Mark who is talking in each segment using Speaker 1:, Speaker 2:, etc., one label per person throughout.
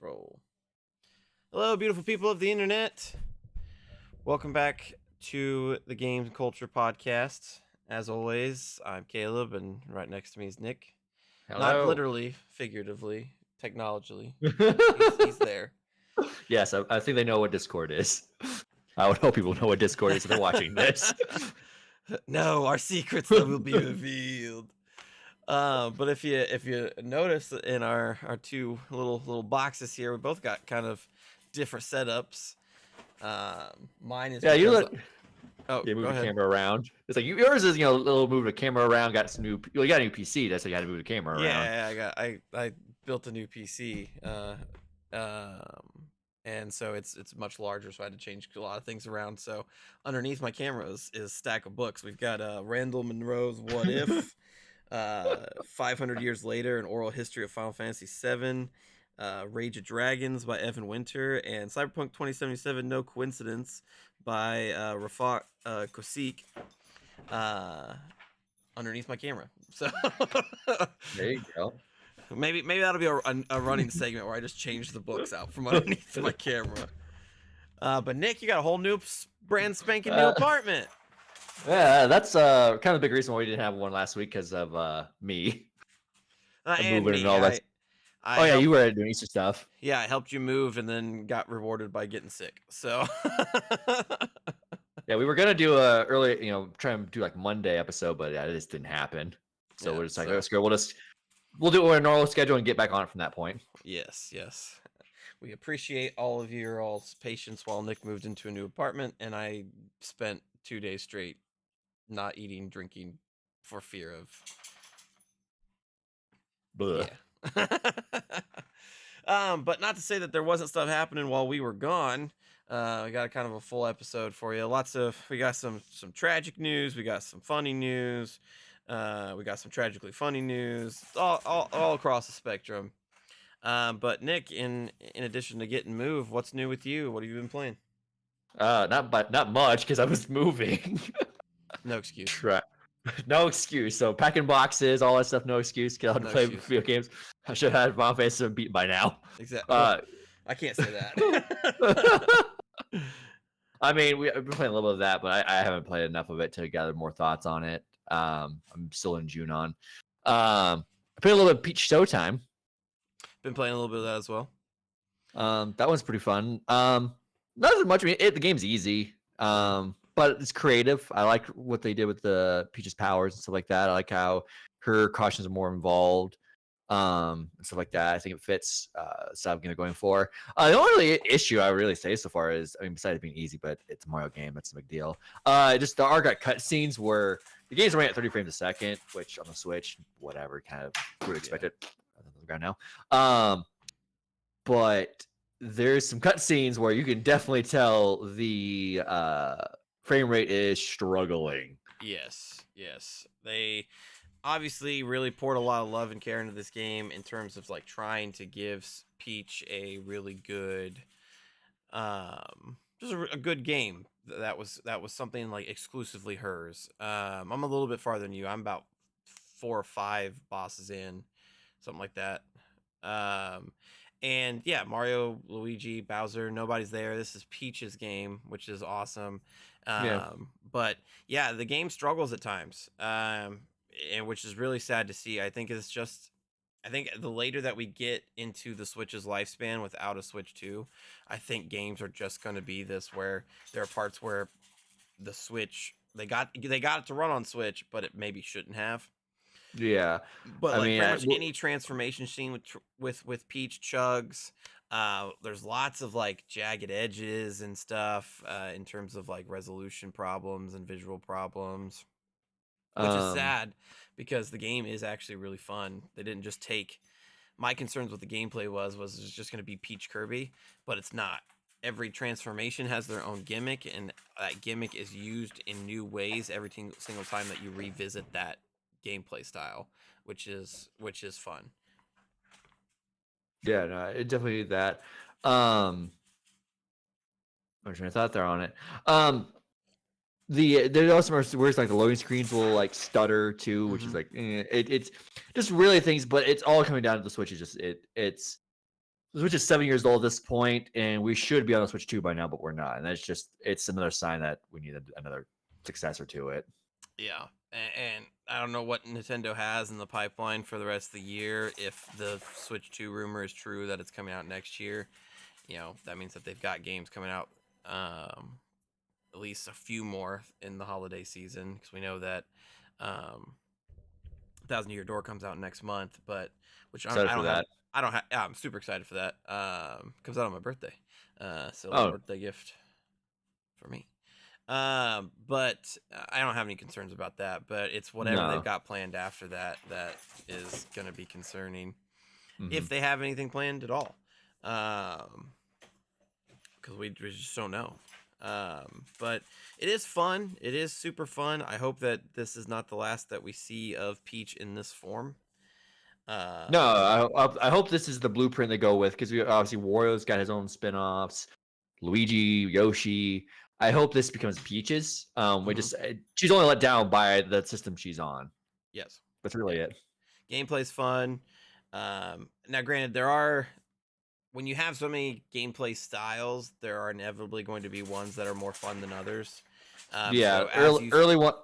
Speaker 1: roll. Hello, beautiful people of the internet. Welcome back to the Game Culture Podcast. As always, I'm Caleb, and right next to me is Nick. Not
Speaker 2: Hello.
Speaker 1: literally, figuratively, technologically. He's there.
Speaker 2: Yes, I think they know what Discord is. I would hope people know what Discord is if they're watching this.
Speaker 1: No, our secrets that will be revealed. But if you notice in our two little boxes here, we both got kind of different setups. Mine is
Speaker 2: Yeah, you
Speaker 1: because
Speaker 2: look.
Speaker 1: oh,
Speaker 2: You move
Speaker 1: go
Speaker 2: the
Speaker 1: ahead.
Speaker 2: camera around. It's like yours is, little move the camera around. Got some new. You got a new PC. That's how you had to move the camera around.
Speaker 1: Yeah, I built a new PC. And so it's much larger, so I had to change a lot of things around. So underneath my camera is a stack of books. We've got Randall Munroe's What If, 500 Years Later, An Oral History of Final Fantasy VII, Rage of Dragons by Evan Winter, and Cyberpunk 2077 No Coincidence by Rafat Kosik underneath my camera. So
Speaker 2: There you go.
Speaker 1: maybe that'll be a running segment where I just change the books out from underneath my camera. But Nick, you got a whole new brand spanking new apartment.
Speaker 2: Yeah, that's kind of a big reason why we didn't have one last week because of me.
Speaker 1: And
Speaker 2: moving
Speaker 1: me.
Speaker 2: and all that.
Speaker 1: I
Speaker 2: Yeah, you were doing Easter stuff.
Speaker 1: Yeah, I helped you move and then got rewarded by getting sick. So
Speaker 2: yeah, we were gonna do a early, try and do like Monday episode, but yeah, it just didn't happen. So
Speaker 1: yeah,
Speaker 2: we're just like, let's go. We'll do our normal schedule and get back on it from that point.
Speaker 1: Yes. We appreciate all of your all's patience while Nick moved into a new apartment, and I spent 2 days straight not eating, drinking for fear of.
Speaker 2: Blah.
Speaker 1: Yeah. But not to say that there wasn't stuff happening while we were gone. We got kind of a full episode for you. We got some tragic news. We got some funny news. We got some tragically funny news. All across the spectrum. But Nick, in addition to getting moved, what's new with you? What have you been playing?
Speaker 2: Not much because I was moving.
Speaker 1: No excuse.
Speaker 2: No excuse. So packing boxes, all that stuff. No excuse. Get out and play video games. I should have had Final Fantasy 7 beat by now.
Speaker 1: Exactly. I can't say that.
Speaker 2: I mean, we've been playing a little bit of that, but I haven't played enough of it to gather more thoughts on it. I'm still in June on. I played a little bit of Peach Showtime.
Speaker 1: Been playing a little bit of that as well.
Speaker 2: That one's pretty fun. Not as much. I mean, the game's easy. But it's creative. I like what they did with the Peach's powers and stuff like that. I like how her cautions are more involved, and stuff like that. I think it fits stuff I'm going for. The only issue I really say so far is, I mean, besides being easy, but it's a Mario game. That's a big deal. Just the got cutscenes where the game's running at 30 frames a second, which on the Switch, whatever, kind of would expect it. On the ground now. But there's some cutscenes where you can definitely tell the frame rate is struggling.
Speaker 1: Yes. They obviously really poured a lot of love and care into this game in terms of like trying to give Peach a really good, just a good game. That was something like exclusively hers. I'm a little bit farther than you. I'm about 4 or 5 bosses in, something like that. And yeah, Mario, Luigi, Bowser, nobody's there. This is Peach's game, which is awesome. But yeah, the game struggles at times, and which is really sad to see. I think the later that we get into the Switch's lifespan without a Switch 2, I think games are just going to be this, where there are parts where the Switch they got it to run on Switch, but it maybe shouldn't have.
Speaker 2: Yeah,
Speaker 1: but like pretty much any transformation scene with Peach chugs, there's lots of like jagged edges and stuff in terms of like resolution problems and visual problems, which is sad because the game is actually really fun. They didn't just take my concerns with the gameplay was it's just going to be Peach Kirby, but it's not. Every transformation has their own gimmick, and that gimmick is used in new ways every single time that you revisit that gameplay style, which is fun.
Speaker 2: Yeah, no, it definitely that. I'm trying to thought there on it. There's also where it's like the loading screens will like stutter too, which is like it's just really things, but it's all coming down to the Switch. It's The Switch is 7 years old at this point, and we should be on the Switch 2 by now, but we're not. And it's another sign that we need another successor to it.
Speaker 1: Yeah, and I don't know what Nintendo has in the pipeline for the rest of the year. If the Switch 2 rumor is true that it's coming out next year, that means that they've got games coming out, at least a few more in the holiday season, because we know that Thousand Year Door comes out next month, but which
Speaker 2: Excited
Speaker 1: I
Speaker 2: for
Speaker 1: don't have.
Speaker 2: that.
Speaker 1: I don't have. Yeah, I'm super excited for that. Comes out on my birthday, so a little
Speaker 2: Oh,
Speaker 1: birthday gift for me. But I don't have any concerns about that. But it's whatever they've
Speaker 2: no.
Speaker 1: got planned after that that is going to be concerning,
Speaker 2: Mm-hmm.
Speaker 1: if they have anything planned at all. Because we just don't know. But it is fun. It is super fun. I hope that this is not the last that we see of Peach in this form.
Speaker 2: No, I hope this is the blueprint they go with, because we obviously Wario's got his own spin-offs, Luigi, Yoshi. I hope this becomes Peach's. She's only let down by the system she's on.
Speaker 1: Yes.
Speaker 2: That's really it.
Speaker 1: Gameplay's fun. Now, granted, when you have so many gameplay styles, there are inevitably going to be ones that are more fun than others.
Speaker 2: Yeah,
Speaker 1: so
Speaker 2: early one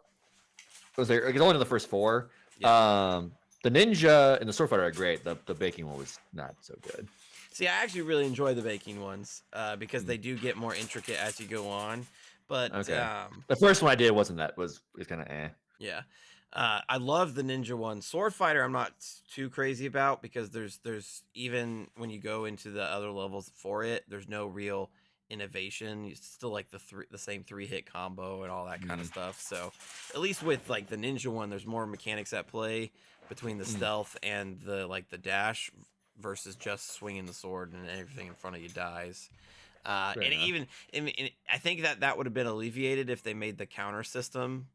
Speaker 2: was there. It's only in the first 4.
Speaker 1: Yeah.
Speaker 2: The Ninja and the Sword Fighter are great. The baking one was not so good.
Speaker 1: See, I actually really enjoy the baking ones because they do get more intricate as you go on. But
Speaker 2: Okay. The first one I did was kind of eh.
Speaker 1: Yeah. I love the ninja one. Sword Fighter, I'm not too crazy about, because there's even when you go into the other levels for it, there's no real innovation. It's still like the same 3-hit combo and all that kind of stuff. So at least with like the ninja one, there's more mechanics at play between the stealth and the dash versus just swinging the sword and everything in front of you dies. And I think that would have been alleviated if they made the counter system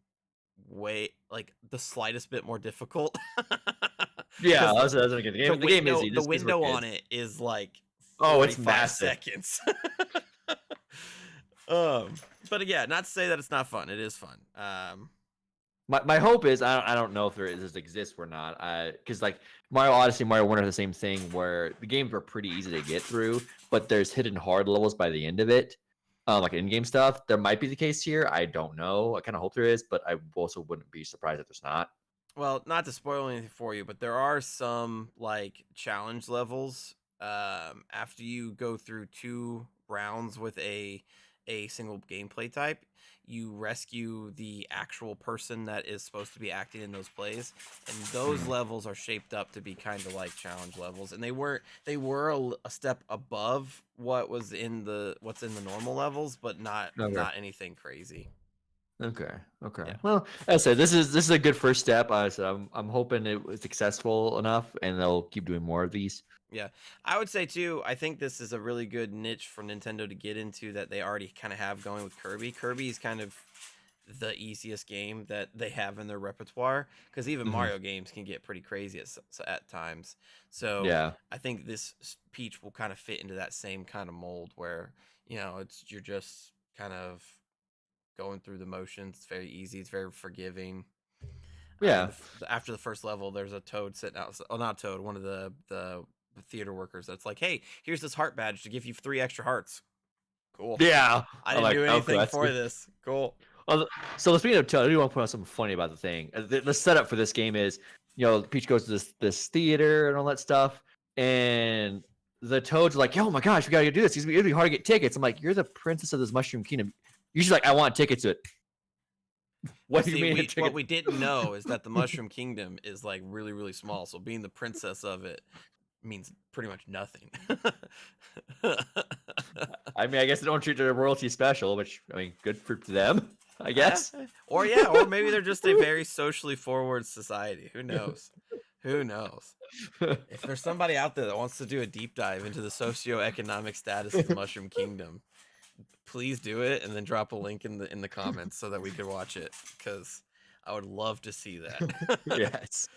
Speaker 1: way like the slightest bit more difficult.
Speaker 2: Yeah, that's a good game. The game is
Speaker 1: the window on it is like
Speaker 2: it's
Speaker 1: 45
Speaker 2: massive.
Speaker 1: seconds. But yeah, not to say that it's not fun. It is fun.
Speaker 2: My hope is, I don't know if this exists or not. Because like Mario Odyssey, Mario Wonder are the same thing, where the games are pretty easy to get through, but there's hidden hard levels by the end of it, like in-game stuff. There might be the case here. I don't know. I kind of hope there is, but I also wouldn't be surprised if there's not.
Speaker 1: Well, not to spoil anything for you, but there are some like challenge levels. After you go through 2 rounds with a single gameplay type, you rescue the actual person that is supposed to be acting in those plays, and those levels are shaped up to be kind of like challenge levels, and they were a step above what's in the normal levels, but not anything crazy.
Speaker 2: Okay.
Speaker 1: Yeah.
Speaker 2: Well, as I said, this is a good first step. I'm hoping it was successful enough, and they'll keep doing more of these.
Speaker 1: Yeah, I would say too, I think this is a really good niche for Nintendo to get into that they already kind of have going with Kirby. Kirby is kind of the easiest game that they have in their repertoire, because even Mario games can get pretty crazy at times. So
Speaker 2: Yeah.
Speaker 1: I think this Peach will kind of fit into that same kind of mold where, you're just kind of going through the motions. It's very easy. It's very forgiving.
Speaker 2: Yeah.
Speaker 1: After the first level, there's a Toad sitting out. Oh, not Toad. One of the theater workers. That's like, hey, here's this heart badge to give you 3 extra hearts. Cool.
Speaker 2: Yeah.
Speaker 1: I didn't do anything for this. Cool.
Speaker 2: So speaking of Toad, I do want to point out something funny about the thing. The setup for this game is, Peach goes to this theater and all that stuff, and the Toad's like, oh my gosh, we gotta do this. It'll be hard to get tickets. I'm like, you're the princess of this Mushroom Kingdom. You're just like, I want tickets to it. What do you mean?
Speaker 1: What we didn't know is that the Mushroom Kingdom is like really, really small. So being the princess of it means pretty much nothing.
Speaker 2: I mean, I guess they don't treat their royalty special, which, I mean, good for them, I guess.
Speaker 1: Or maybe they're just a very socially forward society. Who knows? Who knows? If there's somebody out there that wants to do a deep dive into the socioeconomic status of the Mushroom Kingdom, please do it, and then drop a link in the comments so that we can watch it, because I would love to see that.
Speaker 2: Yes.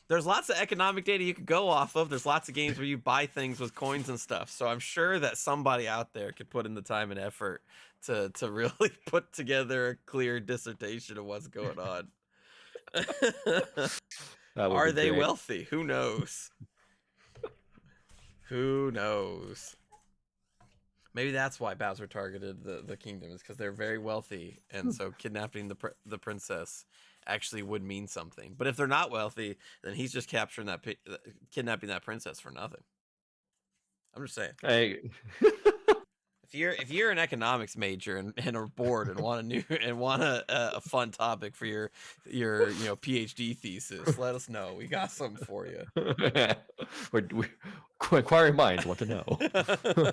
Speaker 1: There's lots of economic data you could go off of. There's lots of games where you buy things with coins and stuff. So I'm sure that somebody out there could put in the time and effort to really put together a clear dissertation of what's going on. Are they wealthy? Who knows? Who knows? Maybe that's why Bowser targeted the kingdom, is because they're very wealthy, and so kidnapping the princess actually would mean something. But if they're not wealthy, then he's just capturing kidnapping that princess for nothing. I'm just saying.
Speaker 2: Hey.
Speaker 1: If you're an economics major and are bored and want a fun topic for your PhD thesis, let us know. We got something for you.
Speaker 2: Inquiring minds want to know.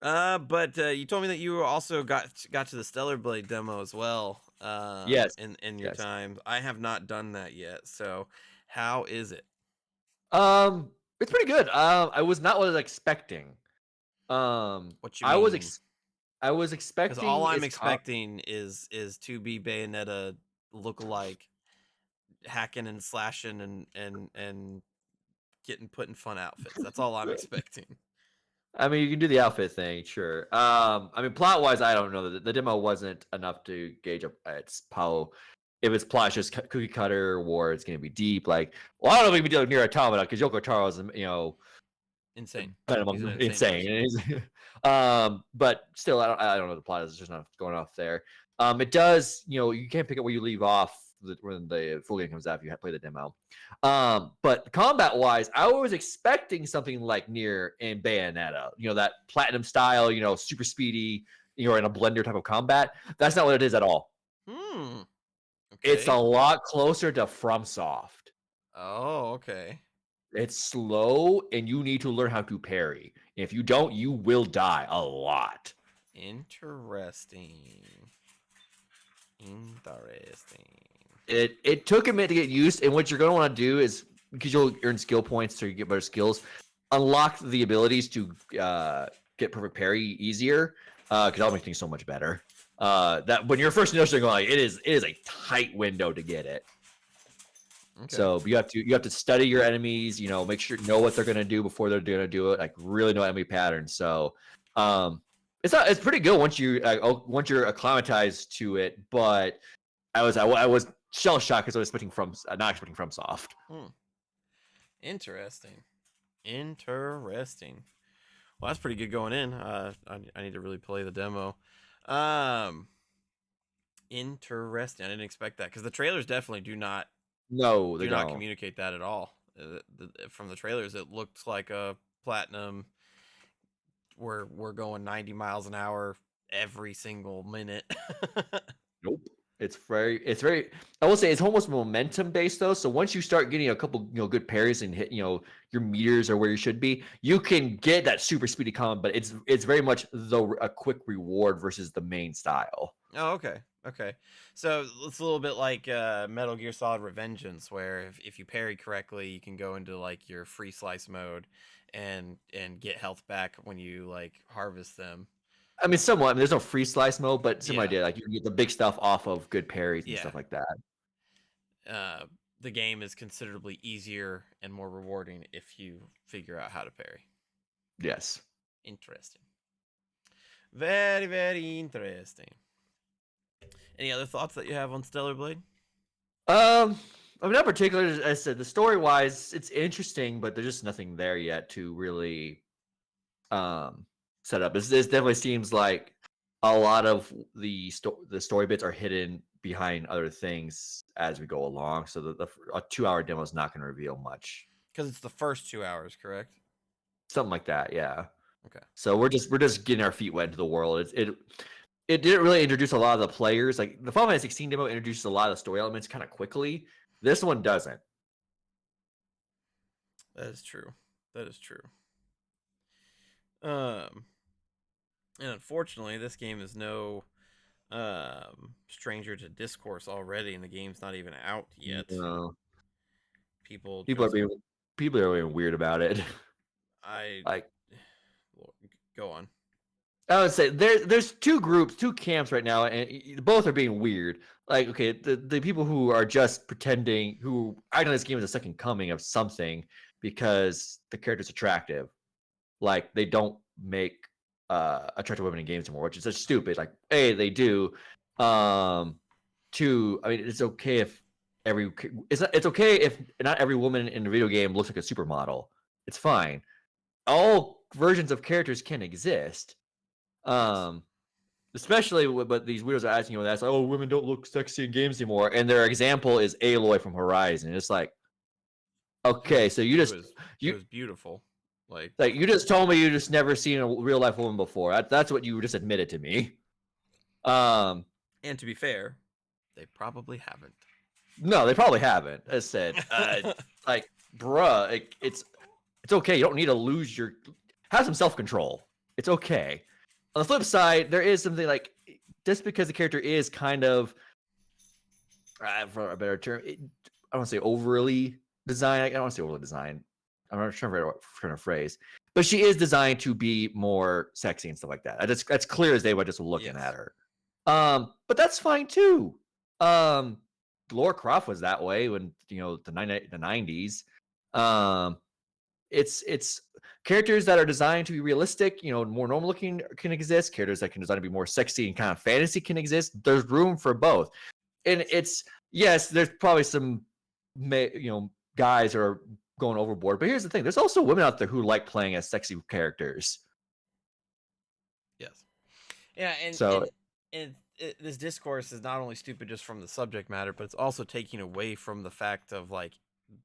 Speaker 1: But you told me that you also got to the Stellar Blade demo as well.
Speaker 2: Yes.
Speaker 1: In your
Speaker 2: Yes.
Speaker 1: time, I have not done that yet. So, how is it?
Speaker 2: It's pretty good. I was not what I was expecting.
Speaker 1: What you
Speaker 2: I was
Speaker 1: mean?
Speaker 2: I was
Speaker 1: Because all
Speaker 2: expecting
Speaker 1: I'm expecting is to be Bayonetta look-alike, hacking and slashing and getting put in fun outfits. That's all I'm expecting.
Speaker 2: I mean, you can do the outfit thing, sure. I mean, plot wise, I don't know. The demo wasn't enough to gauge up its how. If it's plot just cookie cutter or it's going to be deep, like, well, I don't know if we can do near Automata because Yoko Taro is,
Speaker 1: Insane.
Speaker 2: kind
Speaker 1: He's an
Speaker 2: of
Speaker 1: insane person.
Speaker 2: insane. But still, I don't know the plot is just not going off there. It does, you can't pick up where you leave off when the full game comes out if you play the demo. But combat wise, I was expecting something like near in Bayonetta, that platinum style, super speedy, in a blender type of combat. That's not what it is at all. It's a
Speaker 1: Okay.
Speaker 2: lot closer to FromSoft.
Speaker 1: Oh, okay.
Speaker 2: It's slow, and you need to learn how to parry. If you don't, you will die a lot.
Speaker 1: Interesting. Interesting.
Speaker 2: It took a minute to get used, and what you're going to want to do is, because you'll earn skill points to get better skills, unlock the abilities to get perfect parry easier, because that'll make things so much better. That when you're first noticing, going, it is a tight window to get it.
Speaker 1: Okay.
Speaker 2: So you have to study your enemies, make sure know what they're gonna do before they're gonna do it, like really know enemy patterns. So it's pretty good once you're acclimatized to it. But I was shell shocked because I was not expecting FromSoft.
Speaker 1: Interesting. Interesting. Well, that's pretty good going in. I need to really play the demo. Interesting. I didn't expect that because the trailers definitely do not
Speaker 2: No, they don't.
Speaker 1: communicate that at all. From the trailers, it looked like a platinum. We're going 90 miles an hour every single minute.
Speaker 2: Nope. It's very. I will say it's almost momentum based though. So once you start getting a couple, good parries and hit, your meters are where you should be, you can get that super speedy combo. But it's very much a quick reward versus the main style.
Speaker 1: Oh, okay. Okay. So it's a little bit like Metal Gear Solid Revengeance, where if you parry correctly, you can go into like your free slice mode and get health back when you like harvest them.
Speaker 2: I mean, somewhat. I mean, there's no free slice mode, but similar
Speaker 1: Yeah.
Speaker 2: idea. Like you can get the big stuff off of good parries and
Speaker 1: Yeah.
Speaker 2: stuff like that.
Speaker 1: The game is considerably easier and more rewarding if you figure out how to parry.
Speaker 2: Yes.
Speaker 1: Interesting. Very, very interesting. Any other thoughts that you have on Stellar Blade?
Speaker 2: I mean, not particularly. As I said, the story wise, it's interesting, but there's just nothing there yet to really set up. This definitely seems like a lot of the story bits are hidden behind other things as we go along. So a 2-hour demo is not going to reveal much.
Speaker 1: Because it's the first 2 hours, correct?
Speaker 2: Something like that, yeah.
Speaker 1: Okay.
Speaker 2: So we're just getting our feet wet into the world. It didn't really introduce a lot of the players. Like the Final Fantasy 16 demo introduces a lot of the story elements kind of quickly. This one doesn't.
Speaker 1: That is true. That is true. And unfortunately, this game is no stranger to discourse already, and the game's not even out yet.
Speaker 2: No.
Speaker 1: People
Speaker 2: People are
Speaker 1: just,
Speaker 2: being weird about it.
Speaker 1: I
Speaker 2: Like
Speaker 1: go on.
Speaker 2: I would say there's two camps right now, and both are being weird. Like, okay, the people who are just pretending, who act on this game as a second coming of something because the character's attractive. Like they don't make attractive women in games anymore, which is just stupid. Like, A, they do. Two, I mean, it's okay if it's okay if not every woman in a video game looks like a supermodel. It's fine. All versions of characters can exist.
Speaker 1: Yes.
Speaker 2: Especially but these weirdos are asking you that, oh, women don't look sexy in games anymore, and their example is Aloy from Horizon. It's like, okay, so
Speaker 1: It
Speaker 2: you
Speaker 1: was beautiful. Like
Speaker 2: you just told me you just never seen a real life woman before. That's what you just admitted to me.
Speaker 1: And to be fair, they probably haven't.
Speaker 2: No, they probably haven't. As said, like, bruh, it's okay. You don't need to lose your have some self control. It's okay. On the flip side, there is something like just because the character is kind of, for a better term, I don't want to say overly designed. I don't want to say overly designed. I'm not trying to phrase, but she is designed to be more sexy and stuff like that. That's clear as day by just looking at her. But that's fine too. Laura Croft was that way when the 90s. It's characters that are designed to be realistic, more normal looking can exist. Characters that can design to be more sexy and kind of fantasy can exist. There's room for both, and yes, there's probably some guys are going overboard. But here's the thing: there's also women out there who like playing as sexy characters.
Speaker 1: Yes. Yeah, and this discourse is not only stupid just from the subject matter, but it's also taking away from the fact of like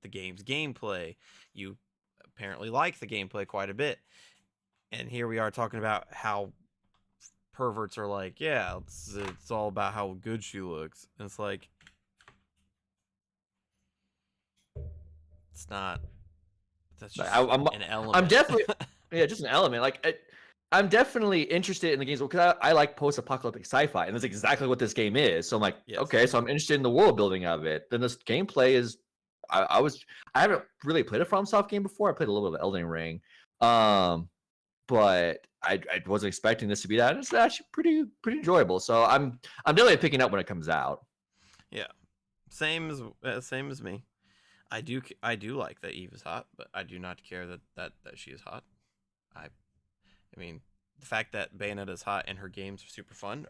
Speaker 1: the game's gameplay. You apparently like the gameplay quite a bit, and here we are talking about how perverts are like, yeah, it's all about how good she looks. And it's like, it's not. That's just an element.
Speaker 2: I'm definitely just an element. Like I'm definitely interested in the games because I like post-apocalyptic sci-fi, and that's exactly what this game is. So I'm like,
Speaker 1: Yes.
Speaker 2: okay, so I'm interested in the world building of it. Then this gameplay is, I haven't really played a FromSoft game before. I played a little bit of Elden Ring, but I wasn't expecting this to be that. It's actually pretty enjoyable. So I'm definitely picking up when it comes out.
Speaker 1: Yeah, same as me. I do like that Eve is hot, but I do not care that she is hot. I mean, the fact that Bayonetta is hot and her games are super fun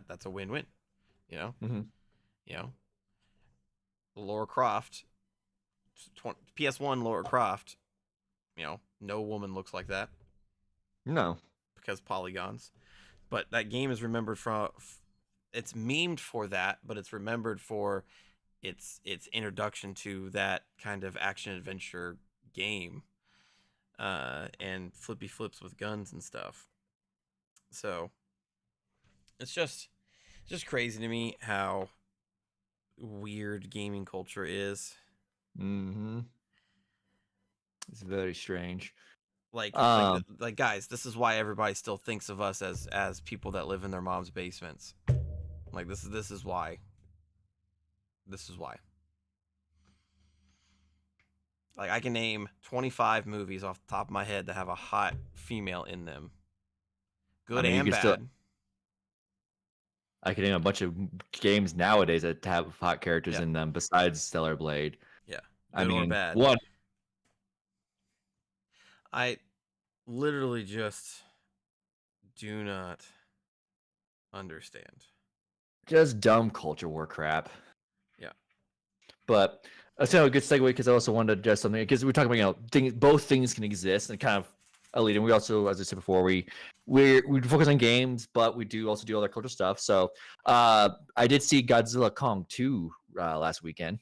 Speaker 1: that's a win-win.
Speaker 2: Mm-hmm.
Speaker 1: Lara Croft, PS1 Lara Croft. No woman looks like that.
Speaker 2: No,
Speaker 1: because polygons. But that game is remembered for it's memed for that, but it's remembered for its introduction to that kind of action adventure game, and flippy flips with guns and stuff. So it's just crazy to me how weird gaming culture is.
Speaker 2: Mm-hmm. It's very strange.
Speaker 1: Like guys, this is why everybody still thinks of us as people that live in their mom's basements. Like this is why. This is why. Like I can name 25 movies off the top of my head that have a hot female in them. Good and bad.
Speaker 2: I can name a bunch of games nowadays that have hot characters in them besides Stellar Blade.
Speaker 1: Yeah. Good or bad. I literally just do not understand.
Speaker 2: Just dumb culture war crap.
Speaker 1: Yeah.
Speaker 2: But that's a good segue because I also wanted to address something because we're talking about both things can exist and kind of a lead. And we also, as I said before, we focus on games, but we do also do other culture stuff. So I did see Godzilla Kong 2 last weekend.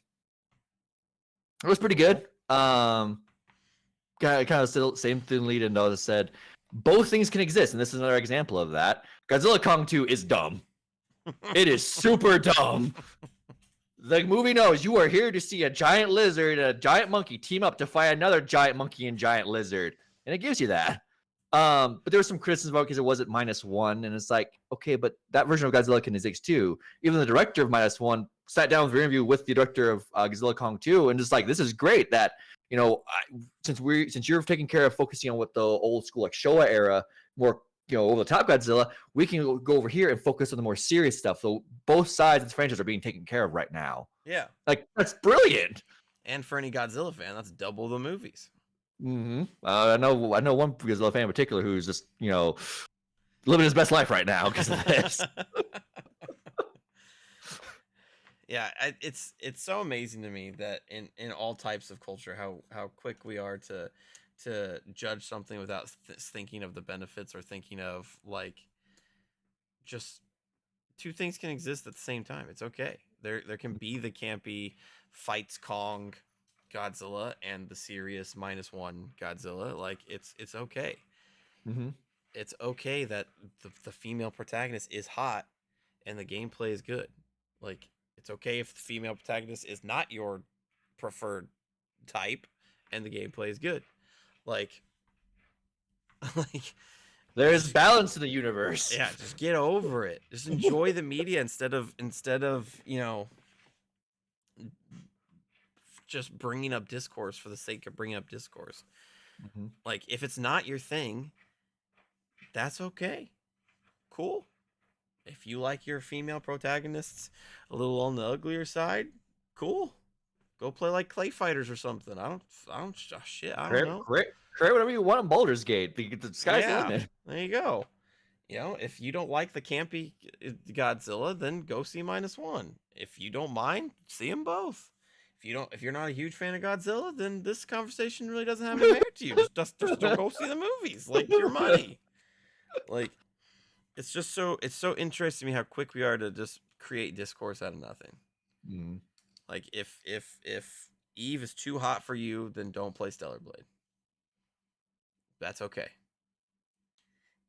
Speaker 2: It was pretty good. Kind of still same thing lead and others said both things can exist, and this is another example of that. Godzilla Kong 2 is dumb. It is super dumb. The movie knows you are here to see a giant lizard and a giant monkey team up to fight another giant monkey and giant lizard, and it gives you that. But there was some criticism about it because it wasn't -1, and it's like, okay, but that version of Godzilla can exist too. Even the director of -1 sat down with an interview with the director of Godzilla Kong 2, and just like, this is great that since you're taking care of focusing on what the old school like Showa era more over the top Godzilla, we can go over here and focus on the more serious stuff. So both sides of the franchise are being taken care of right now.
Speaker 1: Yeah,
Speaker 2: like that's brilliant.
Speaker 1: And for any Godzilla fan, that's double the movies.
Speaker 2: Mm-hmm. I know one Godzilla fan in particular who's just living his best life right now because of this.
Speaker 1: Yeah, it's so amazing to me that in all types of culture how quick we are to to judge something without thinking of the benefits or thinking of like just two things can exist at the same time. It's okay. There can be the campy fights Kong Godzilla and the serious -1 Godzilla. Like it's okay.
Speaker 2: Mm-hmm.
Speaker 1: It's okay that the female protagonist is hot and the gameplay is good. Like it's okay if the female protagonist is not your preferred type and the gameplay is good. Like like
Speaker 2: There's
Speaker 1: just
Speaker 2: balance in the universe.
Speaker 1: yeah, just get over it. Just enjoy the media instead of, just bringing up discourse for the sake of bringing up discourse.
Speaker 2: Mm-hmm.
Speaker 1: Like if it's not your thing, that's okay. Cool. If you like your female protagonists a little on the uglier side, cool. Go play like Clay Fighters or something. Shit. I don't know.
Speaker 2: Create whatever you want in Baldur's Gate. The sky's the
Speaker 1: Yeah,
Speaker 2: limit.
Speaker 1: there you go. If you don't like the campy Godzilla, then go see -1. If you don't mind, see them both. If you're not a huge fan of Godzilla, then this conversation really doesn't have any merit to you. Just don't go see the movies. Like your money. Like it's so interesting to me how quick we are to just create discourse out of nothing.
Speaker 2: Mm.
Speaker 1: Like if Eve is too hot for you, then don't play Stellar Blade. That's okay.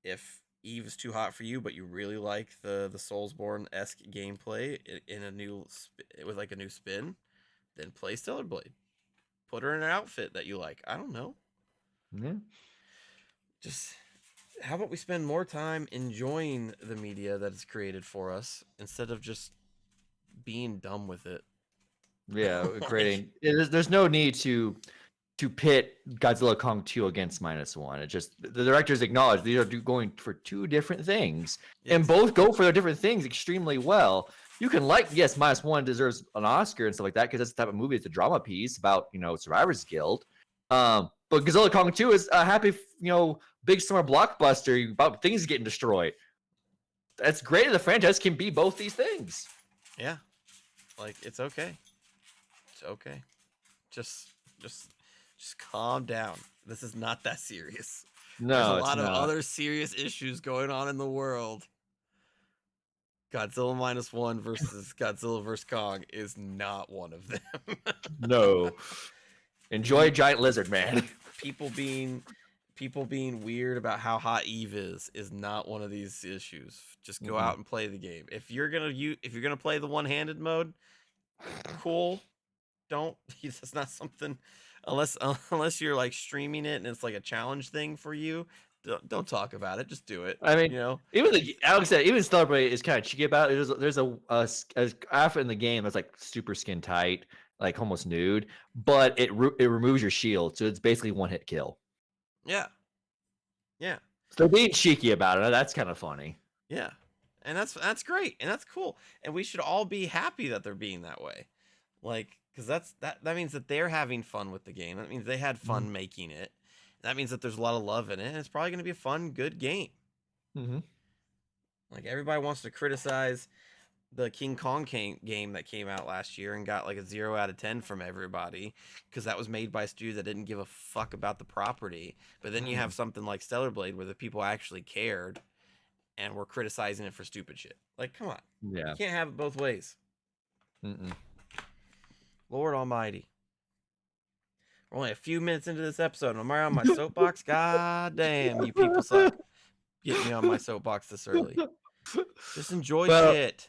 Speaker 1: If Eve is too hot for you, but you really like the Soulsborne-esque gameplay in a new with like a new spin, then play Stellar Blade. Put her in an outfit that you like. I don't know.
Speaker 2: Yeah.
Speaker 1: Just how about we spend more time enjoying the media that is created for us instead of just being dumb with it.
Speaker 2: Yeah,
Speaker 1: Like,
Speaker 2: creating. There's no need to pit Godzilla Kong 2 against -1. It just the directors acknowledge these are going for two different things, and
Speaker 1: yes.
Speaker 2: both go for their different things extremely well. You can like, yes, -1 deserves an Oscar and stuff like that because that's the type of movie. It's a drama piece about Survivors Guild. But Godzilla Kong 2 is a happy, big summer blockbuster about things getting destroyed. That's great. The franchise can be both these things.
Speaker 1: Yeah. Like it's okay. It's okay. Just just calm down. This is not that serious. There's a
Speaker 2: No, it's
Speaker 1: lot of
Speaker 2: not.
Speaker 1: other serious issues going on in the world. Godzilla -1 versus Godzilla vs Kong is not one of them.
Speaker 2: No. Enjoy Giant Lizard Man.
Speaker 1: people being weird about how hot Eve is not one of these issues. Just go out and play the game. If you're gonna play the one-handed mode, cool. Don't that's not something unless you're like streaming it and it's like a challenge thing for you. Don't talk about it. Just do it.
Speaker 2: I mean,
Speaker 1: You know.
Speaker 2: even Alex said, even Celebrate is kind of cheeky about it. There's a alpha in the game that's like super skin tight, like almost nude, but it removes your shield, so it's basically one hit kill.
Speaker 1: Yeah. Yeah.
Speaker 2: So they're being cheeky about it. That's kind of funny.
Speaker 1: Yeah. And that's great and that's cool. And we should all be happy that they're being that way. Like because that means that they're having fun with the game. That means they had fun making it. That means that there's a lot of love in it. And it's probably going to be a fun, good game.
Speaker 2: Mm-hmm.
Speaker 1: Like everybody wants to criticize the King Kong game that came out last year and got like a 0 out of 10 from everybody because that was made by a studio that didn't give a fuck about the property. But then you have something like Stellar Blade where the people actually cared and were criticizing it for stupid shit. Like, come on.
Speaker 2: Yeah.
Speaker 1: You can't have it both ways. Lord Almighty. We're only a few minutes into this episode. Am I on my soapbox? God damn, you people suck. Get me on my soapbox this early. Just enjoy shit.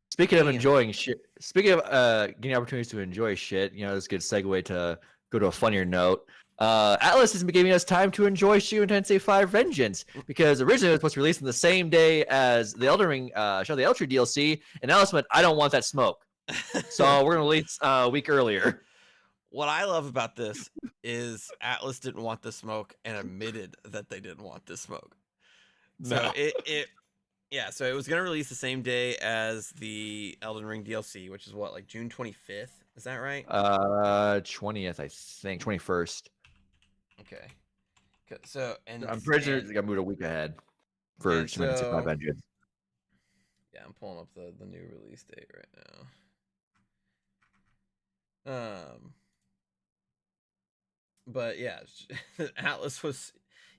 Speaker 2: Speaking of enjoying shit, speaking of getting opportunities to enjoy shit, it's a good segue to go to a funnier note. Atlas has been giving us time to enjoy Shin Megami Tensei 5 Vengeance because originally it was supposed to release on the same day as the Elden Ring Show the Eltree DLC, and Atlas went, I don't want that smoke. So we're going to release a week earlier.
Speaker 1: What I love about this is Atlas didn't want the smoke and admitted that they didn't want the smoke. So
Speaker 2: No.
Speaker 1: so it was going to release the same day as the Elden Ring DLC, which is what, like June 25th? Is that right?
Speaker 2: 20th, I think. 21st.
Speaker 1: Okay. So, and
Speaker 2: I'm pretty sure it got moved a week ahead for Shin Megami Tensei 5 Vengeance.
Speaker 1: Yeah, I'm pulling up the new release date right now. But yeah, Atlas was,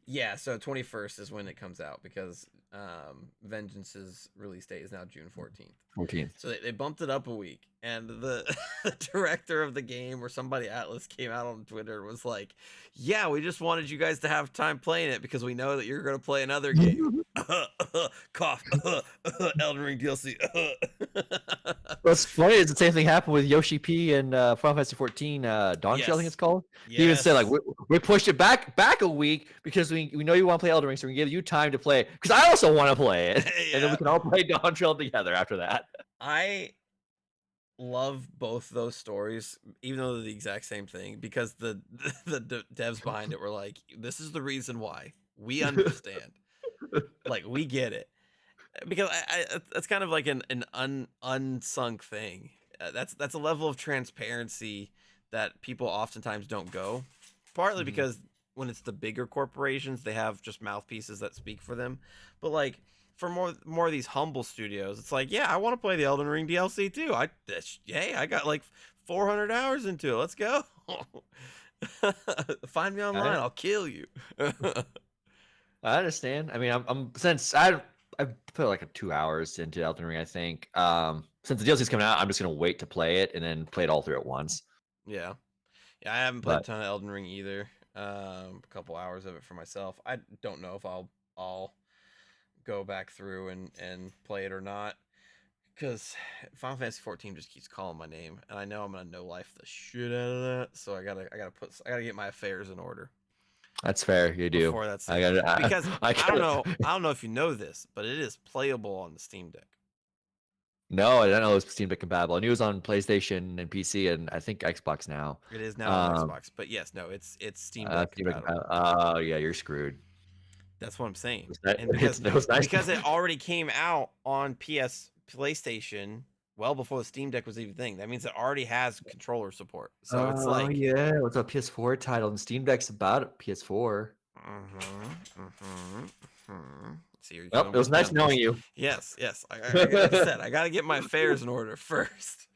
Speaker 1: yeah. So 21st is when it comes out because Vengeance's release date is now June 14th.
Speaker 2: 14th.
Speaker 1: So they bumped it up a week, and the, the director of the game or somebody Atlas came out on Twitter and was like, "Yeah, we just wanted you guys to have time playing it because we know that you're going to play another game." Cough. Elden Ring DLC.
Speaker 2: What's funny is the same thing happened with Yoshi P and Final Fantasy 14 Dawn Trail, I think it's
Speaker 1: Yes.
Speaker 2: called. He even said like we pushed it back a week because we know you want to play Elden Ring, so we give you time to play it because I also want to play it, and then we can all play Dawn Trail together after that.
Speaker 1: I love both those stories, even though they're the exact same thing, because the devs behind it were like, "This is the reason why. We understand. Like we get it." Because that's kind of like an unsung thing. That's a level of transparency that people oftentimes don't go. Partly
Speaker 2: Mhm.
Speaker 1: because when it's the bigger corporations, they have just mouthpieces that speak for them. But like for more of these humble studios, it's like, yeah, I want to play the Elden Ring DLC too. Yay, I got like 400 hours into it. Let's go. Find me online. I'll kill you.
Speaker 2: I understand. I mean, I'm since I put like 2 hours into Elden Ring, I think. Since the DLC's coming out, I'm just gonna wait to play it and then play it all through at once.
Speaker 1: Yeah. Yeah, I haven't played a
Speaker 2: But
Speaker 1: ton of Elden Ring either. A couple hours of it for myself. I don't know if I'll go back through and play it or not, because Final Fantasy 14 just keeps calling my name, and I know I'm gonna no life the shit out of that. So I gotta get my affairs in order
Speaker 2: that's fair. You do.
Speaker 1: before that
Speaker 2: I
Speaker 1: stage.
Speaker 2: got.
Speaker 1: Because
Speaker 2: I
Speaker 1: I don't know if you know this, but it is playable on the Steam Deck.
Speaker 2: No, I didn't know it was Steam Deck compatible. I knew it was on PlayStation and PC, and I think Xbox now.
Speaker 1: It is now on
Speaker 2: Um,
Speaker 1: Xbox, but yes, no, it's Steam Deck
Speaker 2: Steam Deck
Speaker 1: compatible.
Speaker 2: Oh yeah, you're screwed.
Speaker 1: That's what I'm saying. And
Speaker 2: It was nice.
Speaker 1: because it already came out on PlayStation well before the Steam Deck was even a thing. That means it already has controller support. So it's
Speaker 2: Oh
Speaker 1: like,
Speaker 2: yeah, what's a PS4 title? And Steam Deck's about a PS4.
Speaker 1: See, you're
Speaker 2: Well,
Speaker 1: doing
Speaker 2: it was
Speaker 1: with
Speaker 2: nice
Speaker 1: them.
Speaker 2: knowing you.
Speaker 1: Yes, yes. Like I said, I got to get my affairs in order first.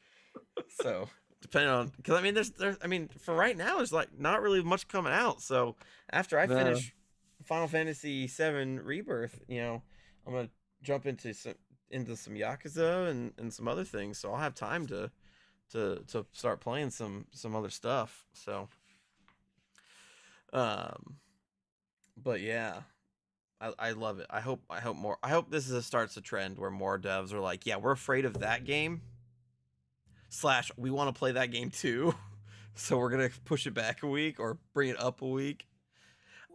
Speaker 1: So depending on, because I mean, I mean, for right now, there's like not really much coming out. So after I
Speaker 2: No.
Speaker 1: finish Final Fantasy VII Rebirth, I'm gonna jump into some Yakuza and some other things. So I'll have time to start playing some other stuff. So, um, but yeah. I love it. I hope this starts a trend where more devs are like, yeah, we're afraid of that game. / we want to play that game too. So we're gonna push it back a week or bring it up a week.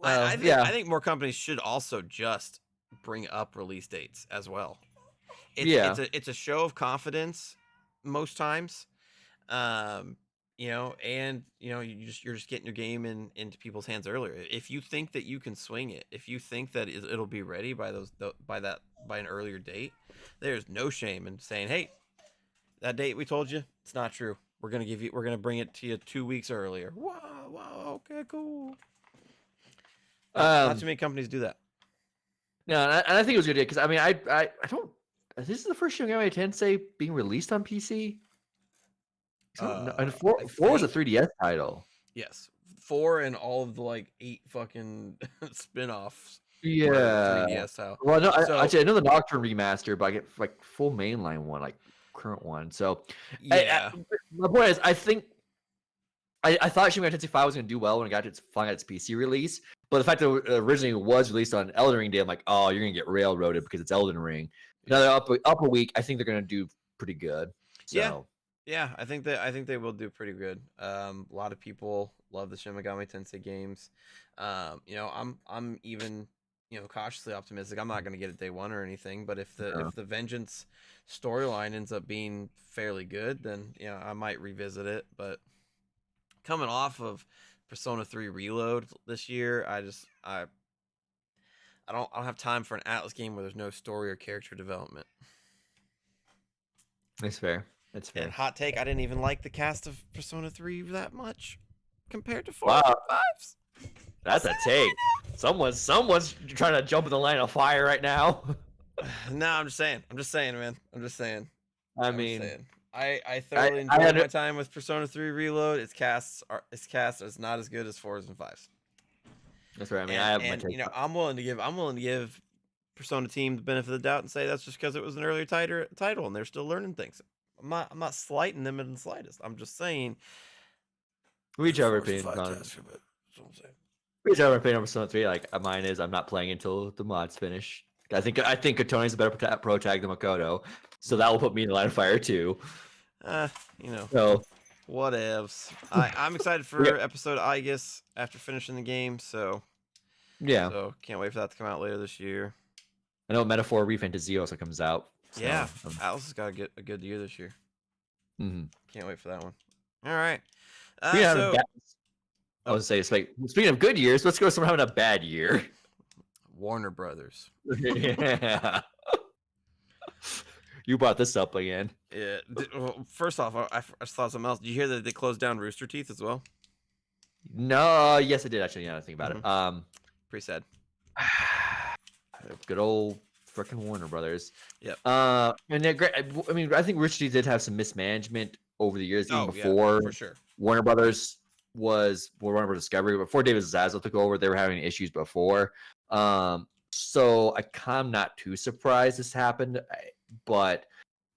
Speaker 2: Well,
Speaker 1: I
Speaker 2: yeah,
Speaker 1: think more companies should also just bring up release dates as well.
Speaker 2: yeah.
Speaker 1: It's a show of confidence most times. Um, and you're just getting your game into people's hands earlier. If you think that you can swing it, if you think that it'll be ready by by an earlier date, there's no shame in saying, hey, that date we told you, it's not true. We're gonna bring it to you 2 weeks earlier. Wow, okay, cool. Not too
Speaker 2: Um,
Speaker 1: many companies do that.
Speaker 2: no, and I think it was a good idea because I mean, I don't. This is the first Shin Megami Tensei being released on PC. So no, and
Speaker 1: I
Speaker 2: four was a
Speaker 1: think
Speaker 2: 3DS title.
Speaker 1: yes, 4 and all of the like 8 fucking spin-offs were
Speaker 2: Yeah.
Speaker 1: 3DS style.
Speaker 2: Well, no,
Speaker 1: So
Speaker 2: actually, I know the Nocturne remaster, but I get like full mainline one, like current one. So,
Speaker 1: yeah,
Speaker 2: my point is, I think I thought Shin Megami Tensei 5 was going to do well when it got its PC release, but the fact that it originally was released on Elden Ring Day, I'm like, oh, you're going to get railroaded because it's Elden Ring. Now they're up a week. I think they're going to do pretty good.
Speaker 1: yeah,
Speaker 2: So,
Speaker 1: yeah. I think they will do pretty good. A lot of people love the Shin Megami Tensei games. I'm even cautiously optimistic. I'm not going to get it day one or anything, but
Speaker 2: uh,
Speaker 1: if the Vengeance storyline ends up being fairly good, then I might revisit it. But coming off of Persona 3 Reload this year, I don't have time for an Atlas game where there's no story or character development.
Speaker 2: that's fair. That's
Speaker 1: And
Speaker 2: fair.
Speaker 1: hot take, I didn't even like the cast of Persona 3 that much compared to 4s
Speaker 2: Wow,
Speaker 1: and 5s. I'll
Speaker 2: that's
Speaker 1: say
Speaker 2: a take. Someone's trying to jump in the line of fire right now.
Speaker 1: that. No, I'm just saying. I'm just saying, man. I'm just saying.
Speaker 2: I
Speaker 1: I'm just
Speaker 2: mean,
Speaker 1: saying. I thoroughly
Speaker 2: I
Speaker 1: enjoyed
Speaker 2: had
Speaker 1: my time with Persona 3 Reload. Its cast is not as good as 4s and 5s.
Speaker 2: That's right. I mean, I
Speaker 1: And
Speaker 2: have my
Speaker 1: and
Speaker 2: take.
Speaker 1: I'm willing to give Persona Team the benefit of the doubt and say that's just because it was an earlier title and they're still learning things. I'm not slighting them in the slightest. I'm just saying
Speaker 2: We each have our
Speaker 1: 4s and
Speaker 2: opinions
Speaker 1: 5
Speaker 2: on.
Speaker 1: tasker, but that's what I'm saying.
Speaker 2: We each have our opinion on Persona 3. Like mine is, I'm not playing until the mods finish. I think Katoni's a better pro tag than Makoto, so that will put me in the line of fire too.
Speaker 1: Uh, you know,
Speaker 2: So
Speaker 1: whatevs. I'm excited
Speaker 2: yeah,
Speaker 1: for episode Aegis after finishing the game, so
Speaker 2: yeah.
Speaker 1: can't wait for that to come out later this year.
Speaker 2: I know Metaphor Refantasy also comes out. So,
Speaker 1: Yeah, Alice has got a good year this year.
Speaker 2: mhm.
Speaker 1: Can't wait for that one. All right.
Speaker 2: Speaking of
Speaker 1: So
Speaker 2: bad, I was say, speaking of good years, let's go to someone having a bad year.
Speaker 1: Warner Brothers.
Speaker 2: Yeah. You brought this up again.
Speaker 1: Yeah. Well, first off, I just thought something else. Did you hear that they closed down Rooster Teeth as well?
Speaker 2: No, yes, I did actually. Yeah, I think about it.
Speaker 1: Pretty sad.
Speaker 2: Good old freaking Warner Brothers.
Speaker 1: Yep.
Speaker 2: And they're great. I mean, I think Rooster Teeth did have some mismanagement over the years, even before
Speaker 1: yeah, for sure.
Speaker 2: Warner Brothers Warner Brothers Discovery. Before David Zaslav took over, they were having issues before. So I'm not too surprised this happened, but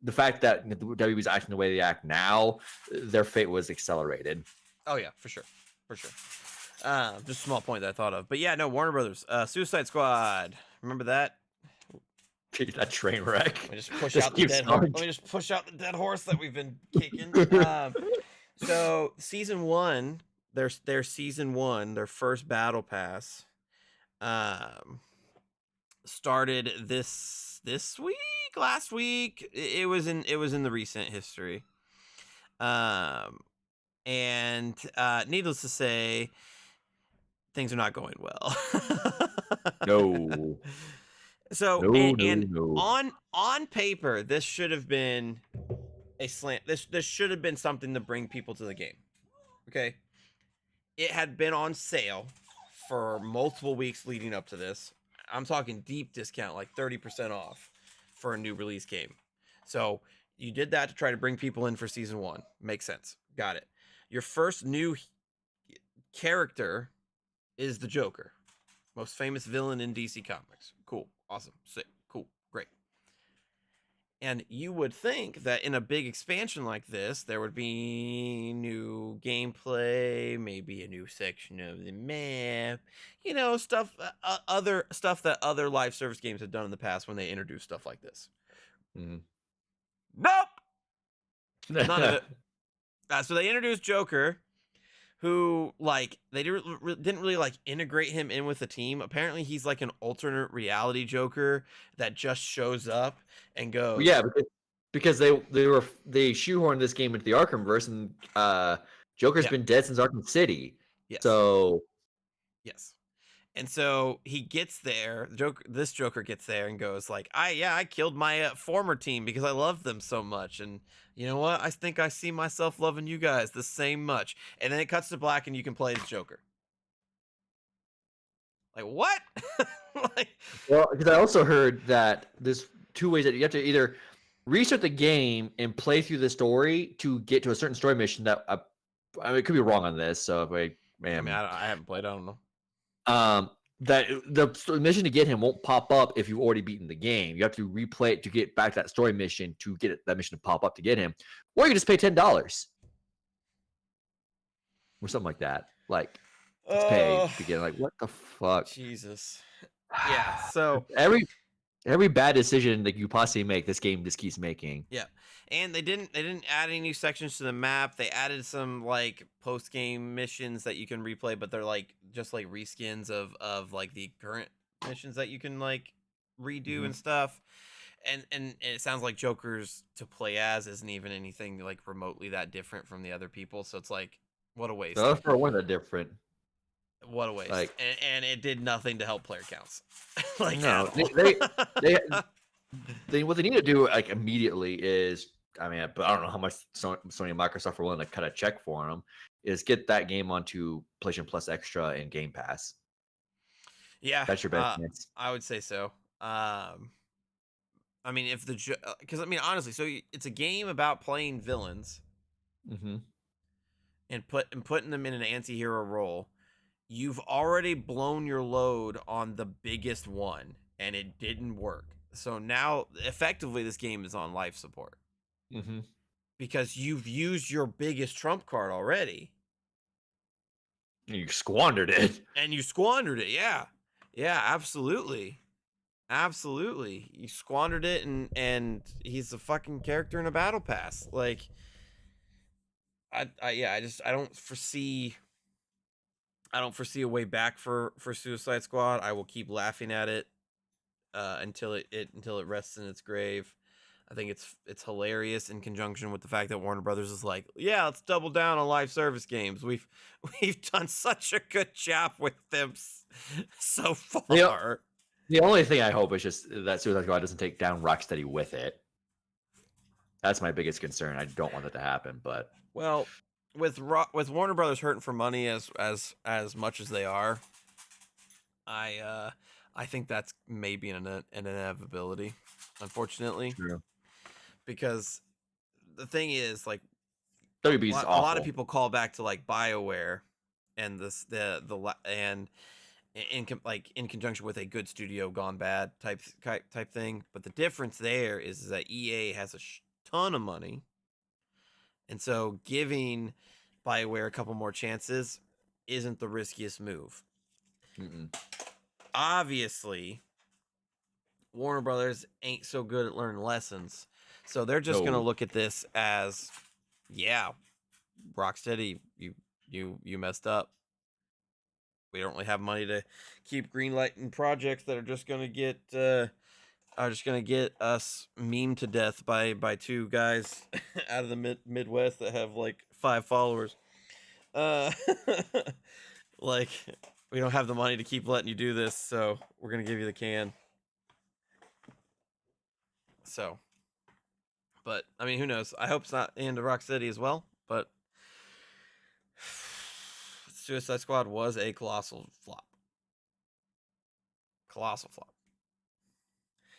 Speaker 2: the fact that the WB's acting the way they act now, their fate was accelerated.
Speaker 1: Oh yeah, for sure. Just a small point that I thought of, but yeah, no, Warner Brothers, Suicide Squad. Remember that?
Speaker 2: That train wreck.
Speaker 1: Let me just push out the dead horse. Let me just push out the dead horse that we've been kicking. So season 1, their season 1, their first battle pass, started this week, last week. It was in the recent history. And needless to say, things are not going well.
Speaker 2: No.
Speaker 1: So
Speaker 2: No.
Speaker 1: on paper, this should have been a slant. This should have been something to bring people to the game. Okay. It had been on sale for multiple weeks leading up to this. I'm talking deep discount, like 30% off for a new release game. So you did that to try to bring people in for season 1. Makes sense. Got it. Your first new character is the Joker, most famous villain in DC Comics. Cool. Awesome. Sick. Cool. Great. And you would think that in a big expansion like this, there would be new gameplay, maybe a new section of the map, stuff, other stuff that other live service games have done in the past when they introduce stuff like this.
Speaker 2: Mm.
Speaker 1: Nope, none of it. So they introduced Joker, who they didn't really integrate him in with the team. Apparently, he's like an alternate reality Joker that just shows up and goes.
Speaker 2: Yeah, because they shoehorned this game into the Arkhamverse, and Joker's been dead since Arkham City.
Speaker 1: Yes.
Speaker 2: So
Speaker 1: yes. And so he gets there. This Joker gets there and goes like, I killed my former team because I loved them so much, and you know what? I think I see myself loving you guys the same much. And then it cuts to black, and you can play as Joker. Like what?
Speaker 2: well, because I also heard that there's 2 ways that you have to either restart the game and play through the story to get to a certain story mission. That I mean, it could be wrong on this. So if
Speaker 1: I haven't played. I don't know.
Speaker 2: That the mission to get him won't pop up if you've already beaten the game. You have to replay it to get back to that story mission to get that mission to pop up to get him, or you can just pay $10 or something like that. Like it's pay to get like what the fuck?
Speaker 1: Jesus. Yeah. So
Speaker 2: every bad decision that you possibly make, this game just keeps making.
Speaker 1: Yeah. And they didn't add any new sections to the map. They added some post game missions that you can replay, but they're just reskins of the current missions that you can redo and stuff. And it sounds like Joker's to play as isn't even anything remotely that different from the other people. So it's what a waste.
Speaker 2: So for one, they're different.
Speaker 1: What a waste. And it did nothing to help player counts.
Speaker 2: No, they what they need to do immediately is, but I don't know how much Sony and Microsoft are willing to cut a check for them, is get that game onto PlayStation Plus Extra and Game Pass.
Speaker 1: Yeah,
Speaker 2: that's your best chance.
Speaker 1: I would say so. I mean, if the because I mean, honestly, so it's a game about playing villains
Speaker 2: Mm-hmm.
Speaker 1: and putting them in an anti-hero role. You've already blown your load on the biggest one, and it didn't work. So now, effectively, this game is on life support
Speaker 2: Mm-hmm.
Speaker 1: because you've used your biggest trump card already,
Speaker 2: You squandered it.
Speaker 1: and you squandered it. Yeah, yeah, absolutely. Absolutely. You squandered it, and he's a fucking character in a battle pass. Like yeah, I don't foresee a way back for Suicide Squad. I will keep laughing at it until until it rests in its grave. I think it's hilarious in conjunction with the fact that Warner Brothers is like, yeah, let's double down on live service games. We've done such a good job with them so
Speaker 2: The,
Speaker 1: far.
Speaker 2: the only thing I hope is just that Suicide Squad doesn't take down Rocksteady with it. That's my biggest concern. I don't want that to happen, but
Speaker 1: Well, with Warner Brothers hurting for money as much as they are, I uh I think that's maybe an inevitability, unfortunately,
Speaker 2: true.
Speaker 1: because the thing is, like,
Speaker 2: WB is
Speaker 1: a lot of
Speaker 2: awful.
Speaker 1: people call back to like BioWare and and like in conjunction with a good studio gone bad type thing, but the difference there is that EA has a ton of money, and so giving BioWare a couple more chances isn't the riskiest move.
Speaker 2: Mm-mm.
Speaker 1: Obviously, Warner Brothers ain't so good at learning lessons. So they're just going to
Speaker 2: No.
Speaker 1: look at this as, yeah, Rocksteady, you messed up. We don't really have money to keep greenlighting projects that are just going to get us memed to death by two guys out of the Midwest that have like 5 followers. Uh like, we don't have the money to keep letting you do this, so we're going to give you the can. So, but I mean, who knows? I hope it's not the end of Rock City as well. But Suicide Squad was a colossal flop.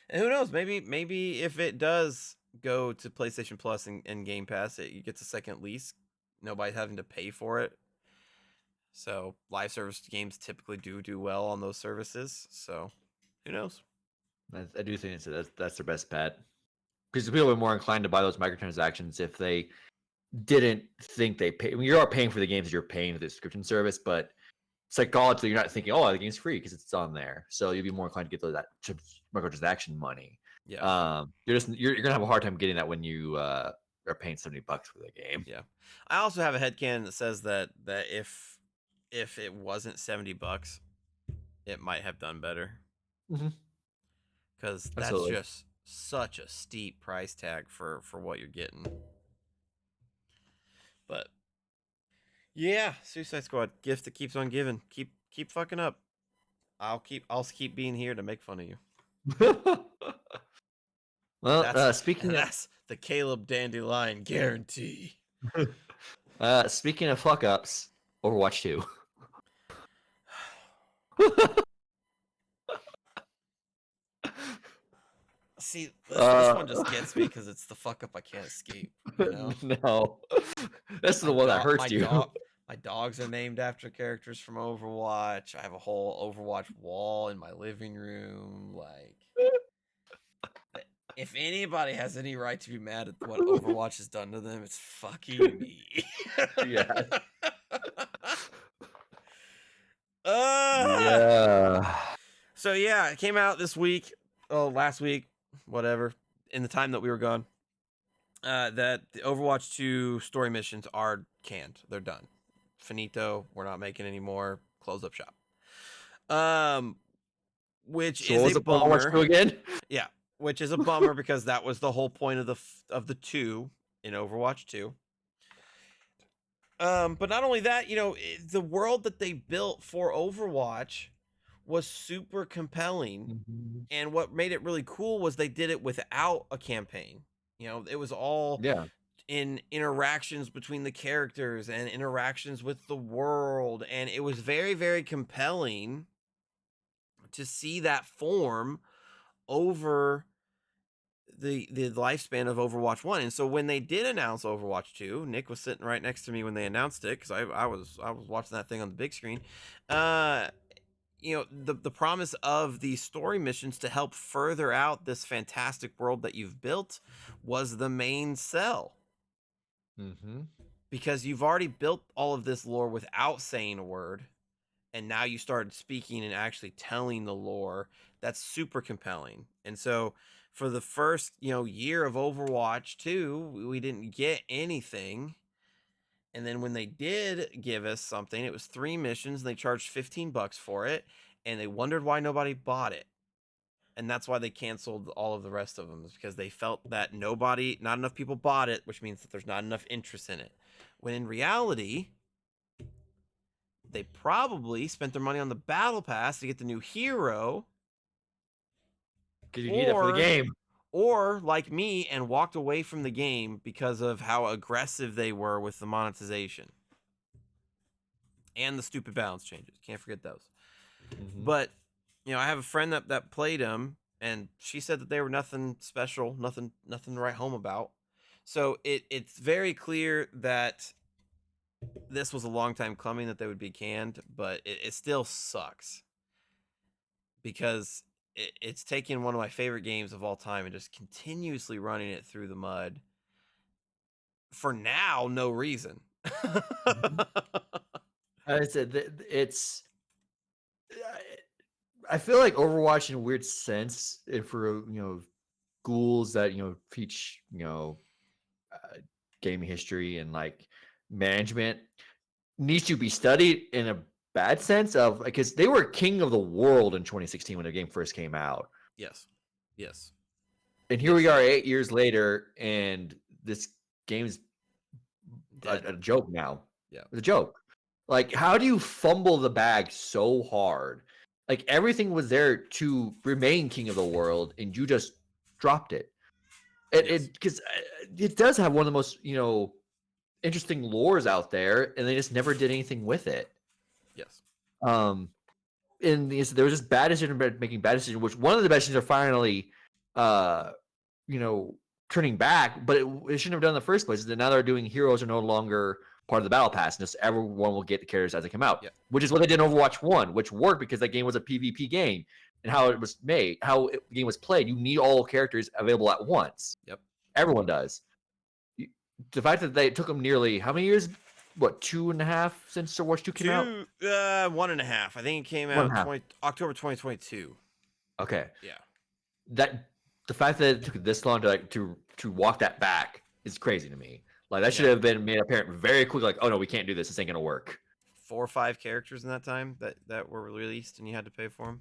Speaker 1: And who knows? Maybe if it does go to PlayStation Plus and Game Pass, it gets a second lease. Nobody having to pay for it. So live service games typically do well on those services. So who knows?
Speaker 2: I do think that's their best bet. Because people are more inclined to buy those microtransactions if they didn't think they pay. I mean, you are paying for the games you're paying for the subscription service, but psychologically, you're not thinking, "Oh, the game's free" because it's on there. So you'll be more inclined to get that microtransaction money.
Speaker 1: Yeah.
Speaker 2: You're gonna have a hard time getting that when you are paying $70 for the game.
Speaker 1: Yeah. I also have a headcanon that says that if it wasn't $70, it might have done better.
Speaker 2: Mm-hmm.
Speaker 1: Because that's
Speaker 2: Absolutely.
Speaker 1: just such a steep price tag for what you're getting. But yeah, Suicide Squad, gift that keeps on giving. Keep fucking up. I'll keep being here to make fun of you.
Speaker 2: Well,
Speaker 1: That's
Speaker 2: speaking of
Speaker 1: that's the Caleb Dandelion guarantee.
Speaker 2: speaking of fuck ups, Overwatch 2.
Speaker 1: See, this one just
Speaker 2: uh,
Speaker 1: gets me because it's the fuck up I can't escape. You know,
Speaker 2: no, that's the one that hurts you.
Speaker 1: my dogs are named after characters from Overwatch. I have a whole Overwatch wall in my living room. Like, if anybody has any right to be mad at what Overwatch has done to them, it's fucking me.
Speaker 2: Yeah.
Speaker 1: uh,
Speaker 2: Yeah.
Speaker 1: so yeah, it came out this week. Oh, last week, whatever. In the time that we were gone, that the Overwatch 2 story missions are canned. They're done. Finito. We're not making any more. Close up shop. Um, which
Speaker 2: So
Speaker 1: is
Speaker 2: what
Speaker 1: a
Speaker 2: was the Overwatch
Speaker 1: bummer.
Speaker 2: 2 again?
Speaker 1: Yeah, which is a bummer because that was the whole point of the 2 in Overwatch 2. But not only that, the world that they built for Overwatch was super compelling,
Speaker 2: Mhm.
Speaker 1: and what made it really cool was they did it without a campaign. It was all
Speaker 2: Yeah.
Speaker 1: in interactions between the characters and interactions with the world, and it was very, very compelling to see that form over the lifespan of Overwatch 1. And so when they did announce Overwatch 2, Nick was sitting right next to me when they announced it, because I was watching that thing on the big screen. Uh the promise of these story missions to help further out this fantastic world that you've built was the main sell,
Speaker 2: Mm-hmm.
Speaker 1: because you've already built all of this lore without saying a word, and now you started speaking and actually telling the lore. That's super compelling. And so for the first year of Overwatch 2, we didn't get anything. And then when they did give us something, it was 3 missions and they charged $15 for it, and they wondered why nobody bought it. And that's why they canceled all of the rest of them, is because they felt that not enough people bought it, which means that there's not enough interest in it. When in reality, they probably spent their money on the battle pass to get the new hero,
Speaker 2: Because you need it for the
Speaker 1: or
Speaker 2: game.
Speaker 1: like me, and walked away from the game because of how aggressive they were with the monetization and the stupid balance changes. Can't forget those.
Speaker 2: Mm-hmm.
Speaker 1: But I have a friend that played them, and she said that they were nothing special, nothing to write home about. So it's very clear that this was a long time coming that they would be canned, but it still sucks, because it's taking one of my favorite games of all time and just continuously running it through the mud for now no reason.
Speaker 2: Mm-hmm. I said it's. I feel like Overwatch, in a weird sense, and for schools that teach gaming history and like management, needs to be studied in a bad sense of, because they were king of the world in 2016 when the game first came out.
Speaker 1: Yes.
Speaker 2: And here we are 8 years later, and this game's a joke now.
Speaker 1: Yeah.
Speaker 2: It's a joke. Like, how do you fumble the bag so hard? Like, everything was there to remain king of the world, and you just dropped it. Because it does have one of the most interesting lores out there, and they just never did anything with it.
Speaker 1: Yes.
Speaker 2: And there was just bad decision making bad decisions, which one of the best decisions are finally turning back, but it shouldn't have done in the first place. Is that now they're doing heroes are no longer part of the battle pass, and just everyone will get the characters as they come out.
Speaker 1: Yep.
Speaker 2: Which is what they did in Overwatch 1, which worked because that game was a PvP game, and how it was made, the game was played. You need all characters available at once.
Speaker 1: Yep.
Speaker 2: Everyone does. The fact that they took them nearly how many years? What, 2.5 since Overwatch 2 came out?
Speaker 1: 1.5. I think it came out October 2022.
Speaker 2: Okay.
Speaker 1: Yeah.
Speaker 2: The fact that it took this long to walk that back is crazy to me. Like, that should have been made apparent very quickly. Like, oh no, we can't do this. This ain't gonna work.
Speaker 1: 4 or 5 characters in that time that were released, and you had to pay for them.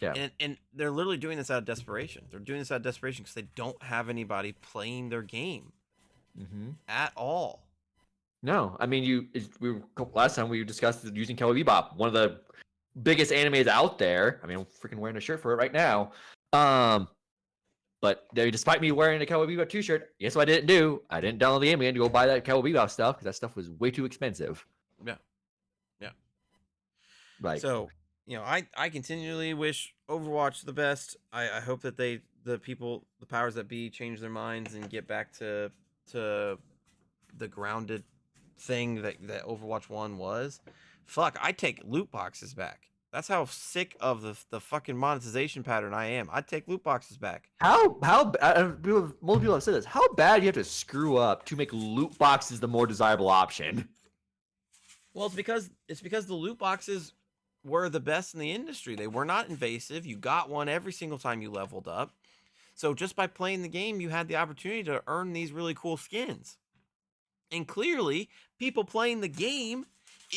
Speaker 2: Yeah.
Speaker 1: And they're literally doing this out of desperation. They're doing this out of desperation because they don't have anybody playing their game at all.
Speaker 2: No, I mean, last time we discussed using Cowboy Bebop, one of the biggest animes out there. I mean, I'm freaking wearing a shirt for it right now. But despite me wearing a Cowboy Bebop 2 shirt, guess what I didn't do? I didn't download the game again to go buy that Cowboy Bebop stuff, because that stuff was way too expensive.
Speaker 1: Yeah.
Speaker 2: Like,
Speaker 1: so, I continually wish Overwatch the best. I hope that the powers that be, change their minds and get back to the grounded thing that Overwatch 1 was. Fuck, I take loot boxes back. That's how sick of the fucking monetization pattern I am. I'd take loot boxes back.
Speaker 2: most people have said this. How bad do you have to screw up to make loot boxes the more desirable option?
Speaker 1: Well, it's because the loot boxes were the best in the industry. They were not invasive. You got one every single time you leveled up. So just by playing the game, you had the opportunity to earn these really cool skins. And clearly, people playing the game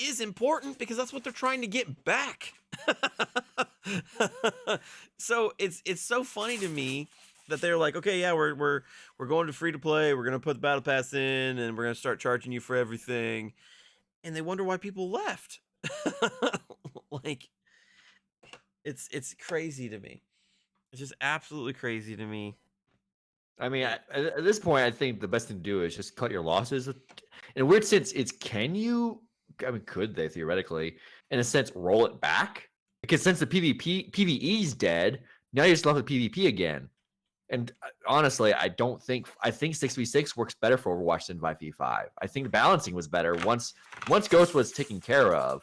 Speaker 1: is important, because that's what they're trying to get back. So it's so funny to me that they're like, okay, yeah, we're going to free to play. We're gonna put the battle pass in, and we're gonna start charging you for everything. And they wonder why people left. Like, it's crazy to me. It's just absolutely crazy to me.
Speaker 2: I mean, at this point, I think the best thing to do is just cut your losses. In a weird sense, could they theoretically, in a sense, roll it back? Because since the PvE's dead, now you're just left with PvP again. And honestly, I think 6v6 works better for Overwatch than 5v5. I think the balancing was better once Ghost was taken care of.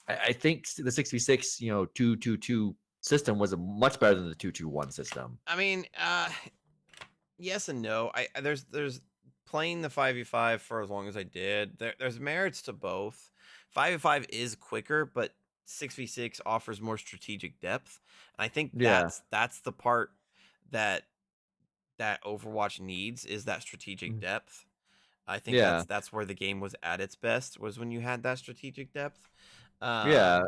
Speaker 2: I think the 6v6, 2-2-2 system was much better than the 2-2-1 system.
Speaker 1: I mean, yes and no. There's playing the 5v5 for as long as I did. There's merits to both. 5v5 is quicker, but 6v6 offers more strategic depth. And I think
Speaker 2: Yeah,
Speaker 1: that's the part that Overwatch needs, is that strategic
Speaker 2: mm,
Speaker 1: depth. I think
Speaker 2: yeah,
Speaker 1: that's where the game was at its best, was when you had that strategic depth.
Speaker 2: yeah.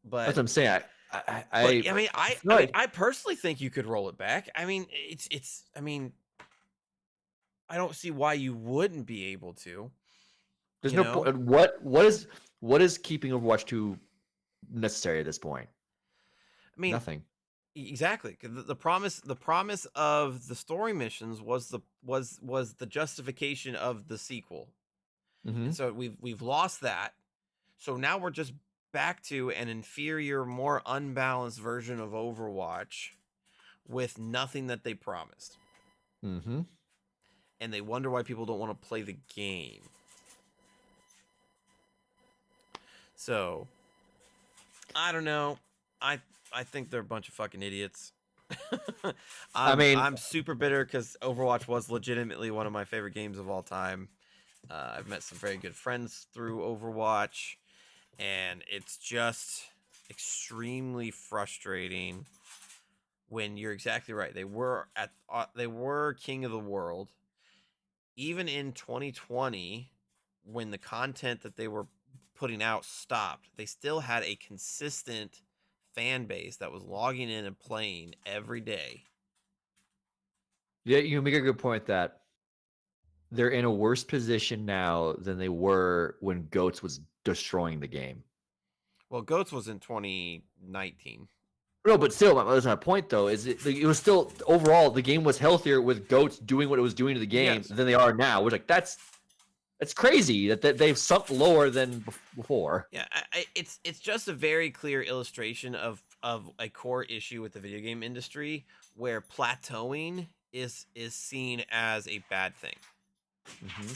Speaker 1: But
Speaker 2: That's what I'm saying.
Speaker 1: I mean,
Speaker 2: I feel like
Speaker 1: I personally think you could roll it back. I mean, I mean, I don't see why you wouldn't be able to,
Speaker 2: there's
Speaker 1: you
Speaker 2: no
Speaker 1: know?
Speaker 2: point. What is keeping Overwatch 2 necessary at this point?
Speaker 1: I mean,
Speaker 2: Nothing.
Speaker 1: exactly. 'Cause the promise of the story missions was the justification of the sequel. And
Speaker 2: Hmm.
Speaker 1: so we've lost that. So now we're just back to an inferior, more unbalanced version of Overwatch with nothing that they promised.
Speaker 2: Hmm.
Speaker 1: And they wonder why people don't want to play the game. So, I don't know. I I think they're a bunch of fucking idiots.
Speaker 2: I mean,
Speaker 1: I'm super bitter because Overwatch was legitimately one of my favorite games of all time. I've met some very good friends through Overwatch, and it's just extremely frustrating when you're exactly right. They were king of the world. Even in 2020, when the content that they were putting out stopped, they still had a consistent fan base that was logging in and playing every day.
Speaker 2: yeah, you make a good point that they're in a worse position now than they were when Goats was destroying the game.
Speaker 1: Well, Goats was in 2019.
Speaker 2: No, but still, that's my point though. Is it was still overall the game was healthier with Goats doing what it was doing to the game
Speaker 1: Yes.
Speaker 2: than they are now. Which like that's crazy that they've sunk lower than before.
Speaker 1: Yeah, it's just a very clear illustration of a core issue with the video game industry, where plateauing is seen as a bad thing,
Speaker 2: Hmm.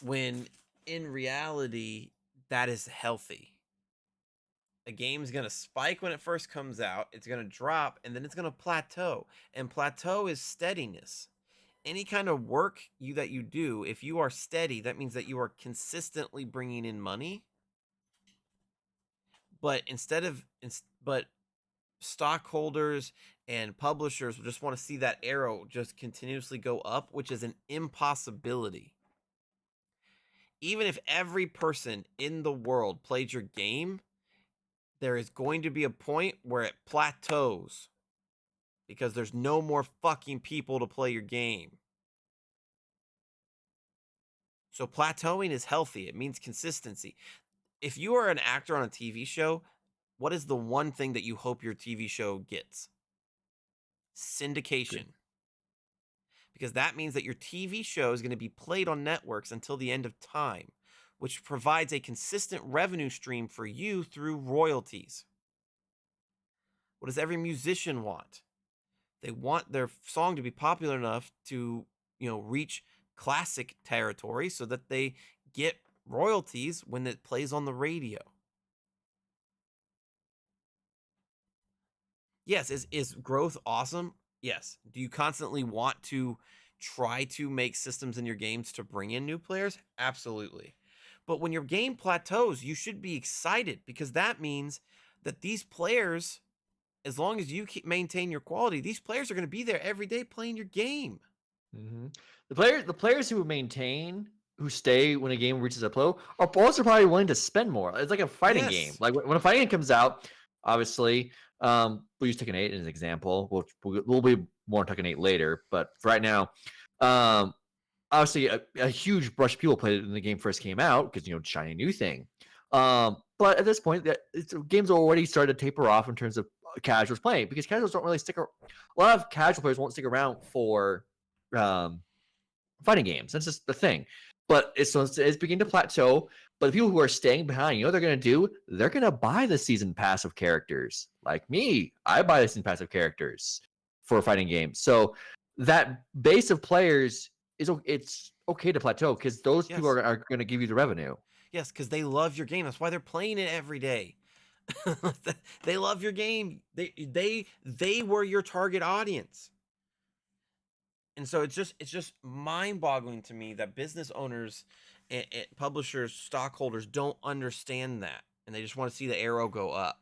Speaker 1: when in reality that is healthy. A game's going to spike when it first comes out, it's going to drop, and then it's going to plateau. And plateau is steadiness. Any kind of work that you do, if you are steady, that means that you are consistently bringing in money. But but stockholders and publishers just want to see that arrow just continuously go up, which is an impossibility. Even if every person in the world played your game, there is going to be a point where it plateaus because there's no more fucking people to play your game. So plateauing is healthy. It means consistency. If you are an actor on a TV show, what is the one thing that you hope your TV show gets? Syndication. Because that means that your TV show is going to be played on networks until the end of time, which provides a consistent revenue stream for you through royalties. What does every musician want? They want their song to be popular enough to, reach classic territory so that they get royalties when it plays on the radio. Yes, is growth awesome? Yes. Do you constantly want to try to make systems in your games to bring in new players? Absolutely. But when your game plateaus, you should be excited, because that means that these players, as long as you maintain your quality, these players are going to be there every day playing your game.
Speaker 2: Hmm. The players who stay when a game reaches a plateau are also probably willing to spend more. It's like a fighting game.
Speaker 1: Yes.
Speaker 2: Like when a fighting game comes out, obviously, we'll use Tekken 8 as an example. We'll be more on Tekken 8 later, but for right now, um, obviously a huge brush of people played it when the game first came out because shiny new thing. But at this point, games already started to taper off in terms of casuals playing, because casuals don't really stick. A lot of casual players won't stick around for um, fighting games. That's just the thing. But it's beginning to plateau. But the people who are staying behind, what they're going to do? They're going to buy the season pass of characters. Like me, I buy the season pass of characters for a fighting game. So that base of players it's okay to plateau because those people
Speaker 1: Yes.
Speaker 2: are going to give you the revenue.
Speaker 1: Yes, because they love your game. That's why they're playing it every day. They love your game. They were your target audience. And so it's just mind-boggling to me that business owners and publishers, stockholders don't understand that, and they just want to see the arrow go up.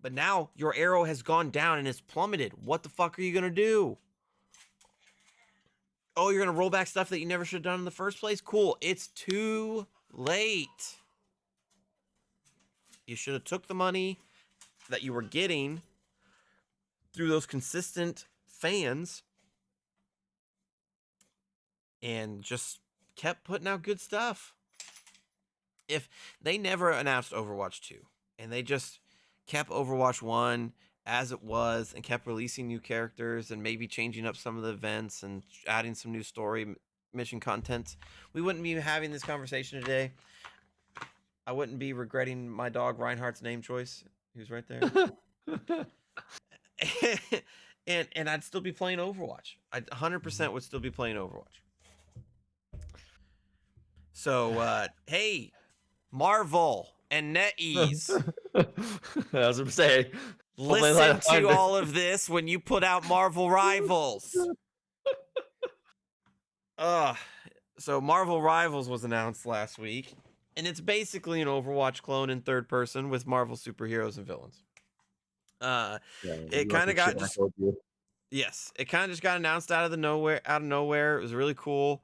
Speaker 1: But now your arrow has gone down and it's plummeted. What the fuck are you gonna do? Oh, you're gonna roll back stuff that you never should have done in the first place? Cool. It's too late. You should have took the money that you were getting through those consistent fans and just kept putting out good stuff. If they never announced Overwatch 2 and they just kept Overwatch 1 as it was and kept releasing new characters and maybe changing up some of the events and adding some new story mission content, we wouldn't be having this conversation today. I wouldn't be regretting my dog Reinhardt's name choice, who's right there. and I'd still be playing Overwatch. I 100% would still be playing Overwatch. So, hey, Marvel and NetEase,
Speaker 2: As I'm saying,
Speaker 1: listen to all of this when you put out Marvel Rivals. So Marvel Rivals was announced last week, and it's basically an Overwatch clone in third person with Marvel superheroes and villains. It kind of got just yes, it kind of just got announced out of nowhere. It was really cool.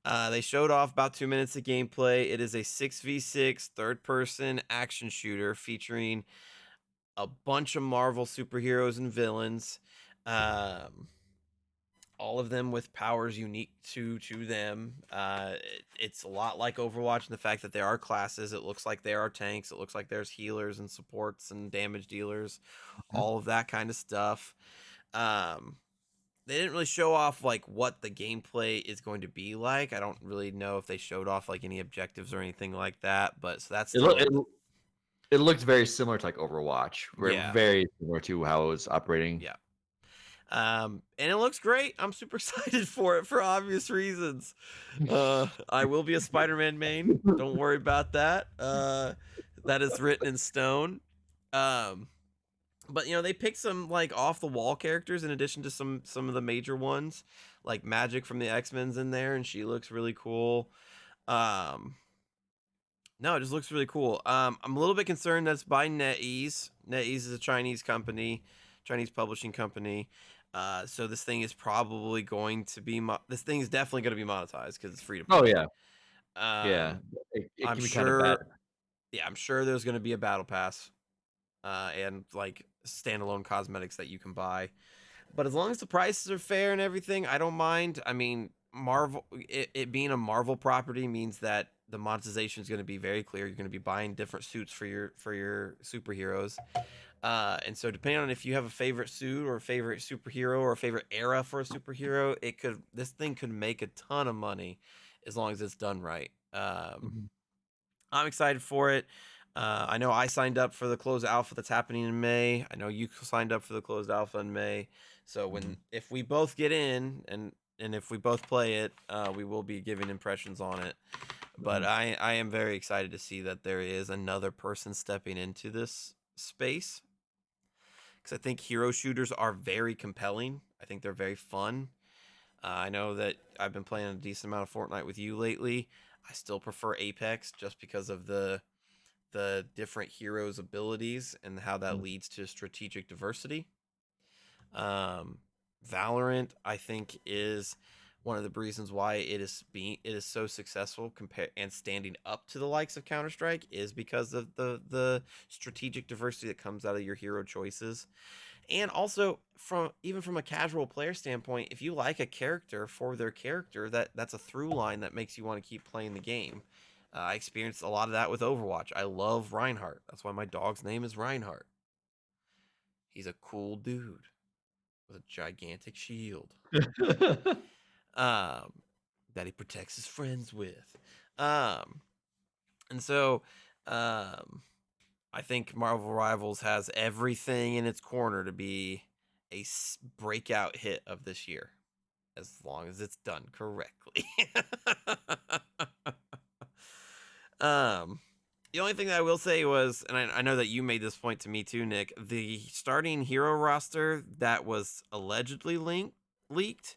Speaker 1: They showed off about 2 minutes of gameplay. It is a 6v6 third-person action shooter featuring a bunch of Marvel superheroes and villains, all of them with powers unique to them. It's a lot like Overwatch in the fact that there are classes. It looks like there are tanks. It looks like there's healers and supports and damage dealers, all of that kind of stuff. They didn't really show off like what the gameplay is going to be like. I don't really know if they showed off like any objectives or anything like that. But so that's still
Speaker 2: it looked very similar to like Overwatch.
Speaker 1: Yeah.
Speaker 2: Very similar to how it was operating.
Speaker 1: Yeah. And it looks great. I'm super excited for it for obvious reasons. I will be a Spider-Man main. Don't worry about that. That is written in stone. But they picked some like off the wall characters in addition to some of the major ones, like Magic from the X-Men's in there, and she looks really cool. No, it just looks really cool. I'm a little bit concerned that's by NetEase. NetEase is a Chinese company, Chinese publishing company. So this thing is probably going to be this thing is definitely going to be monetized because it's free to play.
Speaker 2: Oh yeah,
Speaker 1: yeah.
Speaker 2: It
Speaker 1: I'm
Speaker 2: can be
Speaker 1: sure.
Speaker 2: kind of bad.
Speaker 1: Yeah, I'm sure there's going to be a battle pass, and like standalone cosmetics that you can buy. But as long as the prices are fair and everything, I don't mind. I mean, Marvel, it being a Marvel property means that the monetization is going to be very clear. You're going to be buying different suits for your superheroes. And so depending on if you have a favorite suit or a favorite superhero or a favorite era for a superhero, this thing could make a ton of money as long as it's done right. I'm excited for it. I know I signed up for the closed alpha that's happening in May. I know you signed up for the closed alpha in May. So if we both get in and if we both play it, we will be giving impressions on it. But I am very excited to see that there is another person stepping into this space, because I think hero shooters are very compelling. I think they're very fun. I know that I've been playing a decent amount of Fortnite with you lately. I still prefer Apex just because of the different heroes' abilities and how that leads to strategic diversity. Valorant, I think, is one of the reasons why it is so successful and standing up to the likes of Counter-Strike is because of the strategic diversity that comes out of your hero choices. And also from a casual player standpoint, if you like a character for their character, that's a through line that makes you want to keep playing the game. I experienced a lot of that with Overwatch. I love Reinhardt. That's why my dog's name is Reinhardt. He's a cool dude with a gigantic shield that he protects his friends with. And so I think Marvel Rivals has everything in its corner to be a breakout hit of this year, as long as it's done correctly. um, the only thing that I will say was, and I know that you made this point to me too, Nick, the starting hero roster that was allegedly leaked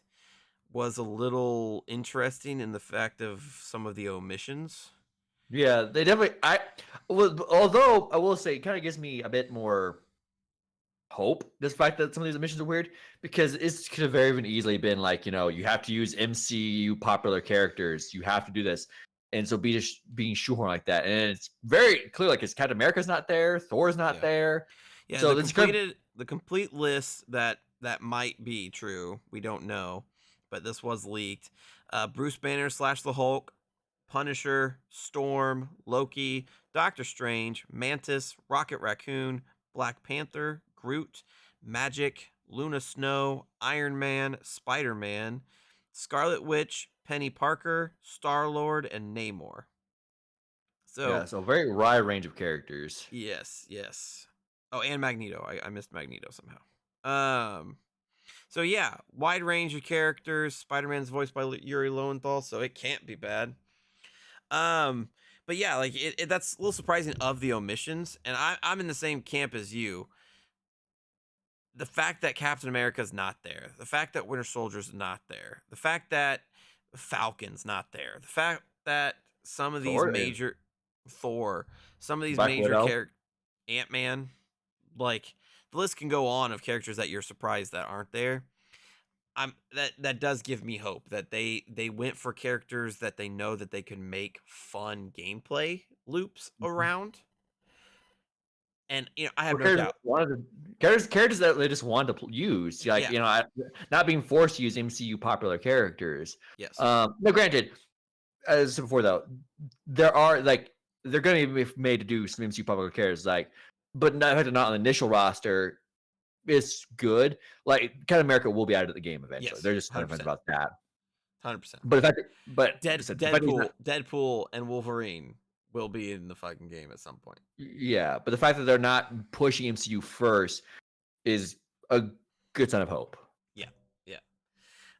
Speaker 1: was a little interesting in the fact of some of the omissions.
Speaker 2: Yeah, they definitely. Although I will say, it kind of gives me a bit more hope. This fact that some of these missions are weird, because it could have very even easily been like, you have to use MCU popular characters. You have to do this, and so being shoehorned like that, and it's very clear like it's Captain America's not there, Thor's not
Speaker 1: Yeah.
Speaker 2: there.
Speaker 1: Yeah,
Speaker 2: So
Speaker 1: the complete list that might be true. We don't know, but this was leaked. Bruce Banner / the Hulk, Punisher, Storm, Loki, Doctor Strange, Mantis, Rocket Raccoon, Black Panther, Groot, Magic, Luna Snow, Iron Man, Spider-Man, Scarlet Witch, Penny Parker, Star-Lord, and Namor. So,
Speaker 2: so very wide range of characters.
Speaker 1: yes. Oh, and Magneto. I missed Magneto somehow. So yeah, wide range of characters. Spider-Man's voiced by Yuri Lowenthal, so it can't be bad. But yeah, like that's a little surprising of the omissions, and I'm in the same camp as you. The fact that Captain America's not there, the fact that Winter Soldier's not there, the fact that Falcon's not there, the fact that some of these
Speaker 2: Thor is
Speaker 1: major Thor, some of these
Speaker 2: Black
Speaker 1: major
Speaker 2: Widow.
Speaker 1: characters, Ant-Man, like the list can go on of characters that you're surprised that aren't there. That does give me hope that they went for characters that they know that they can make fun gameplay loops
Speaker 2: Mhm.
Speaker 1: around. And I have
Speaker 2: Or
Speaker 1: no doubt.
Speaker 2: characters that they just wanted to use, like
Speaker 1: Yeah.
Speaker 2: not being forced to use MCU popular characters.
Speaker 1: Yes.
Speaker 2: No, granted, as I said before though, there are like they're going to be made to do some MCU popular characters, like, but not on the initial roster is good. Like, Captain America will be out of the game eventually.
Speaker 1: Yes.
Speaker 2: They're just 100%
Speaker 1: 100%.
Speaker 2: about that.
Speaker 1: 100%.
Speaker 2: But the fact, that, but the fact he's not,
Speaker 1: Deadpool and Wolverine will be in the fucking game at some point.
Speaker 2: yeah, but the fact that they're not pushing MCU first is a good sign of hope.
Speaker 1: Yeah.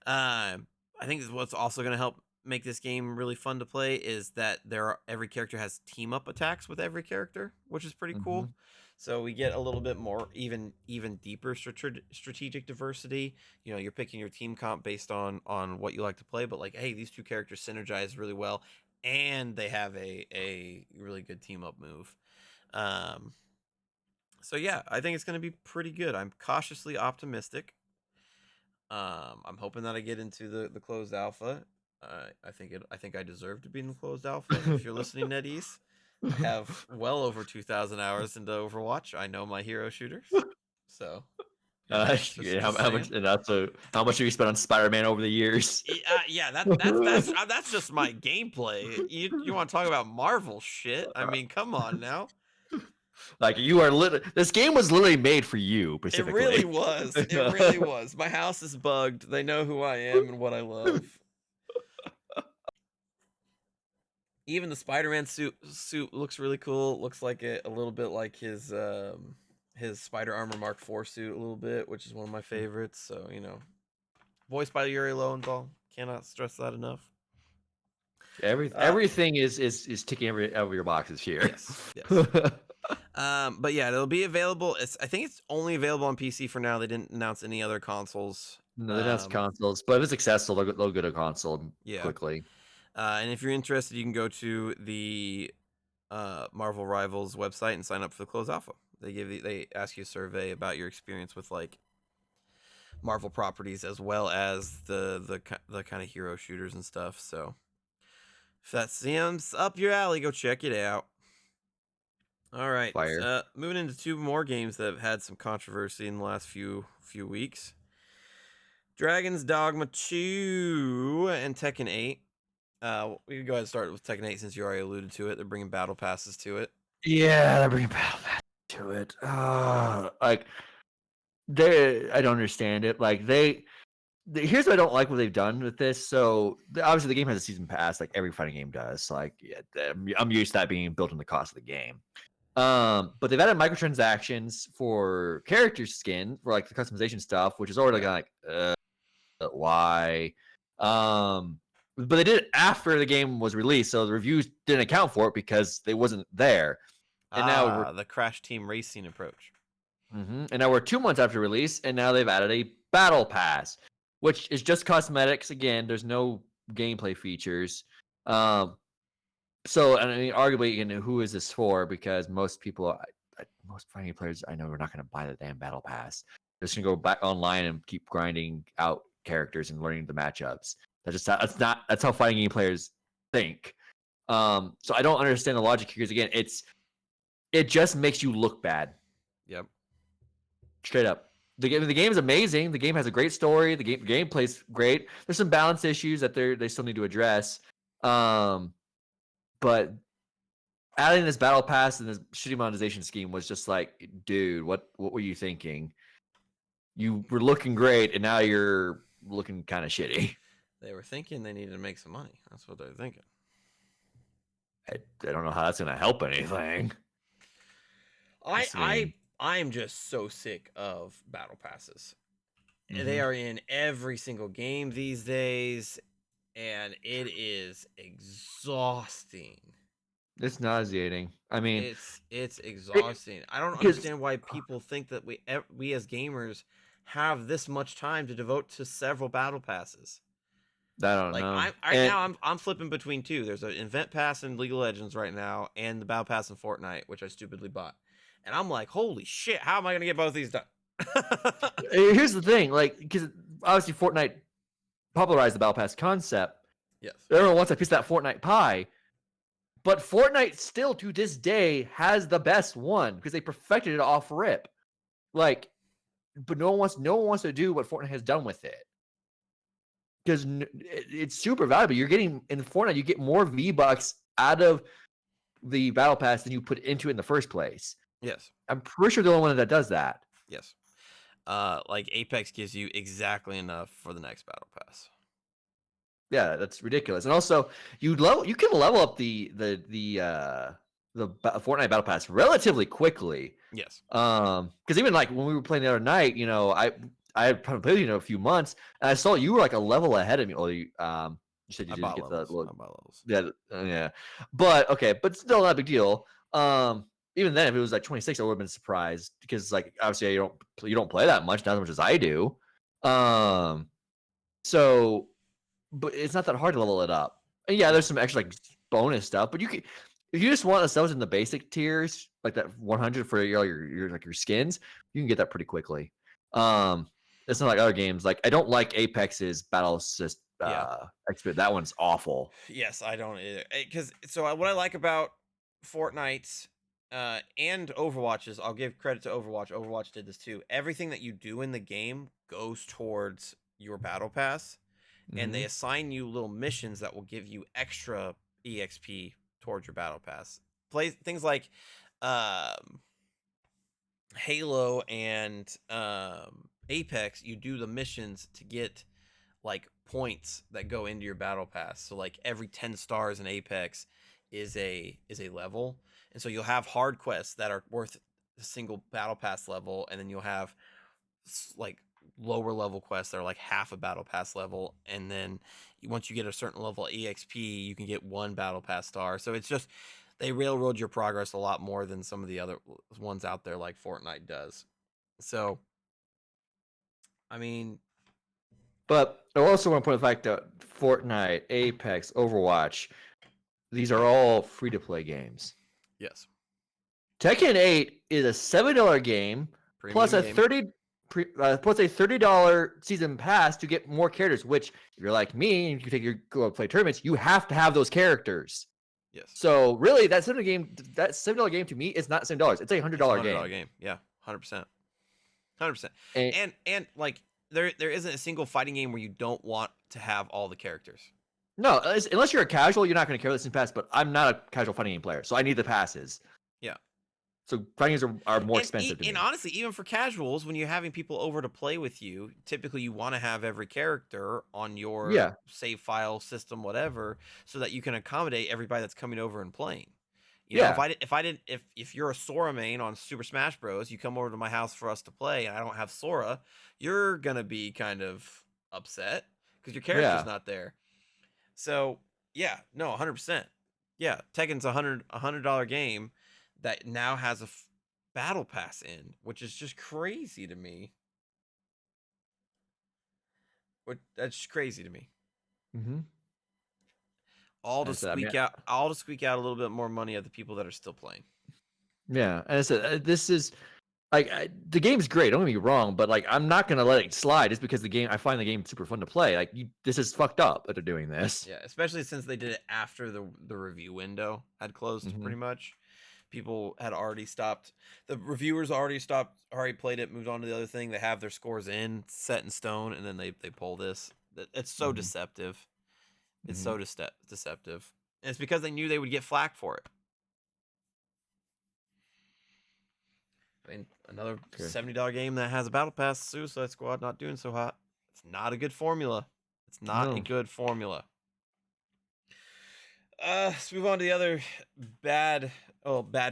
Speaker 1: I think what's also going to help make this game really fun to play is that every character has team up attacks with every character, which is pretty
Speaker 2: Mm-hmm.
Speaker 1: cool. So we get a little bit more even deeper strategic diversity. You're picking your team comp based on what you like to play, but like, hey, these two characters synergize really well, and they have a really good team up move. So yeah, I think it's going to be pretty good. I'm cautiously optimistic. I'm hoping that I get into the closed alpha. I think I deserve to be in the closed alpha. If you're listening, NetEase, I have well over 2,000 hours into Overwatch. I know my hero shooters, so just
Speaker 2: How much?
Speaker 1: saying.
Speaker 2: And also, how much have you spent on Spider-Man over the years?
Speaker 1: Yeah, that's just my gameplay. You want to talk about Marvel shit? I mean, come on now.
Speaker 2: Like, you are this game was literally made for you
Speaker 1: It
Speaker 2: specifically.
Speaker 1: really was. It really was. My house is bugged. They know who I am and what I love. Even the Spider-Man suit looks really cool. Looks like a little bit like his Spider Armor Mark IV suit a little bit, which is one of my favorites. So voiced by Yuri Lowenthal. Cannot stress that enough.
Speaker 2: Everything is ticking every your boxes here.
Speaker 1: Yes. But yeah, it'll be available. I think it's only available on PC for now. They didn't announce any other consoles.
Speaker 2: No, they're not consoles, but if it's accessible, they'll get a console
Speaker 1: Yeah.
Speaker 2: quickly.
Speaker 1: And if you're interested, you can go to the Marvel Rivals website and sign up for the closed alpha. They ask you a survey about your experience with like Marvel properties as well as the kind of hero shooters and stuff. So if that seems up your alley, go check it out. All right,
Speaker 2: Fire.
Speaker 1: moving into two more games that have had some controversy in the last few weeks. Dragon's Dogma 2 and Tekken 8. We can go ahead and start with Tekken 8 since you already alluded to it. They're bringing battle passes to it.
Speaker 2: Yeah, they're bringing battle pass to it. Like, I don't understand it. Like, here's what I don't like what they've done with this. So obviously the game has a season pass, like every fighting game does. Like, yeah, I'm used to that being built in the cost of the game. But they've added microtransactions for character skin for like the customization stuff, which is already like why? But they did it after the game was released, so the reviews didn't account for it because they wasn't there. And now we're
Speaker 1: The Crash Team Racing approach.
Speaker 2: and now we're 2 months after release, and now they've added a battle pass, which is just cosmetics. Again, there's no gameplay features. So I mean, arguably, who is this for? Because most people, most fighting players I know, are not going to buy the damn battle pass. They're just going to go back online and keep grinding out characters and learning the matchups. That's how fighting game players think. So I don't understand the logic here. Because again, it just makes you look bad.
Speaker 1: Yep.
Speaker 2: Straight up. The game is amazing. The game has a great story. The game plays great. There's some balance issues that they still need to address. But adding this battle pass and this shitty monetization scheme was just like, dude, what were you thinking? You were looking great, and now you're looking kind of shitty.
Speaker 1: They were thinking they needed to make some money. That's what they're thinking.
Speaker 2: I don't know how that's going to help anything.
Speaker 1: I'm just so sick of battle passes.
Speaker 2: Mm-hmm.
Speaker 1: They are in every single game these days, and it is exhausting.
Speaker 2: It's nauseating. I mean,
Speaker 1: it's exhausting. I don't understand why people think that we as gamers have this much time to devote to several battle passes.
Speaker 2: I don't know.
Speaker 1: Now I'm flipping between two. There's an event pass in League of Legends right now, and the battle pass in Fortnite, which I stupidly bought. And I'm like, holy shit, how am I gonna get both of these done?
Speaker 2: Here's the thing, like, because obviously Fortnite popularized the battle pass concept.
Speaker 1: Yes.
Speaker 2: Everyone wants a piece of that Fortnite pie. But Fortnite still to this day has the best one because they perfected it off rip. Like, but no one wants to do what Fortnite has done with it. Because it's super valuable. You're getting in Fortnite, you get more V-Bucks out of the battle pass than you put into it in the first place.
Speaker 1: Yes.
Speaker 2: I'm pretty sure the only one that does that.
Speaker 1: Yes. Like Apex gives you exactly enough for the next battle pass.
Speaker 2: Yeah, that's ridiculous. And also, you can level up the Fortnite battle pass relatively quickly.
Speaker 1: Yes.
Speaker 2: Because even like when we were playing the other night, I had played with you a few months, and I saw you were like a level ahead of me. Well, you said you didn't get the levels. Yeah. But okay, but still not a big deal. Even then, if it was like 26, I would have been surprised because like obviously you don't play that much, not as much as I do. So, but it's not that hard to level it up. And yeah, there's some extra like bonus stuff, but if you just want those in the basic tiers, like that 100 for your skins, you can get that pretty quickly. It's not like other games. Like I don't like Apex's battle system. That one's awful.
Speaker 1: Yes, I don't either. Because what I like about Fortnite and Overwatch I'll give credit to Overwatch. Overwatch did this too. Everything that you do in the game goes towards your battle pass, and they assign you little missions that will give you extra EXP towards your battle pass. Play things like Halo and Apex. You do the missions to get like points that go into your battle pass. So like every 10 stars in Apex is a level, and so you'll have hard quests that are worth a single battle pass level, and then you'll have like lower level quests that are like half a battle pass level, and then once you get a certain level of EXP, you can get one battle pass star. So it's just they railroad your progress a lot more than some of the other ones out there like Fortnite does. So I mean,
Speaker 2: but I also want to point out the fact that Fortnite, Apex, Overwatch, these are all free-to-play games.
Speaker 1: Yes.
Speaker 2: Tekken 8 is a $7 game plus a $30 season pass to get more characters, which if you're like me and you go play tournaments, you have to have those characters.
Speaker 1: Yes.
Speaker 2: So really that $7 game to me is not $7. It's a $100 game.
Speaker 1: Yeah, 100%. 100%. And like there isn't a single fighting game where you don't want to have all the characters.
Speaker 2: No, unless you're a casual, you're not going to care about the season pass, but I'm not a casual fighting game player, so I need the passes.
Speaker 1: Yeah.
Speaker 2: So fighting games are more expensive to me.
Speaker 1: And honestly, even for casuals, when you're having people over to play with you, typically you want to have every character on your save file system, whatever, so that you can accommodate everybody that's coming over and playing. You know,
Speaker 2: Yeah.
Speaker 1: if you're a Sora main on Super Smash Bros, you come over to my house for us to play, and I don't have Sora, you're gonna be kind of upset because your character's
Speaker 2: Yeah.
Speaker 1: not there. So yeah, no, 100%. Yeah, Tekken's $100 game that now has a battle pass in, which is just crazy to me. That's just crazy to me.
Speaker 2: Mm-hmm.
Speaker 1: All to
Speaker 2: And so I mean,
Speaker 1: squeak out a little bit more money of the people that are still playing.
Speaker 2: yeah. And I said this is like the game's great. Don't get me wrong, but like I'm not gonna let it slide just because I find the game super fun to play. Like this is fucked up that they're doing this.
Speaker 1: Yeah, especially since they did it after the review window had closed
Speaker 2: Mm-hmm.
Speaker 1: pretty much. People had already stopped. The reviewers already played it, moved on to the other thing. They have their scores in, set in stone, and then they pull this. It's so
Speaker 2: Mm-hmm.
Speaker 1: deceptive. It's
Speaker 2: Mm-hmm.
Speaker 1: so deceptive. And it's because they knew they would get flack for it. I mean, another
Speaker 2: Okay.
Speaker 1: $70 game that has a battle pass, Suicide Squad, not doing so hot. It's not a good formula. It's not a
Speaker 2: No.
Speaker 1: good formula. Let's move on to the other bad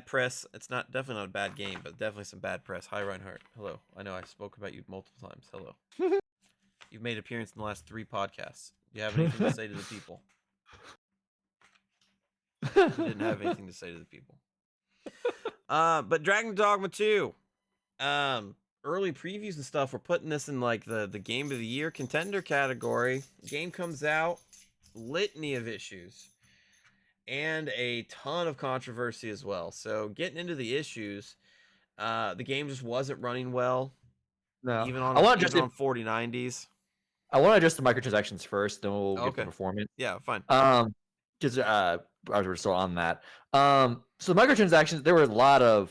Speaker 1: press. It's definitely not a bad game, but definitely some bad press. Hi, Reinhardt. Hello. I know I spoke about you multiple times. Hello. You've made an appearance in the last 3 podcasts. Do you have anything to say to the people? You didn't have anything to say to the people. But Dragon Dogma 2. Early previews and stuff, we're putting this in like the game of the year contender category. Game comes out, litany of issues, and a ton of controversy as well. So getting into the issues, the game just wasn't running well,
Speaker 2: No.
Speaker 1: even
Speaker 2: I want to
Speaker 1: on
Speaker 2: just
Speaker 1: 4090s.
Speaker 2: I want to address the microtransactions first, then we'll get to
Speaker 1: Okay,
Speaker 2: performance.
Speaker 1: yeah, fine.
Speaker 2: Because we're still on that. So the microtransactions, there were a lot of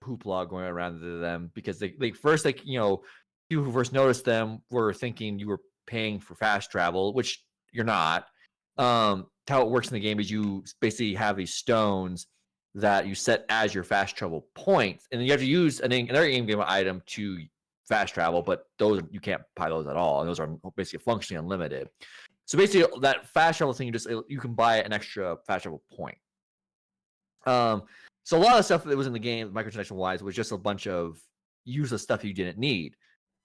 Speaker 2: hoopla going around to them because they first, like, people who first noticed them were thinking you were paying for fast travel, which you're not. How it works in the game is you basically have these stones that you set as your fast travel points, and then you have to use another in-game item to fast travel, but those you can't buy those at all, and those are basically functionally unlimited. So basically, that fast travel thing, you can buy an extra fast travel point. So a lot of stuff that was in the game, microtransaction wise, was just a bunch of useless stuff you didn't need,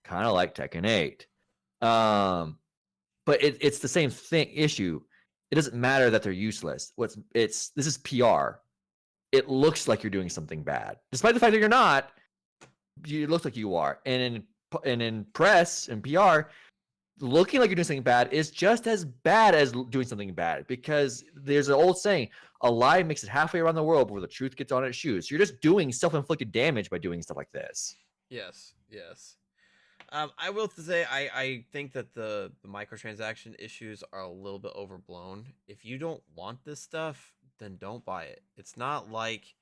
Speaker 2: kind of like Tekken 8. But it's the same issue. It doesn't matter that they're useless. This is PR. It looks like you're doing something bad, despite the fact that you're not. It looks like you are, and in press and PR, looking like you're doing something bad is just as bad as doing something bad, because there's an old saying, a lie makes it halfway around the world before the truth gets on its shoes. So you're just doing self-inflicted damage by doing stuff like this.
Speaker 1: Yes. I will say I think that the microtransaction issues are a little bit overblown. If you don't want this stuff, then don't buy it. It's not like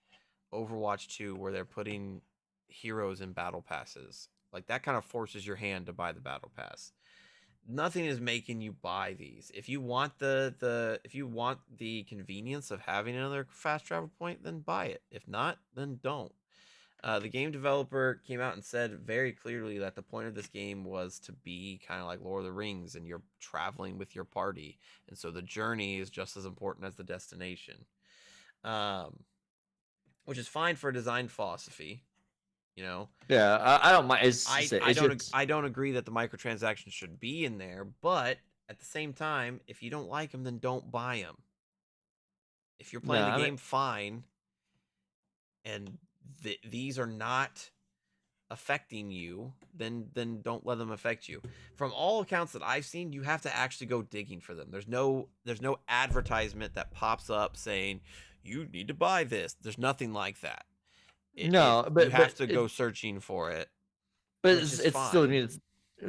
Speaker 1: Overwatch 2 where they're putting heroes in battle passes. Like that kind of forces your hand to buy the battle pass. Nothing is making you buy these. If you want the convenience of having another fast travel point, then buy it. If not, then don't. The game developer came out and said very clearly that the point of this game was to be kind of like Lord of the Rings, and you're traveling with your party, and so the journey is just as important as the destination, which is fine for a design philosophy. You know,
Speaker 2: Yeah, I don't mind.
Speaker 1: I don't agree that the microtransactions should be in there, but at the same time, if you don't like them, then don't buy them. If you're
Speaker 2: no.
Speaker 1: playing the
Speaker 2: I mean,
Speaker 1: game fine, and these are not affecting you, then don't let them affect you. From all accounts that I've seen, you have to actually go digging for them. There's no advertisement that pops up saying you need to buy this. There's nothing like that.
Speaker 2: no,
Speaker 1: You
Speaker 2: but
Speaker 1: have to go searching for it, which is
Speaker 2: it's still, I
Speaker 1: fine.
Speaker 2: mean, it's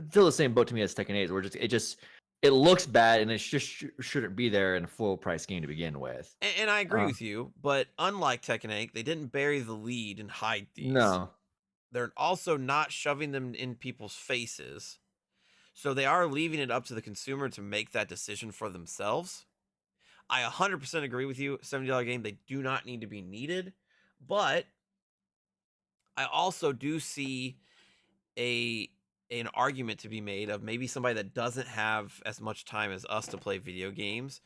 Speaker 2: still the same boat to me as Tekken 8. Where it looks bad, and it just shouldn't be there in a full price game to begin with.
Speaker 1: And I agree with you, but unlike Tekken 8, they didn't bury the lead and hide these.
Speaker 2: No.
Speaker 1: They're also not shoving them in people's faces. So they are leaving it up to the consumer to make that decision for themselves. I 100% agree with you. $70 game, they do not need to be needed. But I also do see a an argument to be made of maybe somebody that doesn't have as much time as us to play video games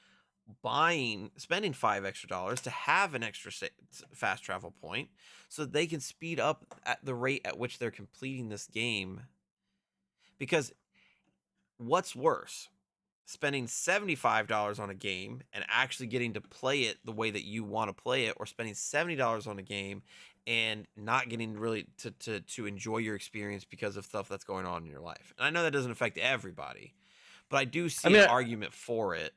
Speaker 1: spending $5 extra to have an extra fast travel point so that they can speed up at the rate at which they're completing this game. Because what's worse, spending $75 on a game and actually getting to play it the way that you want to play it, or spending $70 on a game and not getting really to enjoy your experience because of stuff that's going on in your life? And I know that doesn't affect everybody, but I do
Speaker 2: I
Speaker 1: see an
Speaker 2: mean,
Speaker 1: argument for it.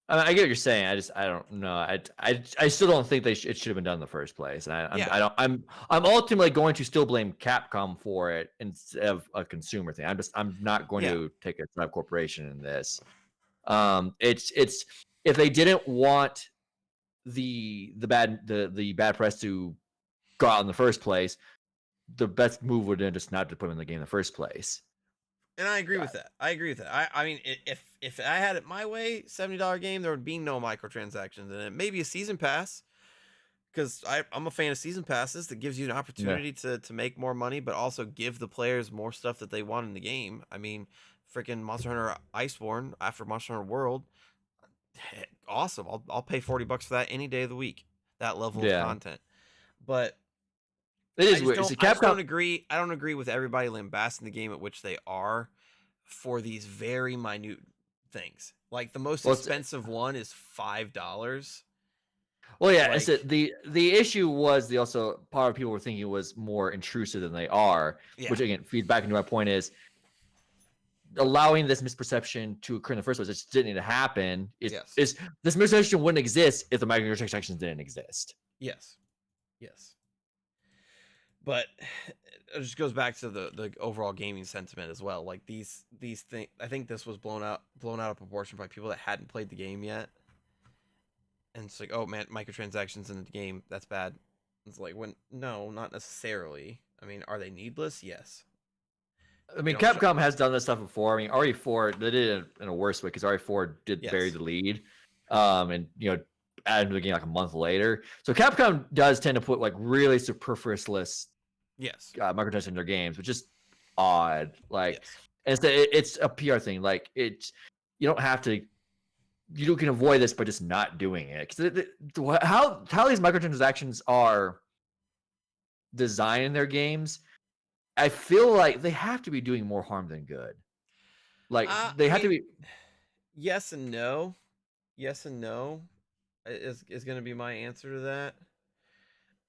Speaker 2: I get what you're saying. I don't know. I still don't think it should have been done in the first place. And
Speaker 1: Yeah.
Speaker 2: I'm ultimately going to still blame Capcom for it instead of a consumer thing. I'm not going
Speaker 1: Yeah.
Speaker 2: to take a side corporation in this. It's if they didn't want the bad press to go out in the first place, the best move would have been just not to put them in the game in the first place.
Speaker 1: And I agree with that. I mean, if I had it my way, $70 game, there would be no microtransactions in it. Maybe a season pass, because I'm a fan of season passes that gives you an
Speaker 2: Yeah.
Speaker 1: opportunity to make more money, but also give the players more stuff that they want in the game. I mean, freaking Monster Hunter Iceborne after Monster Hunter World, awesome. I'll pay $40 for that any day of the week. That level of
Speaker 2: Yeah.
Speaker 1: content, but
Speaker 2: It is weird.
Speaker 1: I just don't agree. I don't agree with everybody lambasting the game at which they are for these very minute things. Like the most expensive one is $5.
Speaker 2: Well, yeah, like, the issue was also part of people were thinking it was more intrusive than they are, which again feeds back into my point is allowing this misperception to occur in the first place. It just didn't need to happen. Is this misperception wouldn't exist if the microtransactions didn't exist?
Speaker 1: Yes. But it just goes back to the overall gaming sentiment as well. Like these things, I think this was blown out of proportion by people that hadn't played the game yet. And it's like, oh man, microtransactions in the game, that's bad. It's like, no, not necessarily. I mean, are they needless? Yes.
Speaker 2: I mean, Capcom has done this stuff before. I mean, RE4, they did it in a worse way because RE4 did bury the lead, and added to the game like a month later. So Capcom does tend to put like really superfluous lists, microtransactions in their games, which is odd. Like, it's a PR thing. Like, you don't have to. You can avoid this by just not doing it. Because how these microtransactions are designed in their games, I feel like they have to be doing more harm than good. Like they have to be.
Speaker 1: Yes and no. Yes and no is going to be my answer to that.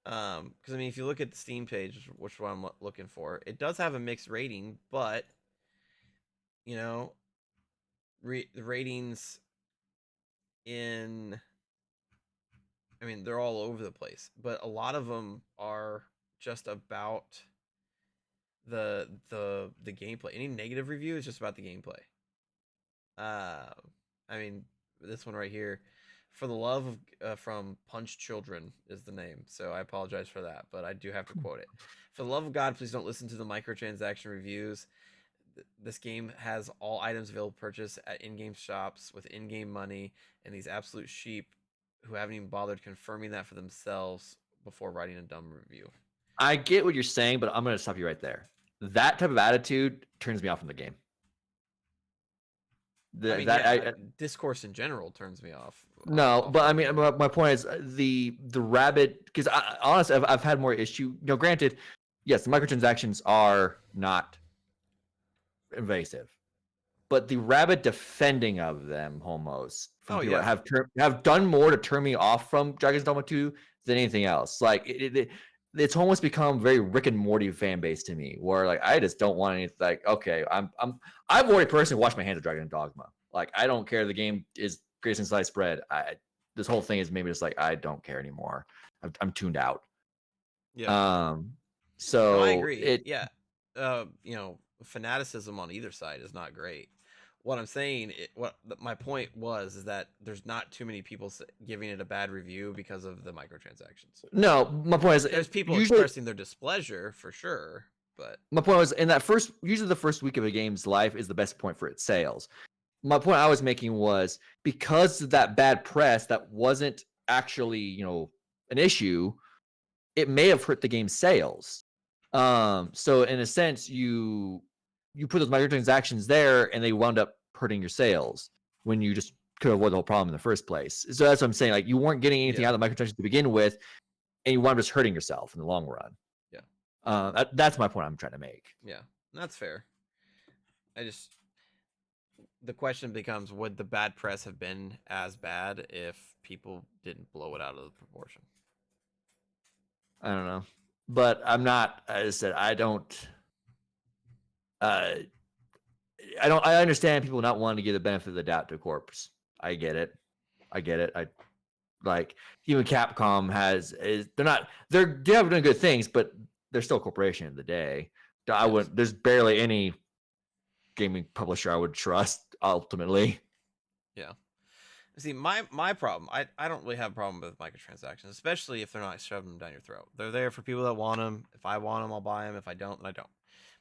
Speaker 1: Because I mean, if you look at the Steam page, which is what I'm looking for, it does have a mixed rating, but the ratings I mean, they're all over the place, but a lot of them are just about the gameplay. Any negative review is just about the gameplay. I mean, this one right here, for the love of from Punch Children is the name, so I apologize for that, but I do have to quote it. For the love of God, please don't listen to the microtransaction reviews. This game has all items available to purchase at in-game shops with in-game money, and these absolute sheep who haven't even bothered confirming that for themselves before writing a dumb review.
Speaker 2: I get what you're saying, but I'm going to stop you right there. That type of attitude turns me off from the game.
Speaker 1: Discourse in general turns me off.
Speaker 2: No, but I mean, my point is the rabbit, because honestly, I've had more issue. Granted, yes, the microtransactions are not invasive, but the rabbit defending of them, homos, from people have done more to turn me off from Dragon's Dogma 2 than anything else. Like it's almost become very Rick and Morty fan base to me, where like I just don't want anything. Like, okay, I've already personally washed my hands of Dragon's Dogma. Like, I don't care. The game is greatest in sliced bread. This whole thing is maybe just like I don't care anymore. I'm tuned out.
Speaker 1: Yeah.
Speaker 2: So
Speaker 1: no, I agree. Fanaticism on either side is not great. What I'm saying, my point was, is that there's not too many people giving it a bad review because of the microtransactions.
Speaker 2: No, my point is
Speaker 1: there's people expressing their displeasure for sure, but
Speaker 2: my point was usually the first week of a game's life is the best point for its sales. My point I was making was because of that bad press that wasn't actually, an issue, it may have hurt the game's sales. So in a sense, you put those microtransactions there and they wound up hurting your sales when you just could avoid the whole problem in the first place. So that's what I'm saying. Like you weren't getting anything out of the microtransactions to begin with, and you wound up just hurting yourself in the long run.
Speaker 1: Yeah.
Speaker 2: That's my point I'm trying to make.
Speaker 1: Yeah, that's fair. The question becomes, would the bad press have been as bad if people didn't blow it out of the proportion?
Speaker 2: I don't know, but I'm not. I said I don't. I understand people not wanting to give the benefit of the doubt to corpse. I get it. I like even Capcom they're doing good things, but they're still a corporation at the end of the day. There's barely any gaming publisher I would trust ultimately.
Speaker 1: Yeah. See, my problem, I don't really have a problem with microtransactions, especially if they're not shoving them down your throat. They're there for people that want them. If I want them, I'll buy them. If I don't, then I don't.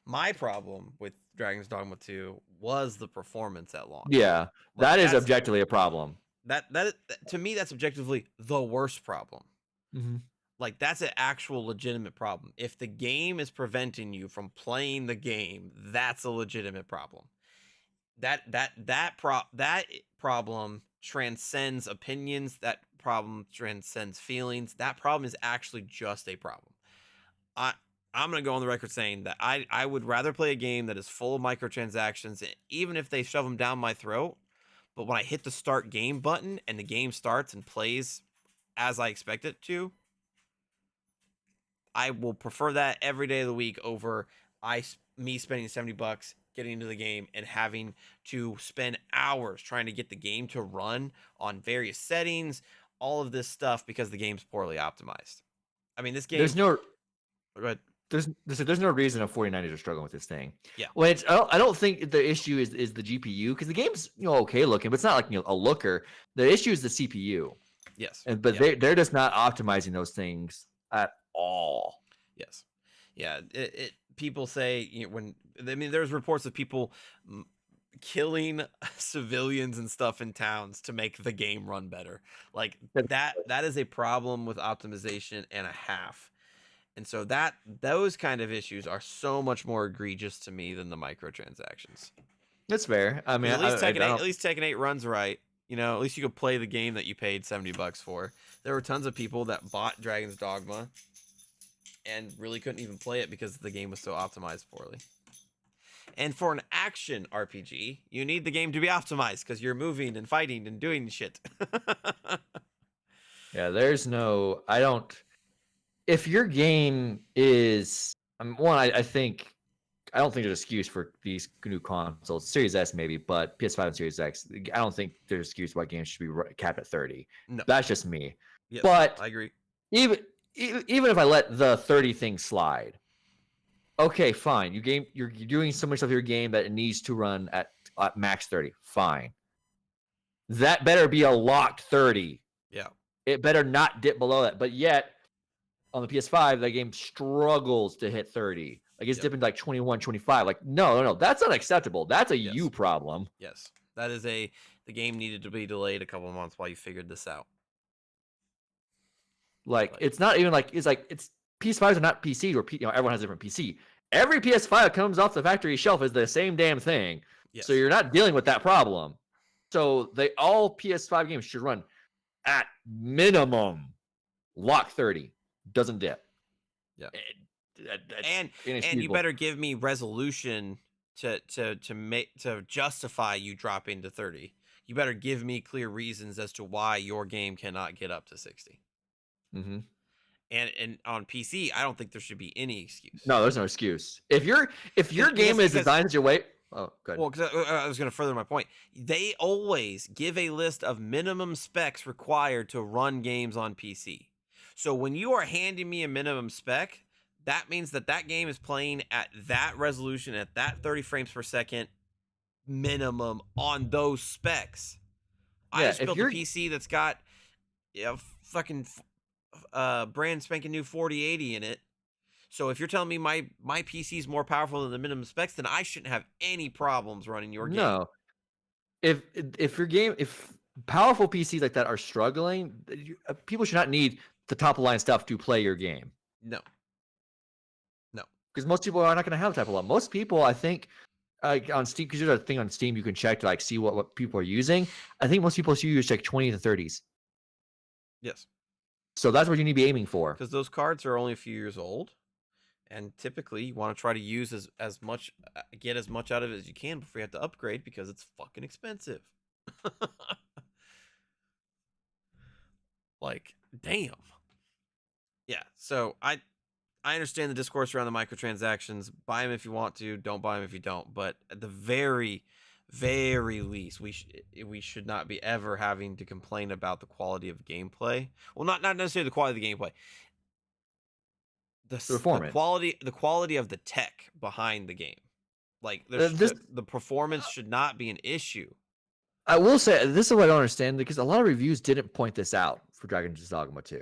Speaker 1: My problem with Dragon's Dogma 2 was the performance at launch.
Speaker 2: Yeah, that is objectively a problem.
Speaker 1: That to me, that's objectively the worst problem.
Speaker 2: Mm-hmm.
Speaker 1: Like that's an actual legitimate problem. If the game is preventing you from playing the game, that's a legitimate problem. That problem transcends opinions. That problem transcends feelings. That problem is actually just a problem. I'm going to go on the record saying that I would rather play a game that is full of microtransactions, even if they shove them down my throat. But when I hit the start game button and the game starts and plays as I expect it to, I will prefer that every day of the week over me spending $70, getting into the game and having to spend hours trying to get the game to run on various settings, all of this stuff because the game's poorly optimized. I mean, this game. Go ahead.
Speaker 2: There's no reason a 49ers are struggling with this thing.
Speaker 1: Yeah.
Speaker 2: Well, I don't think the issue is the GPU, because the game's okay looking, but it's not like a looker. The issue is the CPU.
Speaker 1: Yes.
Speaker 2: They're just not optimizing those things at all.
Speaker 1: Yes. Yeah. People say there's reports of people killing civilians and stuff in towns to make the game run better. Like that is a problem with optimization and a half. And so those kind of issues are so much more egregious to me than the microtransactions.
Speaker 2: That's fair. I mean,
Speaker 1: at least Tekken 8 runs right. At least you could play the game that you paid $70 for. There were tons of people that bought Dragon's Dogma and really couldn't even play it because the game was so optimized poorly. And for an action RPG, you need the game to be optimized because you're moving and fighting and doing shit.
Speaker 2: Yeah, if your game is I don't think there's an excuse for these new consoles. Series S maybe, but PS5 and Series X, I don't think there's an excuse why games should be capped at 30.
Speaker 1: No.
Speaker 2: That's just me.
Speaker 1: Yes,
Speaker 2: but
Speaker 1: I agree.
Speaker 2: Even if I let the 30 thing slide, okay, fine. You're doing so much of your game that it needs to run at max 30. Fine. That better be a locked 30.
Speaker 1: Yeah.
Speaker 2: It better not dip below that. But yet, on the PS5, that game struggles to hit 30. Like it's dipping like 21, 25. Like, no. That's unacceptable. That's a you problem.
Speaker 1: Yes. That is the game needed to be delayed a couple of months while you figured this out.
Speaker 2: Like, it's not even like, it's PS5s are not PC where everyone has a different PC. Every PS5 that comes off the factory shelf is the same damn thing. Yes. So you're not dealing with that problem. So all PS5 games should run at minimum lock 30. Doesn't dip.
Speaker 1: Yeah. And you better give me resolution to justify you dropping to 30. You better give me clear reasons as to why your game cannot get up to 60.
Speaker 2: Mm-hmm.
Speaker 1: And on PC, I don't think there should be any excuse.
Speaker 2: No, there's no excuse. If your game is designed as your way. Oh, good.
Speaker 1: Well, because I was going to further my point. They always give a list of minimum specs required to run games on PC. So when you are handing me a minimum spec, that means that game is playing at that resolution, at that 30 frames per second minimum on those specs. I just built a PC that's got fucking brand spanking new 4080 in it. So if you're telling me my PC is more powerful than the minimum specs, then I shouldn't have any problems running your game.
Speaker 2: No. If powerful PCs like that are struggling, people should not need the top of the line stuff to play your game.
Speaker 1: No.
Speaker 2: Because most people are not going to have the type of line. Most people, I think, on Steam, because there's a thing on Steam you can check to like see what people are using. I think most people use like 20 to 30s.
Speaker 1: Yes.
Speaker 2: So that's what you need to be aiming for.
Speaker 1: Because those cards are only a few years old, and typically you want to try to use as much, get as much out of it as you can before you have to upgrade, because it's fucking expensive. Like, damn. Yeah. So I understand the discourse around the microtransactions. Buy them if you want to. Don't buy them if you don't. But at the very, very least, we should not be ever having to complain about the quality of gameplay. Well, not necessarily the quality of the gameplay.
Speaker 2: The
Speaker 1: The
Speaker 2: performance.
Speaker 1: quality of the tech behind the game. Like the performance should not be an issue.
Speaker 2: I will say this is what I don't understand, because a lot of reviews didn't point this out for Dragon's Dogma 2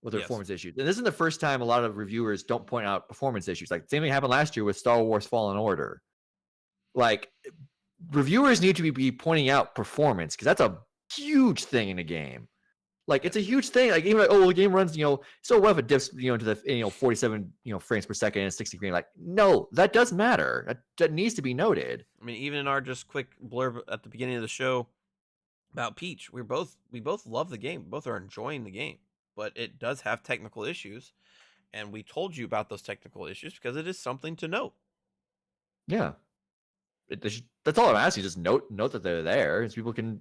Speaker 2: with the performance issues. And this isn't the first time a lot of reviewers don't point out performance issues. Like the same thing happened last year with Star Wars Fallen Order. Like reviewers need to be pointing out performance, because that's a huge thing in a game. Like it's a huge thing. Like even like, oh, the game runs, so what if it dips, into the 47, frames per second and 60 frames? Like, no, that does matter. That needs to be noted.
Speaker 1: I mean, even in our just quick blurb at the beginning of the show about Peach, we both love the game. We both are enjoying the game, but it does have technical issues, and we told you about those technical issues because it is something to note.
Speaker 2: Yeah, that's all I'm asking. Just note that they're there, so people can,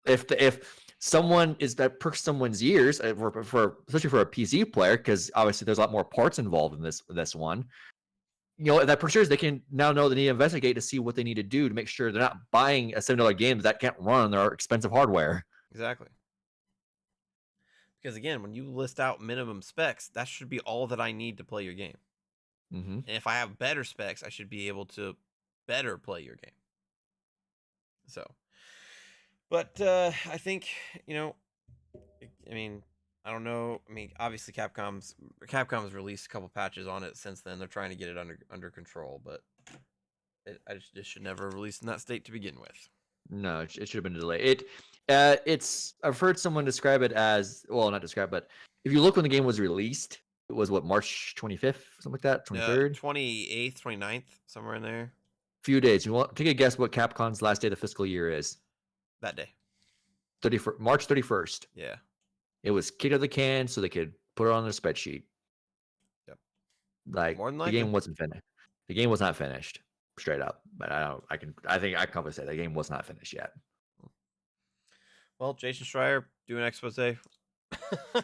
Speaker 2: if someone that perks someone's ears, for especially for a PC player, because obviously there's a lot more parts involved in this one. That for sure they can now know they need to investigate to see what they need to do to make sure they're not buying a $7 game that can't run on their expensive hardware.
Speaker 1: Exactly. Because again, when you list out minimum specs, that should be all that I need to play your game.
Speaker 2: Mm-hmm.
Speaker 1: And if I have better specs, I should be able to better play your game. So, but I think, I mean, I don't know. I mean, obviously Capcom's released a couple patches on it since then. They're trying to get it under control, but it should never release in that state to begin with.
Speaker 2: No, it should have been delayed. I've heard someone describe it as, well, not describe, but if you look when the game was released, it was what, March 25th, something like that, 23rd,
Speaker 1: 28th, 29th, somewhere in there.
Speaker 2: Few days. You want take a guess what Capcom's last day of the fiscal year is?
Speaker 1: That day,
Speaker 2: March 31st.
Speaker 1: Yeah.
Speaker 2: It was kicked out of the can so they could put it on their spreadsheet.
Speaker 1: Yep.
Speaker 2: Like
Speaker 1: More than
Speaker 2: the
Speaker 1: likely.
Speaker 2: game wasn't finished. The game was not finished, straight up. But I think I can probably say the game was not finished yet.
Speaker 1: Well, Jason Schreier do an expose.
Speaker 2: I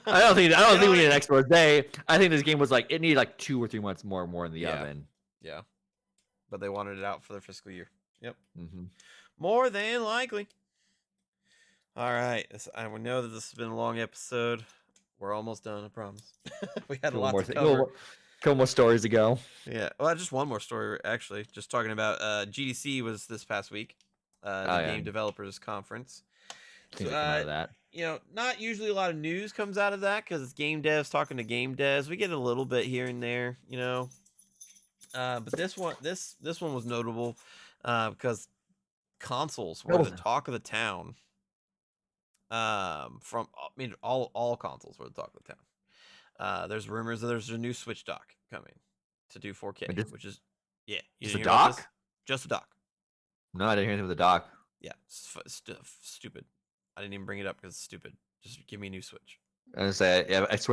Speaker 2: don't think we need an expose. I think this game was like, it needed like 2 or 3 months more in the oven.
Speaker 1: Yeah. But they wanted it out for their fiscal year. Yep.
Speaker 2: Mm-hmm.
Speaker 1: More than likely. All right. I know that this has been a long episode. We're almost done, I promise. We had a lot to cover.
Speaker 2: Couple more stories to go.
Speaker 1: Yeah. Well, just one more story, actually. Just talking about GDC was this past week. Game Developers Conference.
Speaker 2: Things that come out of that.
Speaker 1: Not usually a lot of news comes out of that because it's game devs talking to game devs. We get a little bit here and there, but this one was notable because consoles were the talk of the town. All consoles were the talk of the town. There's rumors that there's a new Switch dock coming to do 4K, which is
Speaker 2: just a dock.
Speaker 1: Just a dock.
Speaker 2: No, I didn't hear anything with the dock.
Speaker 1: Yeah, stupid. I didn't even bring it up because it's stupid. Just give me a new Switch.
Speaker 2: I swear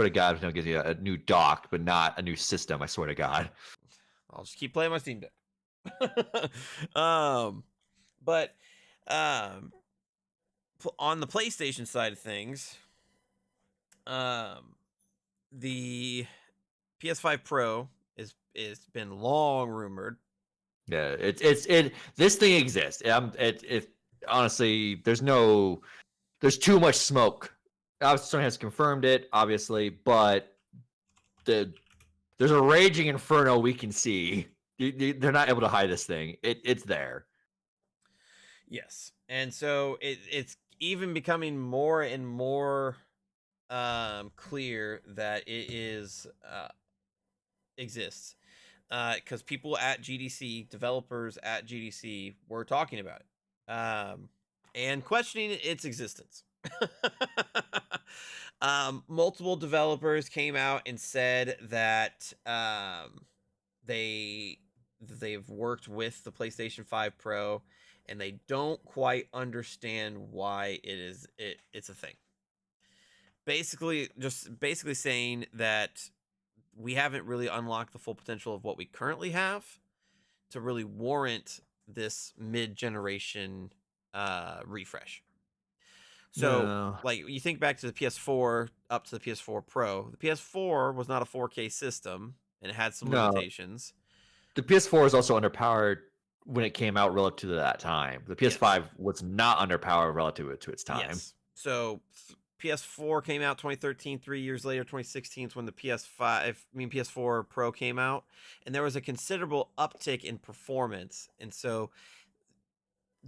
Speaker 2: to God, if no gives you a new dock, but not a new system. I swear to God.
Speaker 1: I'll just keep playing my Steam Deck. But on the PlayStation side of things, the PS5 Pro is been long rumored.
Speaker 2: Yeah, this thing exists. Honestly, there's too much smoke. Someone has confirmed it, obviously, but there's a raging inferno we can see. They're not able to hide this thing. It's there.
Speaker 1: Yes, and so it's even becoming more and more clear that it exists. Because people at GDC, developers at GDC, were talking about it, and questioning its existence. Multiple developers came out and said that they they've worked with the PlayStation 5 Pro, and they don't quite understand why it's a thing. Basically saying that we haven't really unlocked the full potential of what we currently have to really warrant this mid-generation refresh. So,
Speaker 2: No,
Speaker 1: like, you think back to the PS4 up to the PS4 Pro. The PS4 was not a 4K system and it had some
Speaker 2: no.
Speaker 1: limitations.
Speaker 2: The PS4 is also underpowered when it came out relative to that time. The
Speaker 1: Yes.
Speaker 2: PS5 was not underpowered relative to its time.
Speaker 1: Yes. So, PS4 came out 2013, 3 years later 2016 is when the PS4 Pro came out, and there was a considerable uptick in performance. And so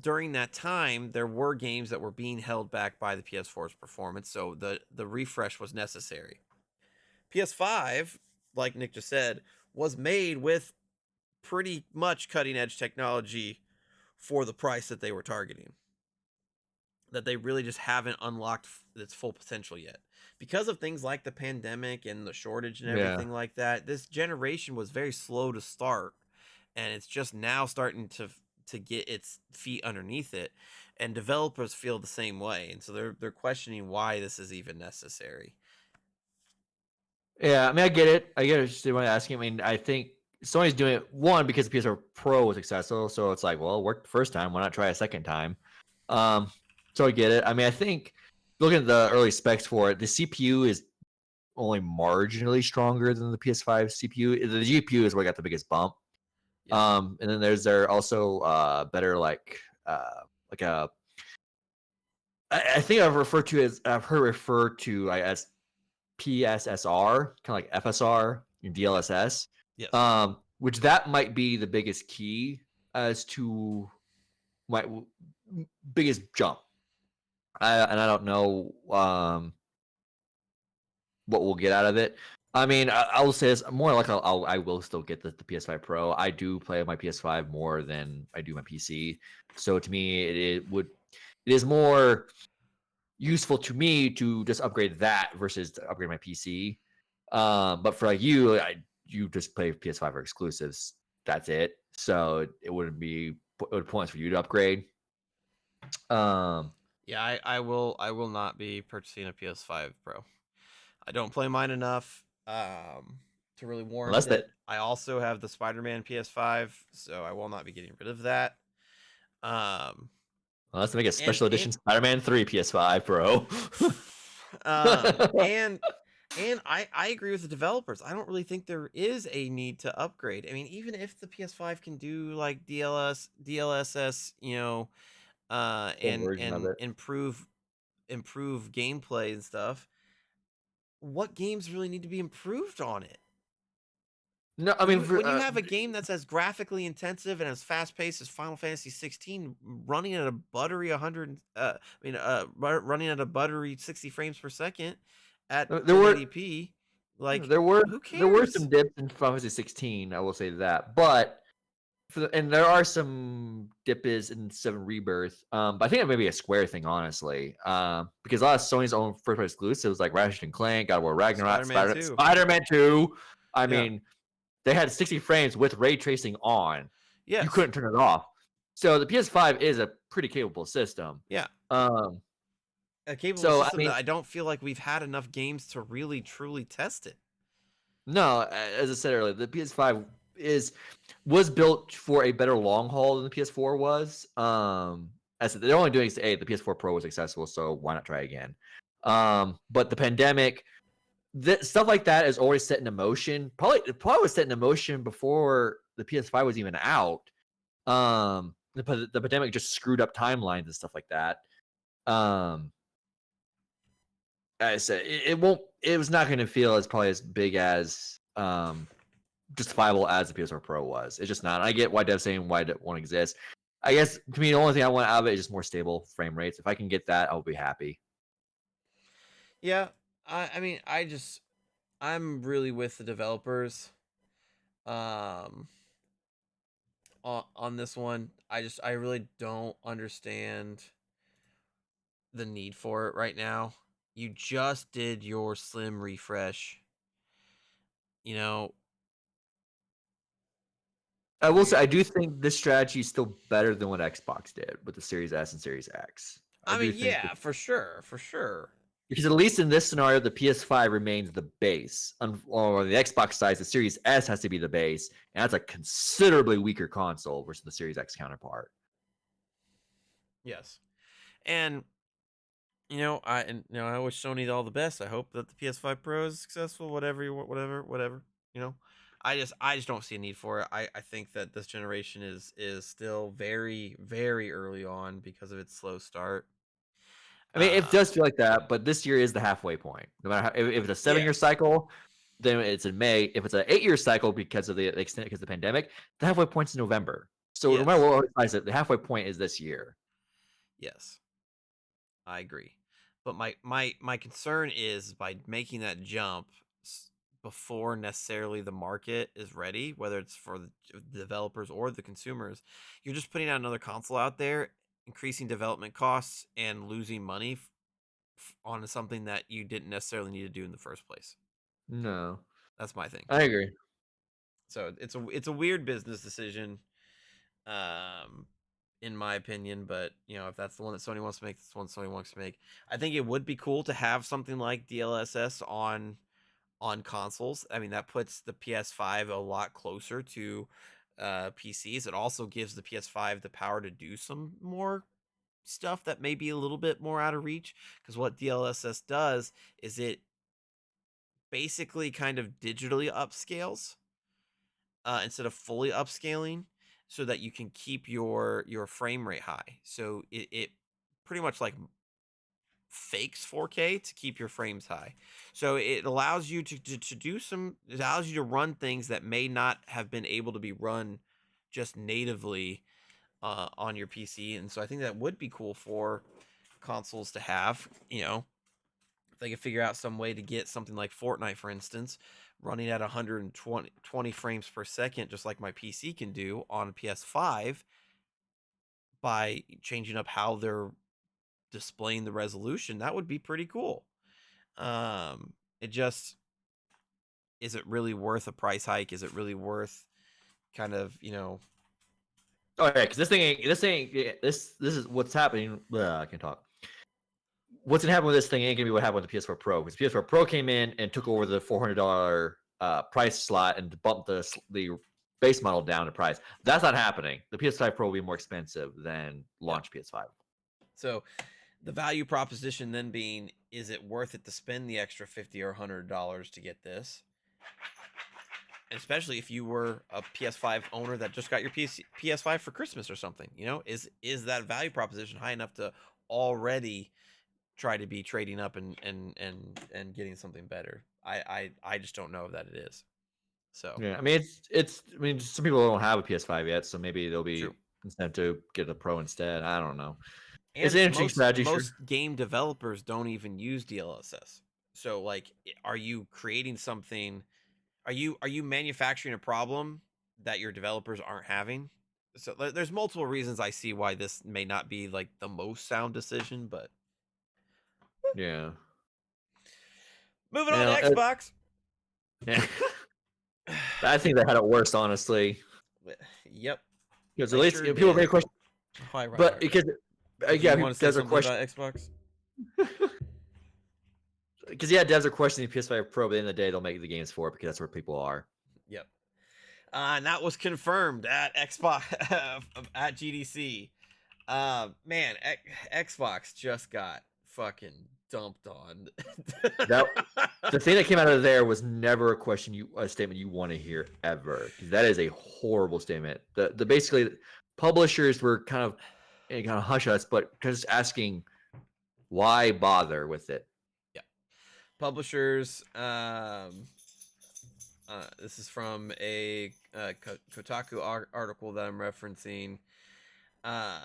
Speaker 1: during that time, there were games that were being held back by the PS4's performance, so the refresh was necessary. PS5, like Nick just said, was made with pretty much cutting edge technology for the price that they were targeting. That they really just haven't unlocked its full potential yet. Because of things like the pandemic and the shortage and
Speaker 2: Yeah.
Speaker 1: everything like that, this generation was very slow to start, and it's just now starting to get its feet underneath it, and developers feel the same way, and so they're questioning why this is even necessary.
Speaker 2: Yeah, I mean, I get it. I get it. Just want to ask you. I mean, I think Sony's doing it one because the PS4 Pro was successful, so it's like, well, it worked the first time. Why not try a second time? Um, so I get it. I mean, I think looking at the early specs for it, the CPU is only marginally stronger than the PS5 CPU. The GPU is where I got the biggest bump.
Speaker 1: Yes.
Speaker 2: And then there also better like a I think I've heard referred to as PSSR, kind of like FSR and
Speaker 1: Okay.
Speaker 2: DLSS,
Speaker 1: Yes.
Speaker 2: which that might be the biggest key as to my biggest jump. And I don't know what we'll get out of it. I mean, I will say this more like I will still get the PS5 Pro. I do play my PS5 more than I do my PC. So to me, it is more useful to me to just upgrade that versus to upgrade my PC. But for like you just play PS5 or exclusives. That's it. So it wouldn't be it would points for you to upgrade. Um,
Speaker 1: Yeah, I will not be purchasing a PS5 Pro. I don't play mine enough to really warrant
Speaker 2: unless that
Speaker 1: it. I also have the Spider-Man PS5, so I will not be getting rid of that. Um
Speaker 2: unless they make a
Speaker 1: and
Speaker 2: special edition Spider-Man 3 PS5 Pro.
Speaker 1: um and and I agree with the developers. I don't really think there is a need to upgrade. I mean, even if the PS5 can do like DLSS,
Speaker 2: Full version of
Speaker 1: and
Speaker 2: it.
Speaker 1: improve gameplay and stuff, what games really need to be improved on it?
Speaker 2: No, I
Speaker 1: When
Speaker 2: mean,
Speaker 1: you when you have a game that's as graphically intensive and as fast paced as Final Fantasy 16, running at a buttery 100, running at a buttery 60 frames per second at
Speaker 2: there were
Speaker 1: 1080p, like,
Speaker 2: there were
Speaker 1: who
Speaker 2: there were
Speaker 1: cares?
Speaker 2: some dips in Final Fantasy 16. I will say that, but and there are some dips in Seven Rebirth. But I think it may be a Square thing, honestly. Because a lot of Sony's own first party exclusives like Ratchet and Clank, God of War Ragnarok,
Speaker 1: Spider-Man 2.
Speaker 2: Spider-Man 2. I
Speaker 1: Yeah.
Speaker 2: mean, they had 60 frames with ray tracing on. You
Speaker 1: Yes.
Speaker 2: couldn't turn it off. So the PS5 is a pretty capable system.
Speaker 1: Yeah.
Speaker 2: Um,
Speaker 1: A capable
Speaker 2: so I
Speaker 1: system
Speaker 2: mean,
Speaker 1: that I don't feel like we've had enough games to really truly test it.
Speaker 2: no, as I said earlier, the PS5 was built for a better long haul than the PS4 was. As they're only doing the PS4 Pro was accessible, so why not try again? But the pandemic, stuff like that is always set into motion. Probably was set into motion before the PS5 was even out. The pandemic just screwed up timelines and stuff like that. Um, I said it won't. It was not going to feel as probably as big as justifiable as the PS4 Pro was. It's just not. I get why devs saying why it won't exist. I guess to me, the only thing I want out of it is just more stable frame rates. If I can get that, I'll be happy.
Speaker 1: Yeah. I mean, I'm really with the developers. Um on this one. I really don't understand the need for it right now. You just did your slim refresh. You know,
Speaker 2: I will say I do think this strategy is still better than what Xbox did with the Series S and Series X. I
Speaker 1: I
Speaker 2: do
Speaker 1: mean,
Speaker 2: think
Speaker 1: yeah, for sure, for sure.
Speaker 2: because at least in this scenario, the PS5 remains the base. Or the Xbox side, the Series S has to be the base, and that's a considerably weaker console versus the Series X counterpart.
Speaker 1: Yes, and I wish Sony all the best. I hope that the PS5 Pro is successful. Whatever, whatever. You know, I just don't see a need for it. I think that this generation is still very very early on because of its slow start.
Speaker 2: I mean, it
Speaker 1: Uh,
Speaker 2: does feel like that, but this year is the halfway point. No matter how, if it's a 7 year
Speaker 1: yes,
Speaker 2: cycle, then it's in May. If it's an 8 year cycle because of the extent because of the pandemic, the halfway point's in November. So no matter
Speaker 1: yes,
Speaker 2: what I said, the halfway point is this year.
Speaker 1: yes. I agree. But my concern is by making that jump before necessarily the market is ready, whether it's for the developers or the consumers, you're just putting out another console out there, increasing development costs and losing money on something that you didn't necessarily need to do in the first place.
Speaker 2: No,
Speaker 1: That's my thing.
Speaker 2: I agree.
Speaker 1: So it's a weird business decision, um, in my opinion. But if that's the one that Sony wants to make, that's the one Sony wants to make. I think it would be cool to have something like DLSS on consoles. I mean, that puts the PS5 a lot closer to PCs. It also gives the PS5 the power to do some more stuff that may be a little bit more out of reach. Because what DLSS does is it basically kind of digitally upscales instead of fully upscaling, so that you can keep your frame rate high. So it pretty much like fakes 4K to keep your frames high. So it allows you to do it allows you to run things that may not have been able to be run just natively on your PC. And so I think that would be cool for consoles to have. If they could figure out some way to get something like Fortnite, for instance, running at 120 frames per second, just like my PC can do on a PS5, by changing up how they're displaying the resolution, that would be pretty cool. It just, is it really worth a price hike? Is it really worth kind of,
Speaker 2: Oh yeah, because this is what's happening. I can talk. What's gonna happen with this thing ain't gonna be what happened with the PS4 Pro because PS4 Pro came in and took over the $400 price slot and bumped the base model down in price. That's not happening. The PS5 Pro will be more expensive than
Speaker 1: yep.
Speaker 2: launch PS5.
Speaker 1: So the value proposition then being, is it worth it to spend the extra $50 or $100 to get this? Especially if you were a PS5 owner that just got your PS5 for Christmas or something, is that value proposition high enough to already try to be trading up and getting something better? I just don't know that it is. So
Speaker 2: Yeah, I mean it's I mean some people don't have a PS5 yet, so maybe they'll
Speaker 1: true.
Speaker 2: be instead to get a Pro instead. I don't know. It's
Speaker 1: And
Speaker 2: an interesting
Speaker 1: most
Speaker 2: strategy, sure.
Speaker 1: most game developers don't even use DLSS. So like, are you creating something? Are you manufacturing a problem that your developers aren't having? So there's multiple reasons I see why this may not be like the most sound decision, but
Speaker 2: Yeah.
Speaker 1: moving
Speaker 2: You
Speaker 1: on to
Speaker 2: know,
Speaker 1: Xbox.
Speaker 2: yeah. I think they had it worse, honestly.
Speaker 1: Yep,
Speaker 2: Because at
Speaker 1: they
Speaker 2: least
Speaker 1: sure
Speaker 2: people make
Speaker 1: did.
Speaker 2: a question,
Speaker 1: Right.
Speaker 2: but because
Speaker 1: Do
Speaker 2: yeah,
Speaker 1: you want to say
Speaker 2: devs are
Speaker 1: something
Speaker 2: questioning
Speaker 1: about Xbox?
Speaker 2: because yeah, devs are questioning PS5 Pro, but at the end of the day, they'll make the games for it because that's where people are.
Speaker 1: Yep. And that was confirmed at Xbox at GDC. Man, Xbox just got fucking dumped on.
Speaker 2: That the thing that came out of there was never a statement you want to hear ever because that is a horrible statement. The basically publishers were kind of hush us, but just asking why bother with it.
Speaker 1: Yeah. Publishers. This is from a Kotaku article that I'm referencing. Uh,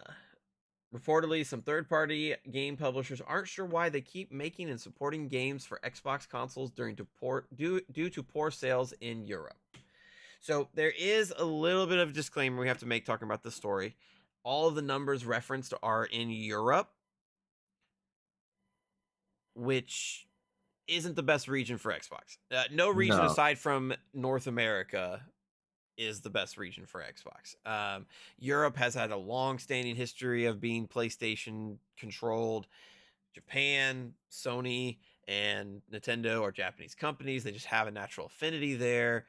Speaker 1: Reportedly, some third-party game publishers aren't sure why they keep making and supporting games for Xbox consoles due to poor sales in Europe. So there is a little bit of a disclaimer we have to make talking about this story. All of the numbers referenced are in Europe, which isn't the best region for Xbox. No region
Speaker 2: No,
Speaker 1: aside from North America is the best region for Xbox. Europe has had a long-standing history of being PlayStation controlled. Japan, Sony, and Nintendo are Japanese companies. They just have a natural affinity there.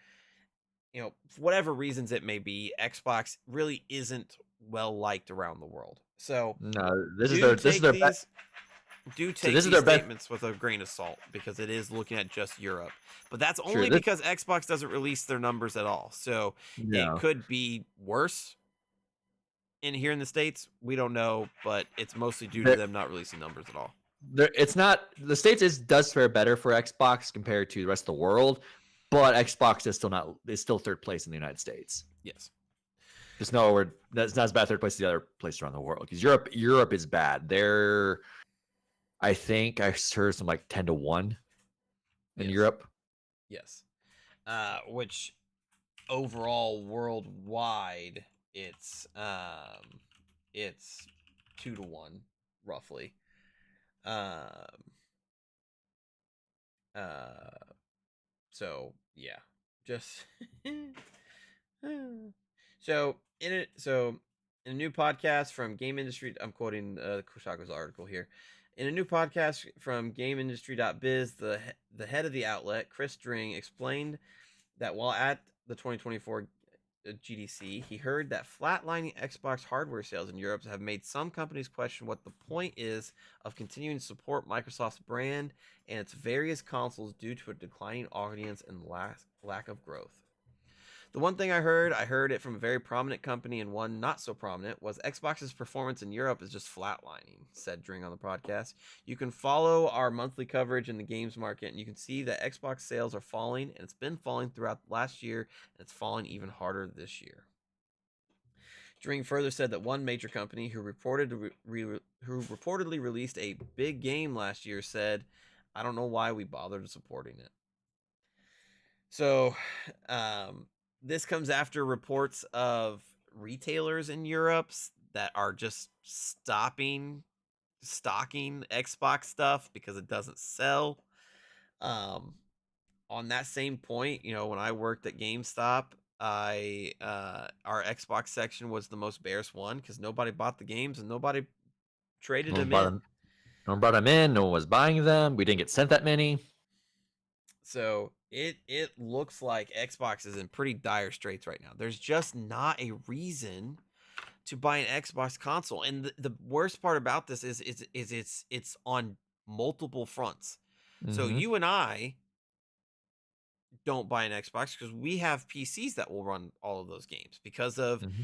Speaker 1: For whatever reasons it may be, Xbox really isn't well liked around the world. So
Speaker 2: No, this is
Speaker 1: do
Speaker 2: their this is
Speaker 1: take
Speaker 2: their best.
Speaker 1: these do
Speaker 2: So
Speaker 1: take
Speaker 2: this is
Speaker 1: these
Speaker 2: their best.
Speaker 1: statements with a grain of salt because it is looking at just Europe. But that's
Speaker 2: True.
Speaker 1: only because Xbox doesn't release their numbers at all. So it
Speaker 2: No,
Speaker 1: could be worse in here in the States. We don't know, but it's mostly due to
Speaker 2: there,
Speaker 1: them not releasing numbers at all.
Speaker 2: it's not the states does fare better for Xbox compared to the rest of the world, but Xbox is still third place in the United States.
Speaker 1: Yes.
Speaker 2: Just know that's not as bad third place as the other places around the world because Europe is bad. I think I heard some like 10-1 in
Speaker 1: Yes.
Speaker 2: Europe.
Speaker 1: Yes. Which overall worldwide it's 2-1 roughly. So yeah, just so in a new podcast from Game Industry, I'm quoting Kotaku's article here. In a new podcast from GameIndustry.biz, the head of the outlet, Chris Dring, explained that while at the 2024 GDC, he heard that flatlining Xbox hardware sales in Europe have made some companies question what the point is of continuing to support Microsoft's brand and its various consoles due to a declining audience and lack of growth. The one thing I heard it from a very prominent company and one not so prominent, was Xbox's performance in Europe is just flatlining, said Dring on the podcast. You can follow our monthly coverage in the games market and you can see that Xbox sales are falling, and it's been falling throughout last year, and it's falling even harder this year. Dring further said that one major company who reportedly released a big game last year said, "I don't know why we bothered supporting it." So, this comes after reports of retailers in Europe that are just stocking Xbox stuff because it doesn't sell. On that same point, when I worked at GameStop, I our Xbox section was the most bearish one because nobody bought the games and nobody traded
Speaker 2: No one
Speaker 1: them
Speaker 2: brought
Speaker 1: in.
Speaker 2: them. No one brought them in. No one was buying them. We didn't get sent that many.
Speaker 1: So it looks like Xbox is in pretty dire straits right now. There's just not a reason to buy an Xbox console, and the worst part about this is it's on multiple fronts. So
Speaker 2: Mm-hmm.
Speaker 1: you and I don't buy an Xbox because we have PCs that will run all of those games because of
Speaker 2: Mm-hmm. The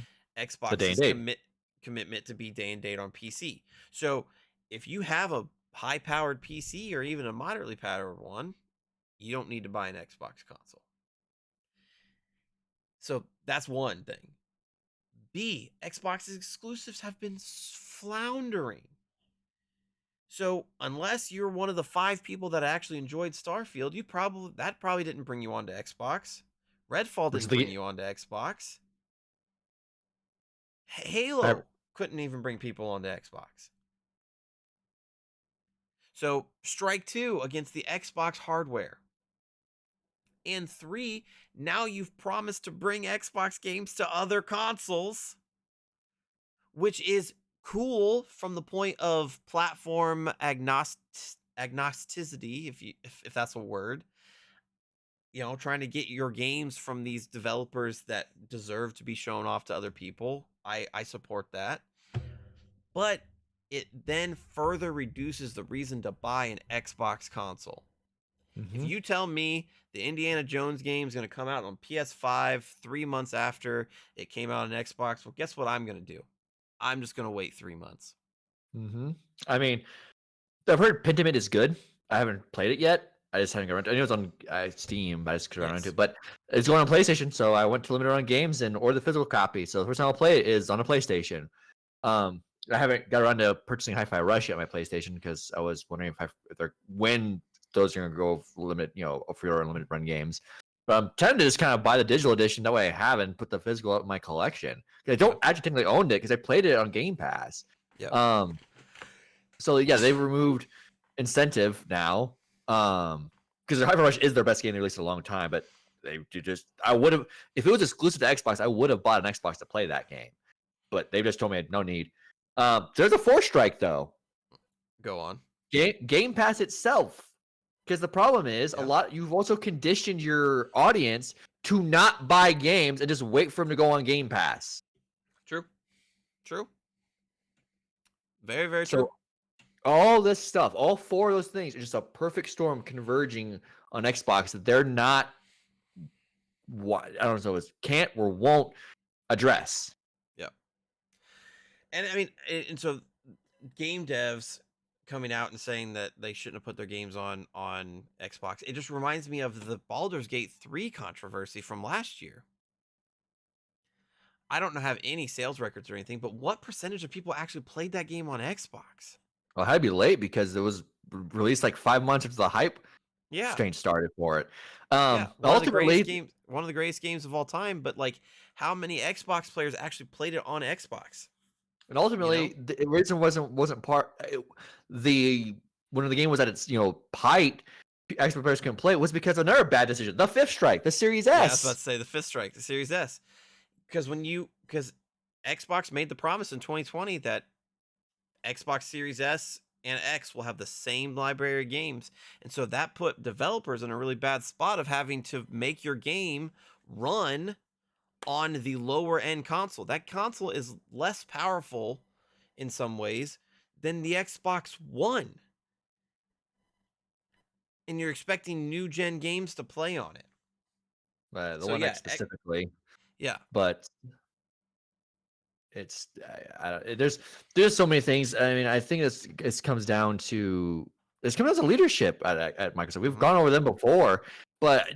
Speaker 2: day and
Speaker 1: Xbox's
Speaker 2: date.
Speaker 1: commitment to be day and date on PC. So if you have a high powered PC or even a moderately powered one, you don't need to buy an Xbox console. So that's one thing. B, Xbox's exclusives have been floundering. So unless you're one of the 5 people that actually enjoyed Starfield, that probably didn't bring you onto Xbox. Redfall
Speaker 2: Which is
Speaker 1: didn't bring you onto Xbox. Halo couldn't even bring people onto Xbox. So strike 2 against the Xbox hardware. And 3, now you've promised to bring Xbox games to other consoles, which is cool from the point of platform agnosticity, if that's a word. Trying to get your games from these developers that deserve to be shown off to other people. I support that. But it then further reduces the reason to buy an Xbox console. If
Speaker 2: Mm-hmm.
Speaker 1: you tell me the Indiana Jones game is going to come out on PS5 3 months after it came out on Xbox, well, guess what I'm going to do? I'm just going to wait 3 months.
Speaker 2: Mm-hmm. I mean, I've heard Pentiment is good. I haven't played it yet. I just haven't got around to it. I know it's on Steam, but I just couldn't get around to
Speaker 1: Yes.
Speaker 2: it. But it's going on PlayStation, so I went to Limited Run Games and ordered the physical copy. So the first time I'll play it is on a PlayStation. I haven't got around to purchasing Hi-Fi Rush yet on my PlayStation because I was wondering when those are going to go free or limited run games. But I'm tempted to just kind of buy the digital edition. That way I have it and put the physical out in my collection. I don't actually technically own it because I played it on Game Pass.
Speaker 1: Yep.
Speaker 2: So yeah, they removed incentive now. Because Hyper Rush is their best game they released in a long time, but I would have, if it was exclusive to Xbox, I would have bought an Xbox to play that game. But they just told me I had no need. There's a fourth strike though.
Speaker 1: Go on.
Speaker 2: Game Pass itself. Because the problem is you've also conditioned your audience to not buy games and just wait for them to go on Game Pass.
Speaker 1: True. Very, very
Speaker 2: So
Speaker 1: true.
Speaker 2: all this stuff, all four of those things are just a perfect storm converging on Xbox that they're not, I don't know, can't or won't address.
Speaker 1: Yeah. And I mean, and so game devs coming out and saying that they shouldn't have put their games on Xbox. It just reminds me of the Baldur's Gate 3 controversy from last year. I don't have any sales records or anything, but what percentage of people actually played that game on Xbox?
Speaker 2: Well, it had to be late because it was released like 5 months after the hype train started for it.
Speaker 1: Ultimately, one of the greatest games of all time, but like, how many Xbox players actually played it on Xbox?
Speaker 2: And ultimately, the reason wasn't part when the game was at its height, Xbox players couldn't play it was because of another bad decision, the fifth strike, the Series S.
Speaker 1: Yeah, I was about to say the fifth strike, the Series S, because Xbox made the promise in 2020 that Xbox Series S and X will have the same library of games, and so that put developers in a really bad spot of having to make your game run on the lower end console. That console is less powerful in some ways than the Xbox One. And you're expecting new gen games to play on it.
Speaker 2: The One X specifically.
Speaker 1: Yeah.
Speaker 2: But it's there's so many things. I mean, I think it comes down to leadership at Microsoft. We've gone over them before, but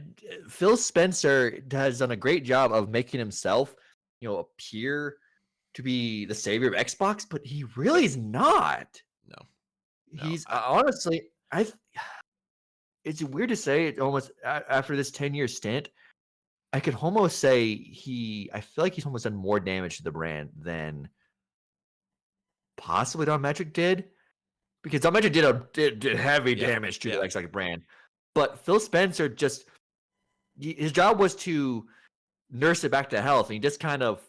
Speaker 2: Phil Spencer has done a great job of making himself, appear to be the savior of Xbox, but he really is not.
Speaker 1: No.
Speaker 2: He's honestly, it's weird to say it almost after this 10-year stint. I could almost say I feel like he's almost done more damage to the brand than possibly Don Metric did, because Don Metric did heavy damage to the Xbox brand. But Phil Spencer his job was to nurse it back to health, and he just kind of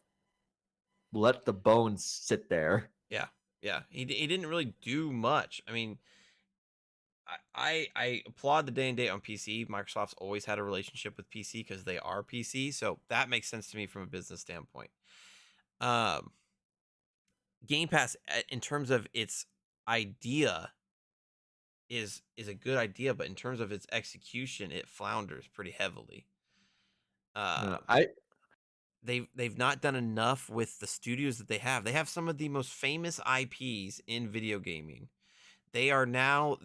Speaker 2: let the bones sit there.
Speaker 1: Yeah. He didn't really do much. I mean, I applaud the day and date on PC. Microsoft's always had a relationship with PC because they are PC, so that makes sense to me from a business standpoint. Game Pass, in terms of its idea, is a good idea, but in terms of its execution, it flounders pretty heavily. They've not done enough with the studios that they have. They have some of the most famous IPs in video gaming. They now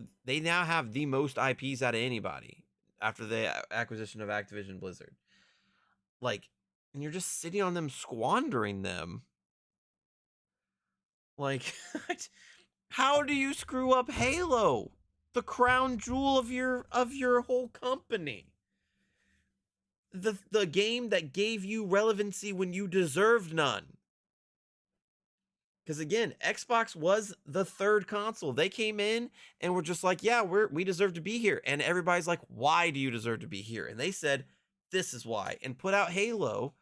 Speaker 1: have the most IPs out of anybody after the acquisition of Activision Blizzard. Like, and you're just sitting on them, squandering them. Like, how do you screw up Halo, the crown jewel of your whole company? The game that gave you relevancy when you deserved none. Because again, Xbox was the third console. They came in and were just like, yeah, we deserve to be here. And everybody's like, why do you deserve to be here? And they said, this is why. And put out Halo,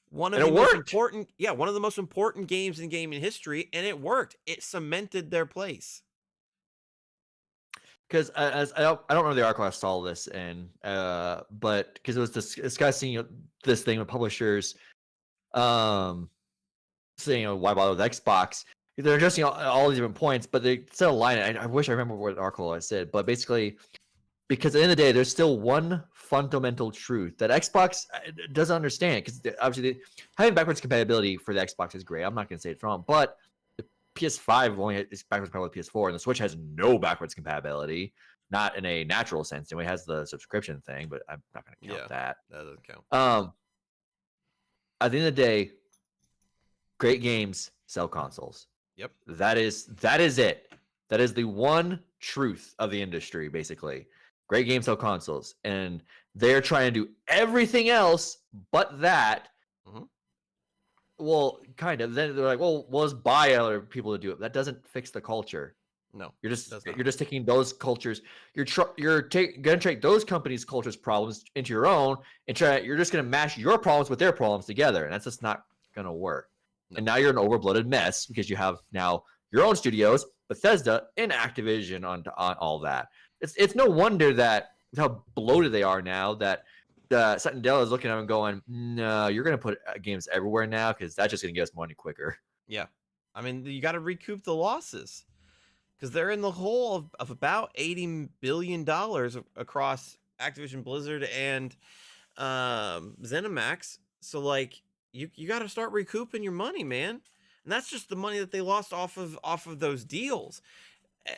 Speaker 1: one of the most important games in gaming history, and it worked. It cemented their place.
Speaker 2: Because as I don't remember the article I saw this in, but because it was discussing this thing with publishers, saying why bother with Xbox. They're addressing all these different points, but they said a line. I wish I remember what article I said, but basically, because at the end of the day, there's still one fundamental truth that Xbox doesn't understand. Because obviously, having backwards compatibility for the Xbox is great. I'm not going to say it's wrong, but the PS5 only is backwards compatible with PS4, and the Switch has no backwards compatibility. Not in a natural sense. Anyway, it has the subscription thing, but I'm not going to count that.
Speaker 1: That doesn't count.
Speaker 2: At the end of the day, great games sell consoles.
Speaker 1: Yep.
Speaker 2: That is it. That is the one truth of the industry, basically. Great games sell consoles. And they're trying to do everything else but that.
Speaker 1: Mm-hmm.
Speaker 2: Well, kind of. Then they're like, well, let's buy other people to do it. That doesn't fix the culture.
Speaker 1: No,
Speaker 2: You're
Speaker 1: it does not.
Speaker 2: taking those cultures. Gonna take those companies' cultures problems into your own, and you're just gonna mash your problems with their problems together, and that's just not gonna work.
Speaker 1: No.
Speaker 2: And now you're an overbloated mess because you have now your own studios, Bethesda and Activision on all that. It's no wonder that with how bloated they are now that Satya Nadella is looking at them going, no, you're gonna put games everywhere now because that's just gonna get us money quicker.
Speaker 1: Yeah. I mean, you got to recoup the losses because they're in the hole of about $80 billion across Activision Blizzard and ZeniMax. So like you got to start recouping your money, man. And that's just the money that they lost off of those deals. Eh,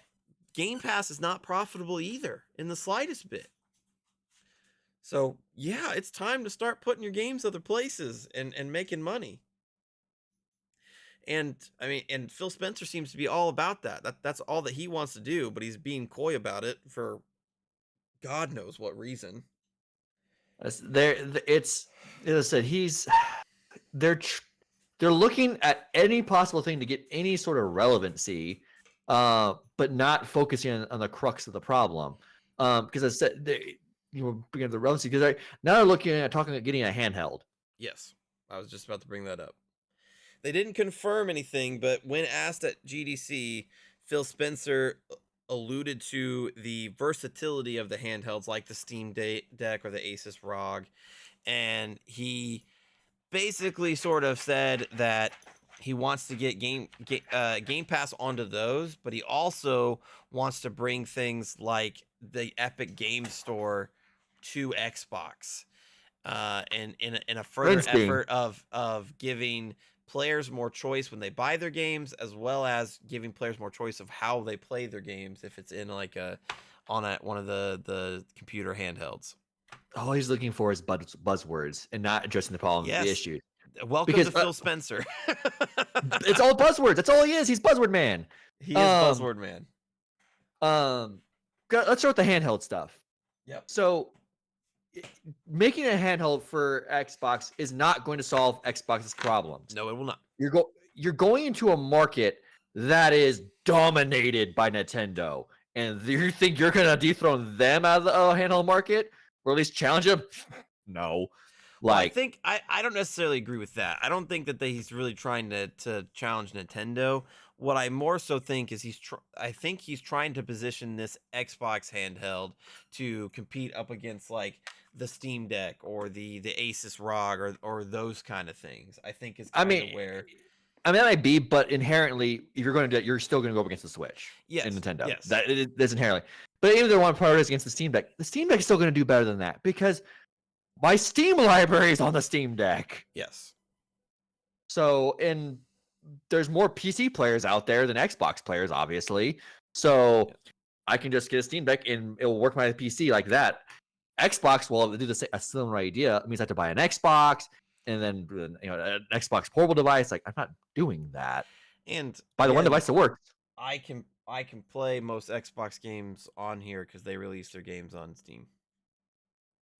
Speaker 1: Game Pass is not profitable either in the slightest bit. So yeah, it's time to start putting your games other places and making money. And I mean, and Phil Spencer seems to be all about that. That's all that he wants to do, but he's being coy about it for God knows what reason.
Speaker 2: It's as I said, they're tr- they're looking at any possible thing to get any sort of relevancy, but not focusing on the crux of the problem. Because I said bringing up the relevancy because now they're looking at getting a handheld.
Speaker 1: Yes, I was just about to bring that up. They didn't confirm anything, but when asked at GDC, Phil Spencer alluded to the versatility of the handhelds like the Steam Deck or the Asus ROG, and he basically sort of said that he wants to get Game Pass onto those, but he also wants to bring things like the Epic Game Store to Xbox, and in a further
Speaker 2: Princeton.
Speaker 1: effort of giving players more choice when they buy their games, as well as giving players more choice of how they play their games if it's in like a one of the computer handhelds.
Speaker 2: All he's looking for is buzzwords and not addressing the problem, the
Speaker 1: Yes,
Speaker 2: issue.
Speaker 1: welcome
Speaker 2: Because
Speaker 1: to Phil Spencer.
Speaker 2: it's all buzzwords. That's all he is. He's buzzword man.
Speaker 1: He is
Speaker 2: Um,
Speaker 1: buzzword man.
Speaker 2: um, let's start with the handheld stuff.
Speaker 1: Yep.
Speaker 2: So making a handheld for Xbox is not going to solve Xbox's problems.
Speaker 1: No, it will not.
Speaker 2: You're going into a market that is dominated by Nintendo, and you think you're gonna dethrone them out of the handheld market, or at least challenge them? No.
Speaker 1: Well, I
Speaker 2: Like,
Speaker 1: think I don't necessarily agree with that. I don't think that he's really trying to challenge Nintendo. What I more so think is I think he's trying to position this Xbox handheld to compete up against like the Steam Deck or the Asus ROG or those kind of things. I think is
Speaker 2: I
Speaker 1: kind of
Speaker 2: mean,
Speaker 1: where
Speaker 2: that might be, but inherently, if you're going to do it, you're still going to go up against the Switch and
Speaker 1: yes,
Speaker 2: Nintendo.
Speaker 1: yes,
Speaker 2: That's inherently. But even if they want to prioritize against the Steam Deck is still going to do better than that because my Steam library is on the Steam Deck.
Speaker 1: yes.
Speaker 2: So, and there's more PC players out there than Xbox players, obviously. So,
Speaker 1: Yep.
Speaker 2: I can just get a Steam Deck and it will work my PC like that. Xbox will do a similar idea. It means I have to buy an Xbox and then an Xbox portable device. Like, I'm not doing that.
Speaker 1: And
Speaker 2: Buy the one
Speaker 1: again,
Speaker 2: device that works.
Speaker 1: I can play most Xbox games on here because they release their games on Steam.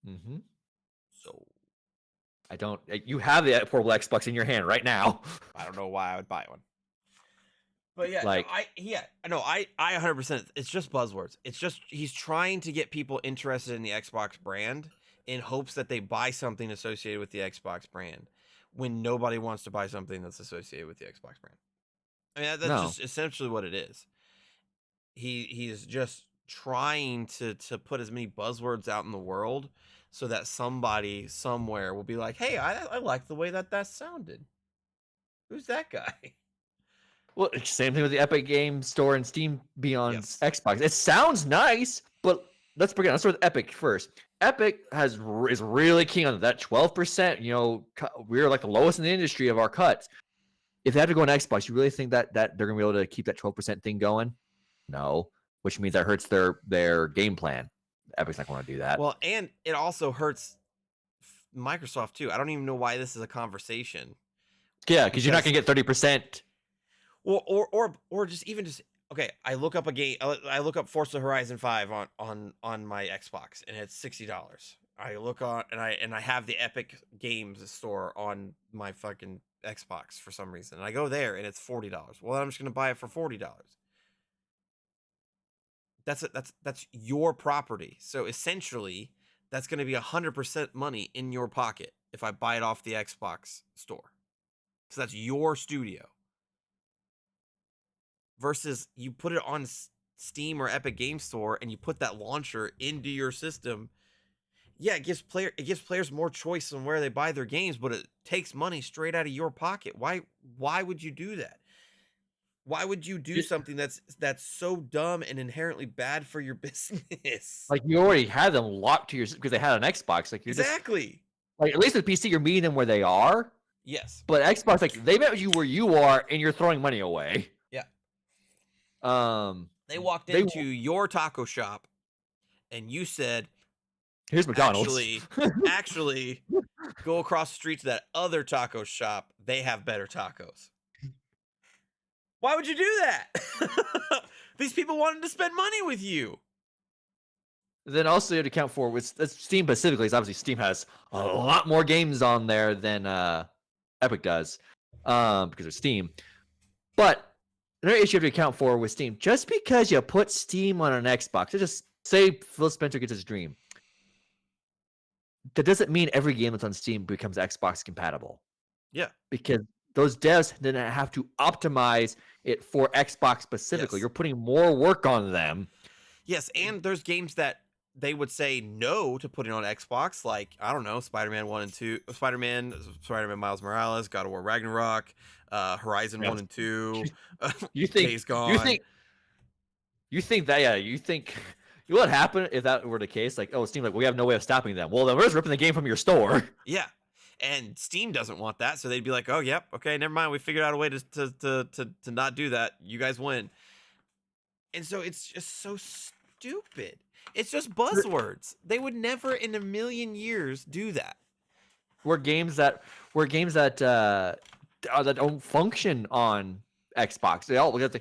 Speaker 2: Mm-hmm.
Speaker 1: So
Speaker 2: I don't. You have the portable Xbox in your hand right now.
Speaker 1: I don't know why I would buy one. But yeah,
Speaker 2: Like,
Speaker 1: no, I 100%. It's just buzzwords. It's just he's trying to get people interested in the Xbox brand in hopes that they buy something associated with the Xbox brand, when nobody wants to buy something that's associated with the Xbox brand. I mean, that's
Speaker 2: no.
Speaker 1: just essentially what it is. He is just trying to put as many buzzwords out in the world so that somebody somewhere will be like, "Hey, I like the way that sounded. Who's that guy?"
Speaker 2: Well, same thing with the Epic Game Store and Steam beyond
Speaker 1: Yes.
Speaker 2: Xbox. It sounds nice, but let's begin. Let's start with Epic first. Epic is really keen on that 12%. We're like the lowest in the industry of our cuts. If they have to go on Xbox, you really think that they're gonna be able to keep that 12% thing going? No, which means that hurts their game plan. Epic's not going to do that.
Speaker 1: Well, and it also hurts Microsoft too. I don't even know why this is a conversation.
Speaker 2: Yeah, because you're not going to get 30%.
Speaker 1: Or just even just okay. I look up a game. I look up Forza Horizon 5 on my Xbox, and it's $60. I look on and I have the Epic Games store on my fucking Xbox for some reason. And I go there and it's $40. Well, I'm just gonna buy it for $40. that's your property. So essentially, that's going to be 100% money in your pocket if I buy it off the Xbox store. So that's your studio. Versus you put it on Steam or Epic Game Store and you put that launcher into your system. Yeah, it gives players more choice on where they buy their games, but it takes money straight out of your pocket. Why would you do that? Why would you do something that's so dumb and inherently bad for your business?
Speaker 2: Like, you already had them locked to your, because they had an Xbox. Like, you're
Speaker 1: Exactly.
Speaker 2: just like, at least with PC, you're meeting them where they are.
Speaker 1: Yes.
Speaker 2: But Xbox, like, they met you where you are, and you're throwing money away.
Speaker 1: Yeah.
Speaker 2: They
Speaker 1: walked into your taco shop, and you said,
Speaker 2: "Here's McDonald's."
Speaker 1: Actually, go across the street to that other taco shop. They have better tacos. Why would you do that? These people wanted to spend money with you.
Speaker 2: Then also you have to account for with Steam specifically. Is obviously Steam has a lot more games on there than Epic does, because of Steam. But another issue you have to account for with Steam, just because you put Steam on an Xbox, just say Phil Spencer gets his dream, that doesn't mean every game that's on Steam becomes Xbox compatible.
Speaker 1: Yeah,
Speaker 2: because those devs didn't have to optimize it for Xbox specifically.
Speaker 1: Yes.
Speaker 2: You're putting more work on them.
Speaker 1: Yes, and there's games that they would say no to putting on Xbox, like, I don't know, Spider-Man 1 and 2, Spider-Man Miles Morales, God of War Ragnarok, Horizon 1 and 2,
Speaker 2: You think
Speaker 1: Days Gone.
Speaker 2: You think that, yeah, you think what would happen if that were the case? Like, oh, Steam, like, we have no way of stopping them. Well, then we're just ripping the game from your store.
Speaker 1: Yeah. And Steam doesn't want that, so they'd be like, "Oh, yep, okay, never mind. We figured out a way to not do that. You guys win." And so it's just so stupid. It's just buzzwords. They would never in a million years do that.
Speaker 2: We're games that that don't function on Xbox. They all look at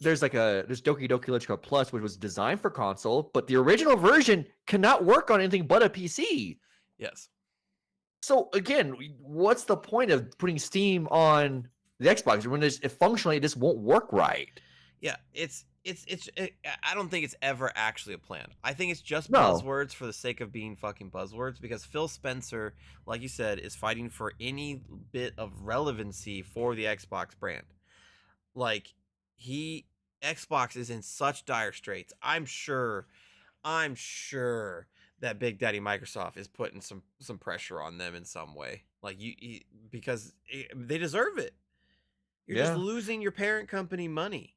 Speaker 2: there's Doki Doki Literature Plus, which was designed for console, but the original version cannot work on anything but a PC.
Speaker 1: Yes.
Speaker 2: So again, what's the point of putting Steam on the Xbox when functionally it just won't work right?
Speaker 1: Yeah, I don't think it's ever actually a plan. I think it's just
Speaker 2: No.
Speaker 1: buzzwords for the sake of being fucking buzzwords, because Phil Spencer, like you said, is fighting for any bit of relevancy for the Xbox brand. Like, Xbox is in such dire straits. I'm sure that Big Daddy Microsoft is putting some pressure on them in some way. Like, because they deserve it. You're just losing your parent company money.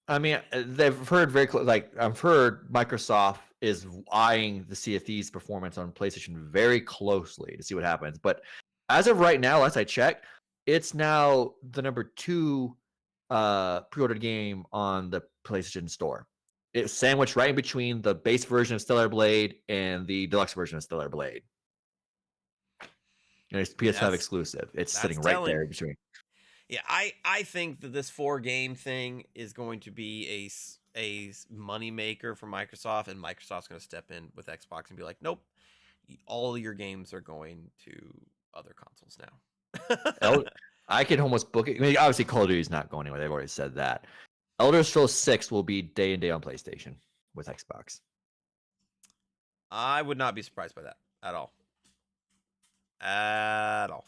Speaker 2: I mean, they've heard very close. Like, I've heard Microsoft is eyeing the CFE's performance on PlayStation very closely to see what happens. But as of right now, as I check, it's now the number 2 pre-ordered game on the PlayStation Store. It's sandwiched right in between the base version of Stellar Blade and the deluxe version of Stellar Blade. And it's PS5 exclusive. It's sitting right there in between.
Speaker 1: Yeah, I think that this 4-game thing is going to be a money maker for Microsoft, and Microsoft's going to step in with Xbox and be like, nope, all your games are going to other consoles now.
Speaker 2: I could almost book it. I mean, obviously, Call of Duty is not going anywhere. They've already said that. Elder Scrolls 6 will be day and day on PlayStation with Xbox.
Speaker 1: I would not be surprised by that at all. At all.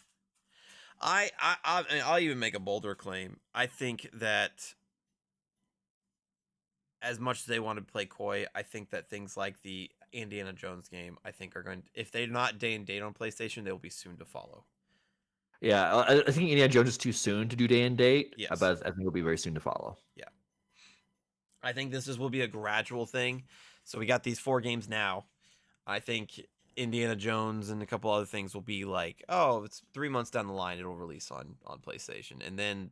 Speaker 1: I'll even make a bolder claim. I think that as much as they want to play coy, I think that things like the Indiana Jones game, I think are going to, if they're not day and date on PlayStation, they will be soon to follow.
Speaker 2: Yeah, I think Indiana Jones is too soon to do day and date.
Speaker 1: Yes.
Speaker 2: But I think it'll be very soon to follow.
Speaker 1: Yeah. I think will be a gradual thing. So we got these 4 games now. I think Indiana Jones and a couple other things will be like, oh, it's 3 months down the line, it'll release on PlayStation. And then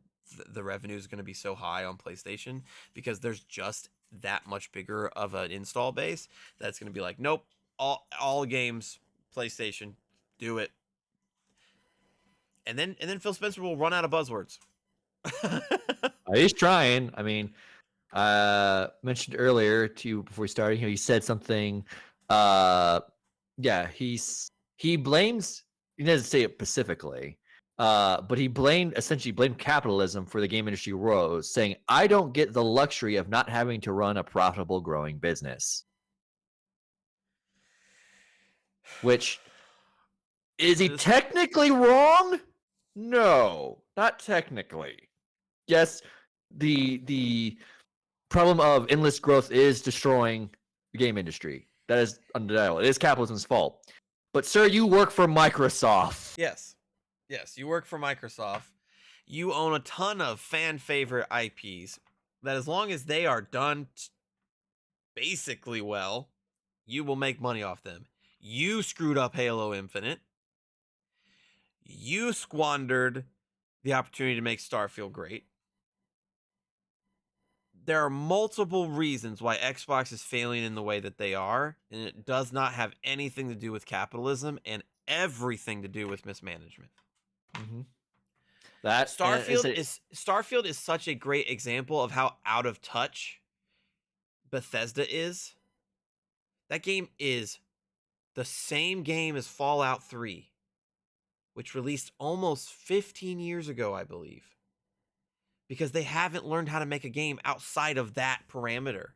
Speaker 1: the revenue is going to be so high on PlayStation because there's just that much bigger of an install base that's going to be like, nope, all games, PlayStation, do it. And then Phil Spencer will run out of buzzwords.
Speaker 2: He's trying. I mean, mentioned earlier to you before we started, he said something. Yeah, he blames. He doesn't say it specifically, But he essentially blamed capitalism for the game industry woes, saying, "I don't get the luxury of not having to run a profitable, growing business." Which is he
Speaker 1: This-
Speaker 2: technically wrong? No, not technically. Yes, the problem of endless growth is destroying the game industry. That is undeniable. It is capitalism's fault. But sir, you work for Microsoft.
Speaker 1: yes, yes, you work for Microsoft. You own a ton of fan favorite IPs that, as long as they are done basically well, you will make money off them. You screwed up Halo Infinite. You squandered the opportunity to make Starfield great. There are multiple reasons why Xbox is failing in the way that they are, and it does not have anything to do with capitalism and everything to do with mismanagement.
Speaker 2: Mm-hmm. That
Speaker 1: Starfield is such a great example of how out of touch Bethesda is. That game is the same game as Fallout 3, which released almost 15 years ago, I believe, because they haven't learned how to make a game outside of that parameter.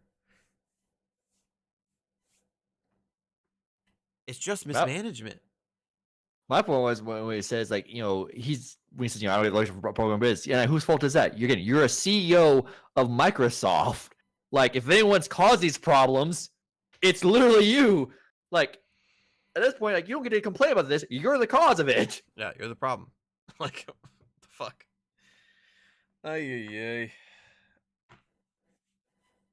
Speaker 1: It's just mismanagement.
Speaker 2: My point was when he says, like, when he says, I don't get luxury for program biz. Yeah, whose fault is that? You're a CEO of Microsoft. Like, if anyone's caused these problems, it's literally you. Like, at this point, like, you don't get to complain about this. You're the cause of it.
Speaker 1: Yeah, you're the problem. Like, what the fuck? Ay.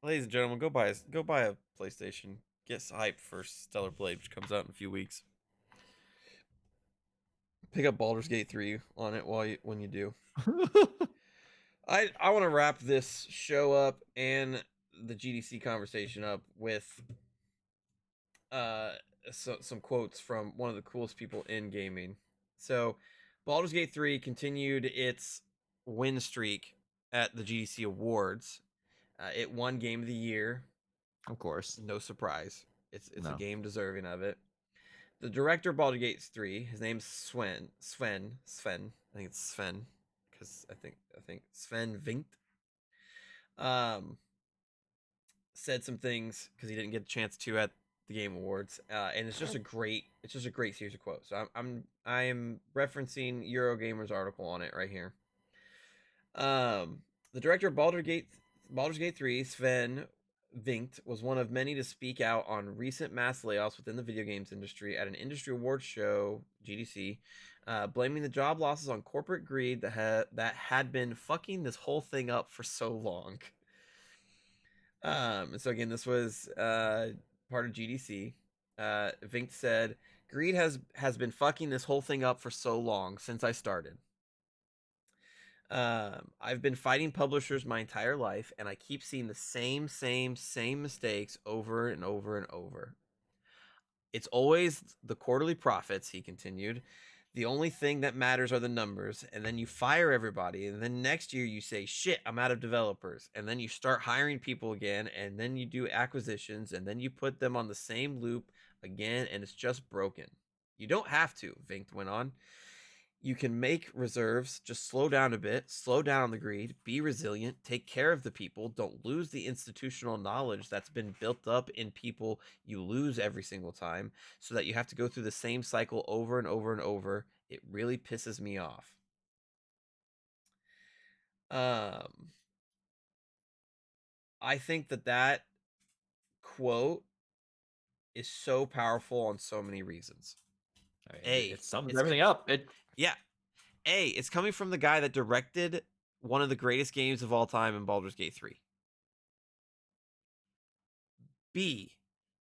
Speaker 1: Ladies and gentlemen, go buy a PlayStation. Get hyped for Stellar Blade, which comes out in a few weeks. Pick up Baldur's Gate 3 on it when you do. I want to wrap this show up and the GDC conversation up with some quotes from one of the coolest people in gaming. So, Baldur's Gate 3 continued its win streak at the GDC Awards. It won Game of the Year.
Speaker 2: Of course.
Speaker 1: No surprise. It's
Speaker 2: No.
Speaker 1: a game deserving of it. The director of Baldur's Gate 3, his name's Swen. I think it's Sven, because I think Sven Vinkt. Said some things because he didn't get a chance to at the Game Awards, and it's just a great series of quotes. So I'm referencing Eurogamer's article on it right here. The director of Baldur's Gate 3, Sven Vinkt, was one of many to speak out on recent mass layoffs within the video games industry at an industry awards show, GDC, blaming the job losses on corporate greed that had been fucking this whole thing up for so long. And so again, this was part of GDC. Vinkt said, "Greed has been fucking this whole thing up for so long since I started. I've been fighting publishers my entire life, and I keep seeing the same mistakes over and over and over. It's always the quarterly profits," he continued. "The only thing that matters are the numbers, and then you fire everybody, and then next year you say, shit, I'm out of developers, and then you start hiring people again, and then you do acquisitions, and then you put them on the same loop again, and it's just broken. You don't have to," Vinkt went on. "You can make reserves, just slow down a bit, slow down on the greed, be resilient, take care of the people, don't lose the institutional knowledge that's been built up in people you lose every single time, so that you have to go through the same cycle over and over and over. It really pisses me off." I think that quote is so powerful on so many reasons.
Speaker 2: It sums everything up.
Speaker 1: Yeah. A, it's coming from the guy that directed one of the greatest games of all time in Baldur's Gate 3. B,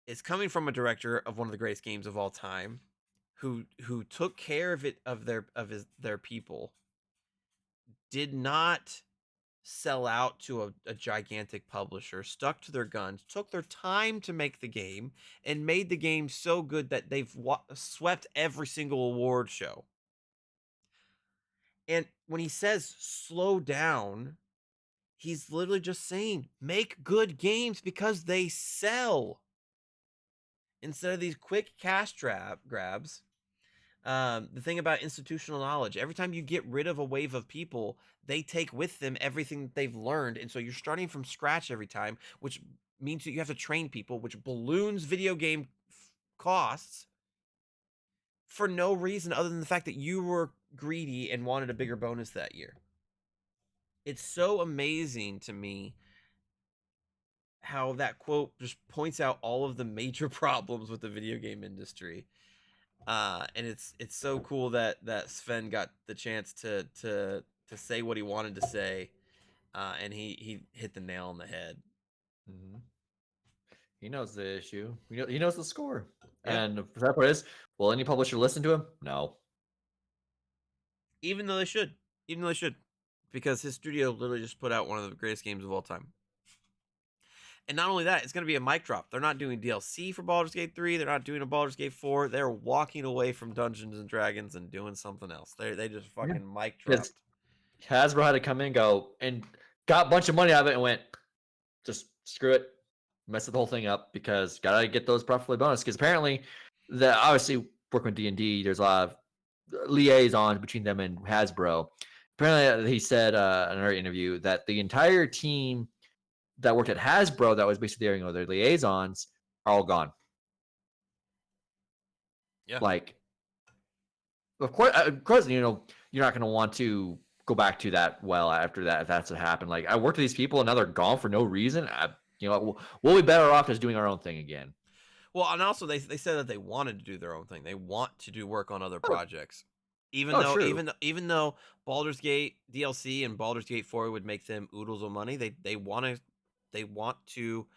Speaker 1: it's coming from a director of one of the greatest games of all time who took care of their people, did not sell out to a gigantic publisher, stuck to their guns, took their time to make the game, and made the game so good that they've swept every single award show. And when he says slow down, he's literally just saying make good games because they sell instead of these quick cash grabs. The thing about institutional knowledge, every time you get rid of a wave of people, they take with them everything that they've learned. And so you're starting from scratch every time, which means that you have to train people, which balloons video game costs for no reason other than the fact that you were greedy and wanted a bigger bonus that year. It's so amazing to me how that quote just points out all of the major problems with the video game industry. And it's so cool that Sven got the chance to say what he wanted to say, and he hit the nail on the head.
Speaker 2: Mm-hmm. He knows the issue. He knows the score.
Speaker 1: Yeah.
Speaker 2: And the sad part is, will any publisher listen to him? No.
Speaker 1: Even though they should, because his studio literally just put out one of the greatest games of all time. And not only that, it's going to be a mic drop. They're not doing DLC for Baldur's Gate 3. They're not doing a Baldur's Gate 4. They're walking away from Dungeons and Dragons and doing something else. They just fucking mic dropped.
Speaker 2: Hasbro had to come in and go and got a bunch of money out of it and went, just screw it, mess the whole thing up because gotta get those profitability bonus. Because apparently, obviously working with D&D, there's a lot of liaison between them and Hasbro. Apparently, he said in another interview that the entire team that worked at Hasbro that was basically there, their liaisons are all gone.
Speaker 1: Yeah.
Speaker 2: Like, of course, you're not going to want to go back to that well after that if that's what happened. Like, I worked with these people and now they're gone for no reason. We'll be better off just doing our own thing again.
Speaker 1: Well, and also they said that they wanted to do their own thing. They want to do work on other projects. Even though Baldur's Gate DLC and Baldur's Gate 4 would make them oodles of money, they want to.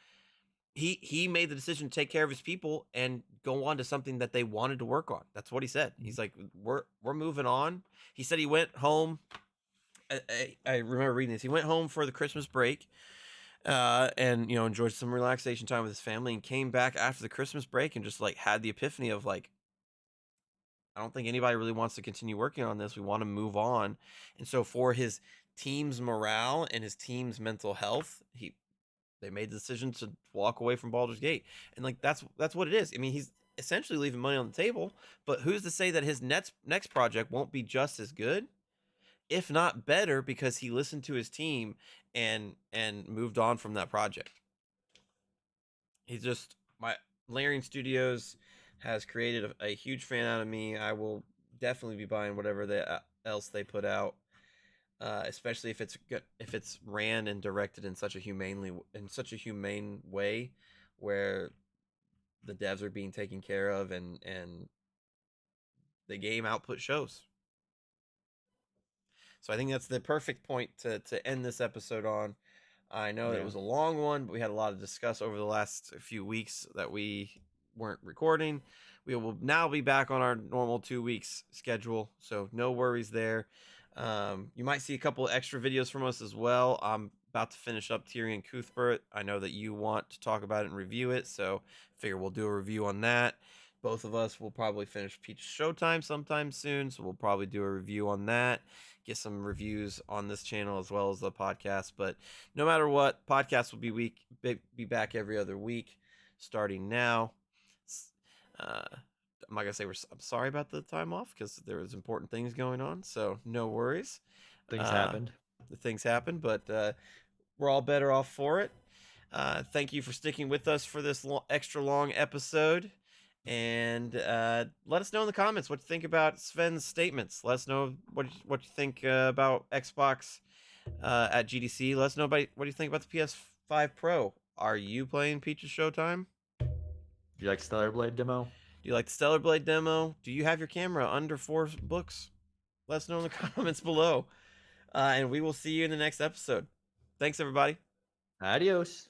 Speaker 1: He made the decision to take care of his people and go on to something that they wanted to work on. That's what he said. He's like, we're moving on. He said he went home. I remember reading this. He went home for the Christmas break, and enjoyed some relaxation time with his family, and came back after the Christmas break and just like had the epiphany of like, I don't think anybody really wants to continue working on this. We want to move on. And so for his team's morale and his team's mental health, they made the decision to walk away from Baldur's Gate. And like that's what it is. I mean, he's essentially leaving money on the table, but who's to say that his next project won't be just as good, if not better, because he listened to his team and moved on from that project. He's just Larian Studios has created a huge fan out of me. I will definitely be buying whatever else they put out, especially if it's ran and directed in such a humane way, where the devs are being taken care of and the game output shows. So I think that's the perfect point to end this episode on. I know it was a long one, but we had a lot to discuss over the last few weeks that we weren't recording. We will now be back on our normal 2 weeks schedule, so no worries there. You might see a couple of extra videos from us as well. I'm about to finish up Tyrion Cuthbert. I know that you want to talk about it and review it, so figure we'll do a review on that. Both of us will probably finish Peach Showtime sometime soon, so we'll probably do a review on that. Get some reviews on this channel as well as the podcast. But no matter what, podcasts will be back every other week starting now. I'm not gonna say I'm sorry about the time off because there was important things going on, so no worries.
Speaker 2: Things happened.
Speaker 1: The things happened, but we're all better off for it. Thank you for sticking with us for this extra long episode. And let us know in the comments what you think about Sven's statements. Let us know what you think about Xbox at GDC. Let us know about what you think about the PS5 Pro. Are you playing Peach's Showtime?
Speaker 2: Do you like Stellar Blade demo?
Speaker 1: Do you like the Stellar Blade demo? Do you have your camera under 4 books? Let us know in the comments below. And we will see you in the next episode. Thanks, everybody.
Speaker 2: Adios.